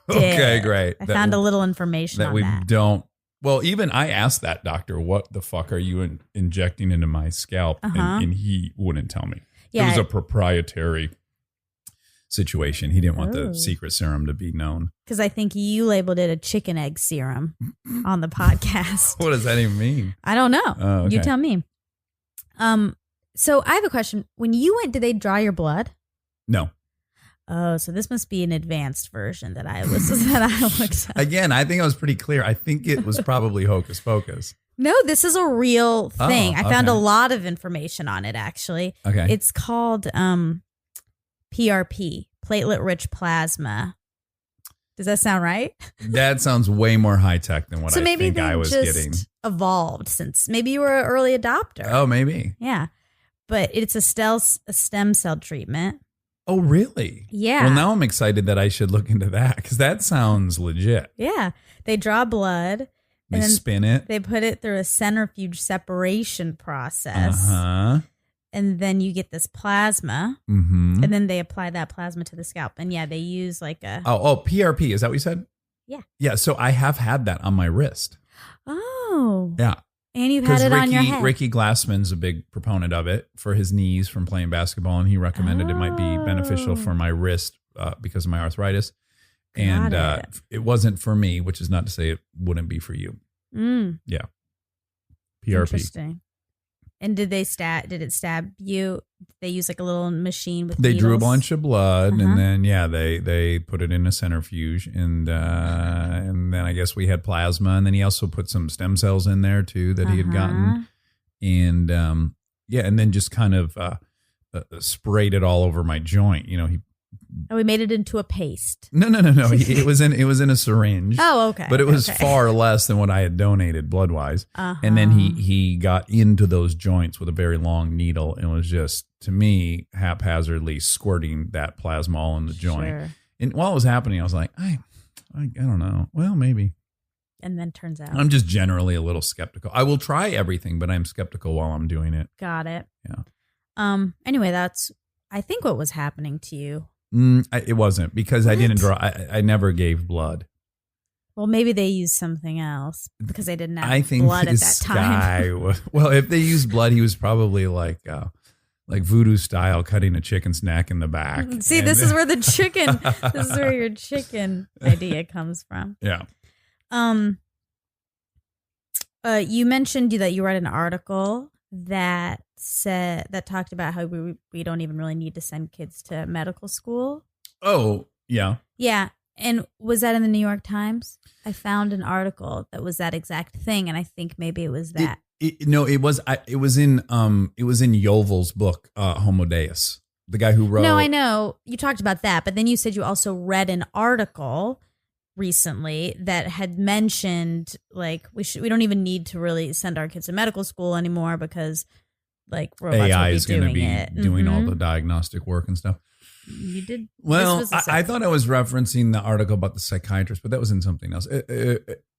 did. Okay, great. I found a little information that on we that. don't. Well, even I asked that doctor, "What the fuck are you injecting into my scalp?" And he wouldn't tell me. Yeah. It was a proprietary situation. He didn't want Oh. the secret serum to be known. Because I think you labeled it a chicken egg serum on the podcast. What does that even mean? I don't know. Oh, okay. You tell me. So I have a question. When you went, did they draw your blood? No. Oh, so this must be an advanced version that I looked at. Again, I think I was pretty clear. I think it was probably hocus pocus. No, this is a real thing. Oh, I found a okay. lot of information on it, actually. Okay. It's called PRP, platelet-rich plasma. Does that sound right? That sounds way more high tech than what So I maybe think they I was just getting. evolved since maybe you were an early adopter. Oh, maybe. Yeah. But it's a stem cell treatment. Oh, really? Yeah. Well, now I'm excited that I should look into that because that sounds legit. Yeah. They draw blood. They and then spin it. They put it through a centrifuge separation process. Uh-huh. And then you get this plasma. Mm-hmm. And then they apply that plasma to the scalp. And yeah, they use like a. Oh, PRP. Is that what you said? Yeah. Yeah. So I have had that on my wrist. Oh. Yeah. And you've had Because it on your head. Ricky Glassman's a big proponent of it for his knees from playing basketball. And he recommended it might be beneficial for my wrist because of my arthritis. And Got it wasn't for me, which is not to say it wouldn't be for you. Yeah. PRP. Interesting. And did it stab you? They use like a little machine with They drew a needles? bunch of blood, Uh-huh. and then they put it in a centrifuge, and then I guess we had plasma, and then he also put some stem cells in there too that he had gotten, and and then just kind of sprayed it all over my joint. You know, Oh, we made it into a paste. no. It was in a syringe. Oh, okay. But it was okay. far less than what I had donated blood wise. And then he got into those joints with a very long needle and was just, to me, haphazardly squirting that plasma all in the joint. Sure. And while it was happening, I was like, I don't know. Well, maybe. And then turns out. I'm just generally a little skeptical. I will try everything, but I'm skeptical while I'm doing it. Got it. Yeah. Anyway, that's, I think, what was happening to you. It wasn't because I didn't draw. I never gave blood. Well, maybe they used something else because they didn't have I think blood at this that time. guy was, well, if they used blood, he was probably like voodoo style, cutting a chicken's neck in the back. See, And- this is where this is where your chicken idea comes from. Yeah. You mentioned that you read an article that talked about how we don't even really need to send kids to medical school. Oh, yeah. Yeah. And was that in the New York Times? I found an article that was that exact thing, and I think maybe it was that. It was in Yovel's book, Homo Deus, the guy who wrote. No, I know you talked about that, but then you said you also read an article recently that had mentioned like we don't even need to really send our kids to medical school anymore because like robots AI will be is going to doing be it. doing all Mhm. the diagnostic work and stuff. You did. Well, this was I thought I was referencing the article about the psychiatrist, but that was in something else.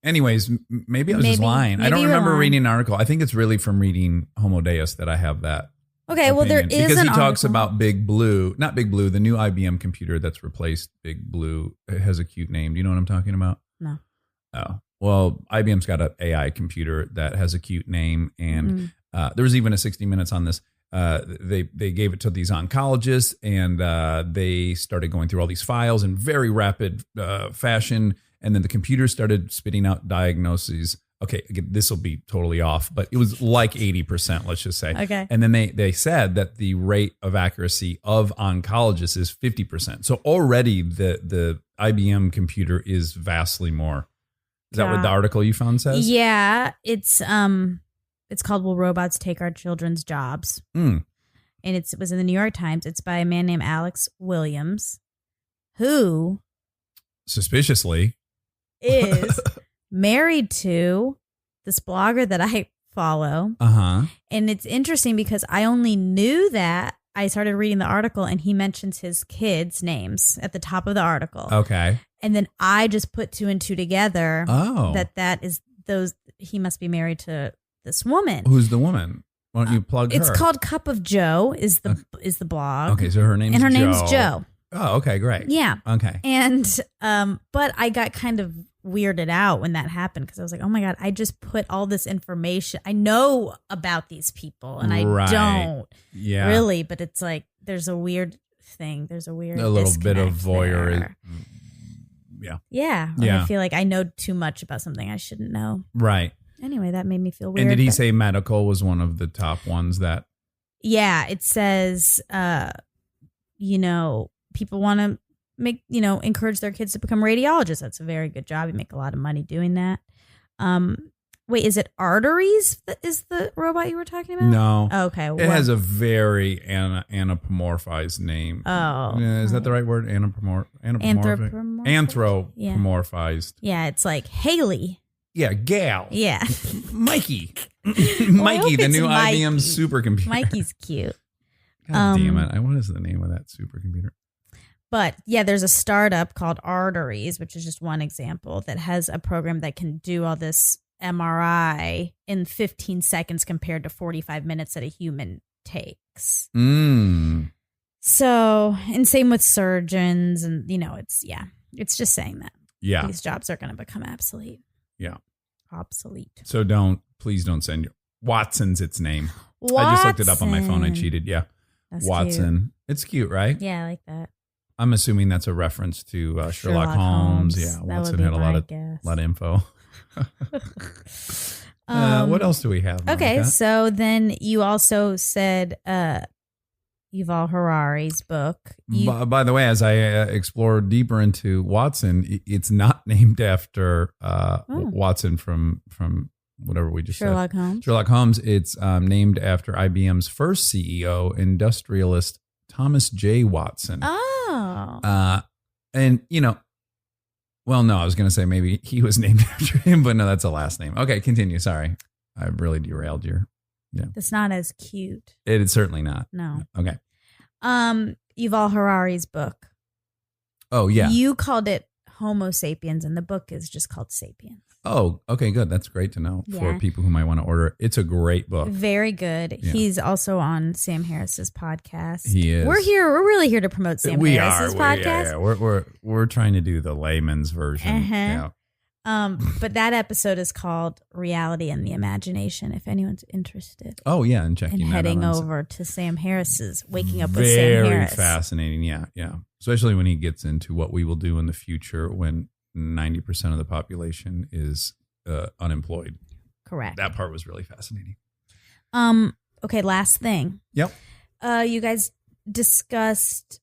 Anyways, maybe I was just Maybe- lying. I maybe don't you were remember lying. reading an article. I think it's really from reading Homo Deus that I have that. Okay, well, there opinion. is because an he talks article. about Big Blue, not Big Blue, the new IBM computer that's replaced Big Blue. It has a cute name. Do you know what I'm talking about? No. Oh, well, IBM's got an AI computer that has a cute name, and there was even a 60 Minutes on this. They gave it to these oncologists, and they started going through all these files in very rapid fashion, and then the computer started spitting out diagnoses. Okay, again, this will be totally off, but it was like 80%, let's just say. Okay. And then they said that the rate of accuracy of oncologists is 50%. So already the IBM computer is vastly more. Is that what the article you found says? Yeah, it's called "Will Robots Take Our Children's Jobs?" Mm. And it was in the New York Times. It's by a man named Alex Williams, who Suspiciously. is married to this blogger that I follow. Uh-huh. And it's interesting because I only knew that I started reading the article and he mentions his kids' names at the top of the article. Okay. And then I just put two and two together Oh. that is those, he must be married to this woman. Who's the woman? Why don't you plug her? It's called Cup of Joe is the blog. Okay, so her name's and her Joe. name's Joe. Oh, okay, great. Yeah. Okay. And but I got kind of weirded out when that happened because I was like, oh my God, I just put all this information. I know about these people and I Right. don't Yeah. really, but it's like there's a weird thing. There's a weird A little bit of disconnect voyeur. there. Yeah. Yeah. When Yeah. I feel like I know too much about something I shouldn't know. Right. Anyway, that made me feel weird. And did he but- say medical was one of the top ones that Yeah, it says, people want to encourage their kids to become radiologists. That's a very good job. You make a lot of money doing that. Wait, is it Arteries that is the robot you were talking about? No. Okay. It has a very anthropomorphized name. Oh. Is that the right word? Anthropomorphic? Anthropomorphized. Yeah, it's like Haley. Yeah, Gal. Yeah. Mikey. I Mikey, hope the it's new Mikey. IBM supercomputer. Mikey's cute. God damn it. What is the name of that supercomputer? But yeah, there's a startup called Arteries, which is just one example, that has a program that can do all this MRI in 15 seconds compared to 45 minutes that a human takes. So, and same with surgeons. And, it's just saying that these jobs are going to become obsolete. Yeah. Obsolete. So please don't send Watson's its name. I just looked it up on my phone. I cheated. Yeah. That's Watson. cute. It's cute, right? Yeah, I like that. I'm assuming that's a reference to Sherlock Holmes. Yeah. That Watson would be had a lot of info. What else do we have, Monica? Okay, so then you also said Yuval Harari's book. By the way, as I explored deeper into Watson, it's not named after Watson from whatever we just Sherlock said. Holmes. Sherlock Holmes. It's named after IBM's first CEO, industrialist Thomas J. Watson. Oh. And well, no, I was going to say maybe he was named after him, but no, that's a last name. Okay, continue. Sorry. I really derailed your. Yeah. It's not as cute. It is certainly not. No. Okay. Yuval Harari's book. Oh, yeah. You called it Homo sapiens, and the book is just called Sapiens. Oh, okay, good. That's great to know for Yeah. people who might want to order it. It's a great book. Very good. Yeah. He's also on Sam Harris's podcast. He is. We're really here to promote Sam Harris's podcast. We're trying to do the layman's version. Uh-huh. Yeah. But that episode is called Reality and the Imagination, if anyone's interested. Oh, yeah, and checking And that heading out. over to Sam Harris's Waking Up with Sam Very Harris. fascinating. Yeah, yeah. Especially when he gets into what we will do in the future when 90% of the population is unemployed. Correct. That part was really fascinating. Okay, last thing. Yep. You guys discussed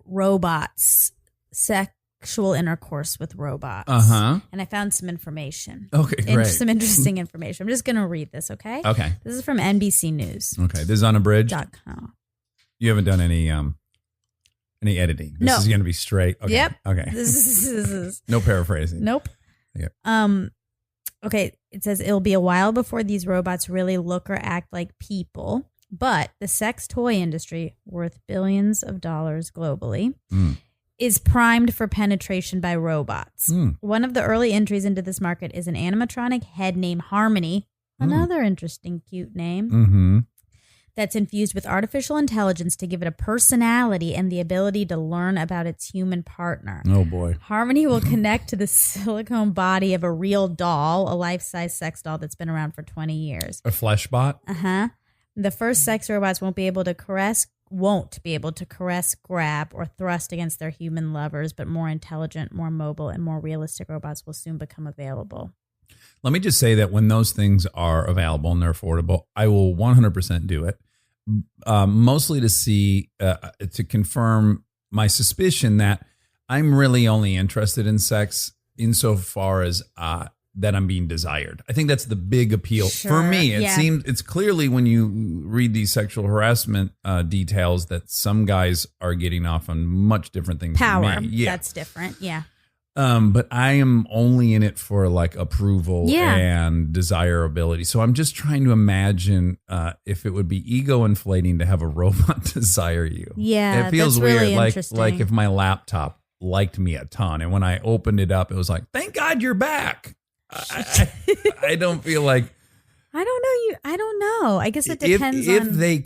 robots, sexual intercourse with robots. Uh-huh. And I found some information. Okay, great. Some interesting information. I'm just going to read this, okay? Okay. This is from NBC News. Okay. This is unabridged. .com. You haven't done any editing. This No. is going to be straight. Okay. Yep. Okay. This is No paraphrasing. nope. Yep. Okay, it says it'll be a while before these robots really look or act like people, but the sex toy industry, worth billions of dollars globally, is primed for penetration by robots. One of the early entries into this market is an animatronic head named Harmony, another interesting, cute name, Mm-hmm. that's infused with artificial intelligence to give it a personality and the ability to learn about its human partner. Oh, boy. Harmony will connect to the silicone body of a real doll, a life-size sex doll that's been around for 20 years. A flesh bot? Uh-huh. The first sex robots won't be able to caress, grab, or thrust against their human lovers, but more intelligent, more mobile, and more realistic robots will soon become available. Let me just say that when those things are available and they're affordable, I will 100% do it. Mostly to see, to confirm my suspicion that I'm really only interested in sex insofar as that I'm being desired. I think that's the big appeal for me. It seems it's clearly when you read these sexual harassment details that some guys are getting off on much different things. Power. Than me. Yeah. That's different. Yeah. But I am only in it for like approval Yeah. and desirability. So I'm just trying to imagine if it would be ego inflating to have a robot desire you. Yeah, it feels that's really weird. interesting. Like if my laptop liked me a ton, and when I opened it up, it was like, "Thank God you're back." I don't feel like. I don't know. I don't know. I guess it depends if on. they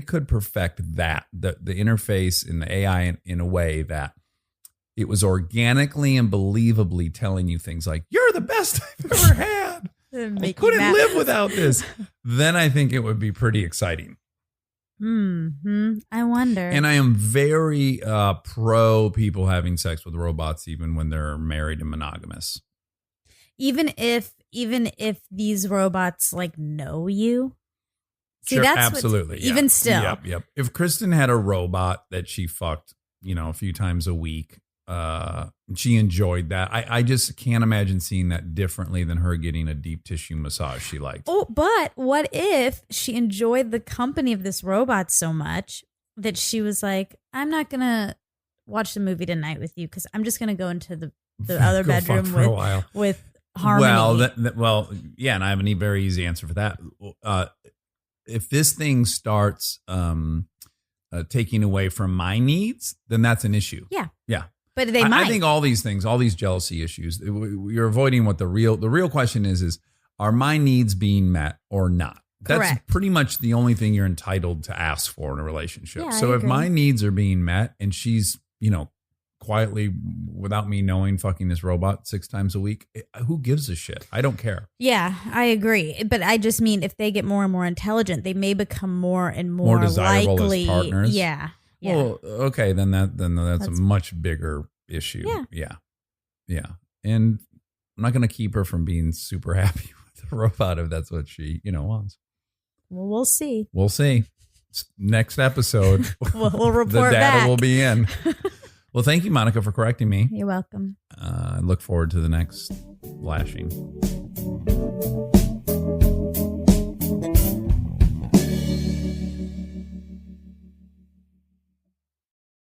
could perfect that the interface in the AI in a way that it was organically and believably telling you things like, "You're the best I've ever had. I couldn't live without this." Then I think it would be pretty exciting. I wonder. And I am very pro people having sex with robots, even when they're married and monogamous. Even if these robots like know you. See, Sure, that's absolutely. Yeah. even still. Yep. If Kristen had a robot that she fucked, a few times a week, She enjoyed that. I just can't imagine seeing that differently than her getting a deep tissue massage she liked. Oh, but what if she enjoyed the company of this robot so much that she was like, I'm not going to watch the movie tonight with you because I'm just going to go into the other Go fuck bedroom for a while. with Harmony. Well, yeah, and I have a very easy answer for that. If this thing starts taking away from my needs, then that's an issue. Yeah. Yeah. But they might. I think all these things, all these jealousy issues, you're avoiding what the real question is are my needs being met or not? That's Correct. pretty much the only thing you're entitled to ask for in a relationship. Yeah, so I if agree. my needs are being met and she's, quietly, without me knowing, fucking this robot 6 times a week, who gives a shit? I don't care. Yeah, I agree. But I just mean if they get more and more intelligent, they may become more and more desirable as likely. partners? Yeah. Well, okay, then that's a much bigger issue. Yeah. And I'm not going to keep her from being super happy with the robot if that's what she, wants. Well, we'll see. We'll see. Next episode, We'll report the data back. will be in. Well, thank you, Monica, for correcting me. You're welcome. I look forward to the next lashing.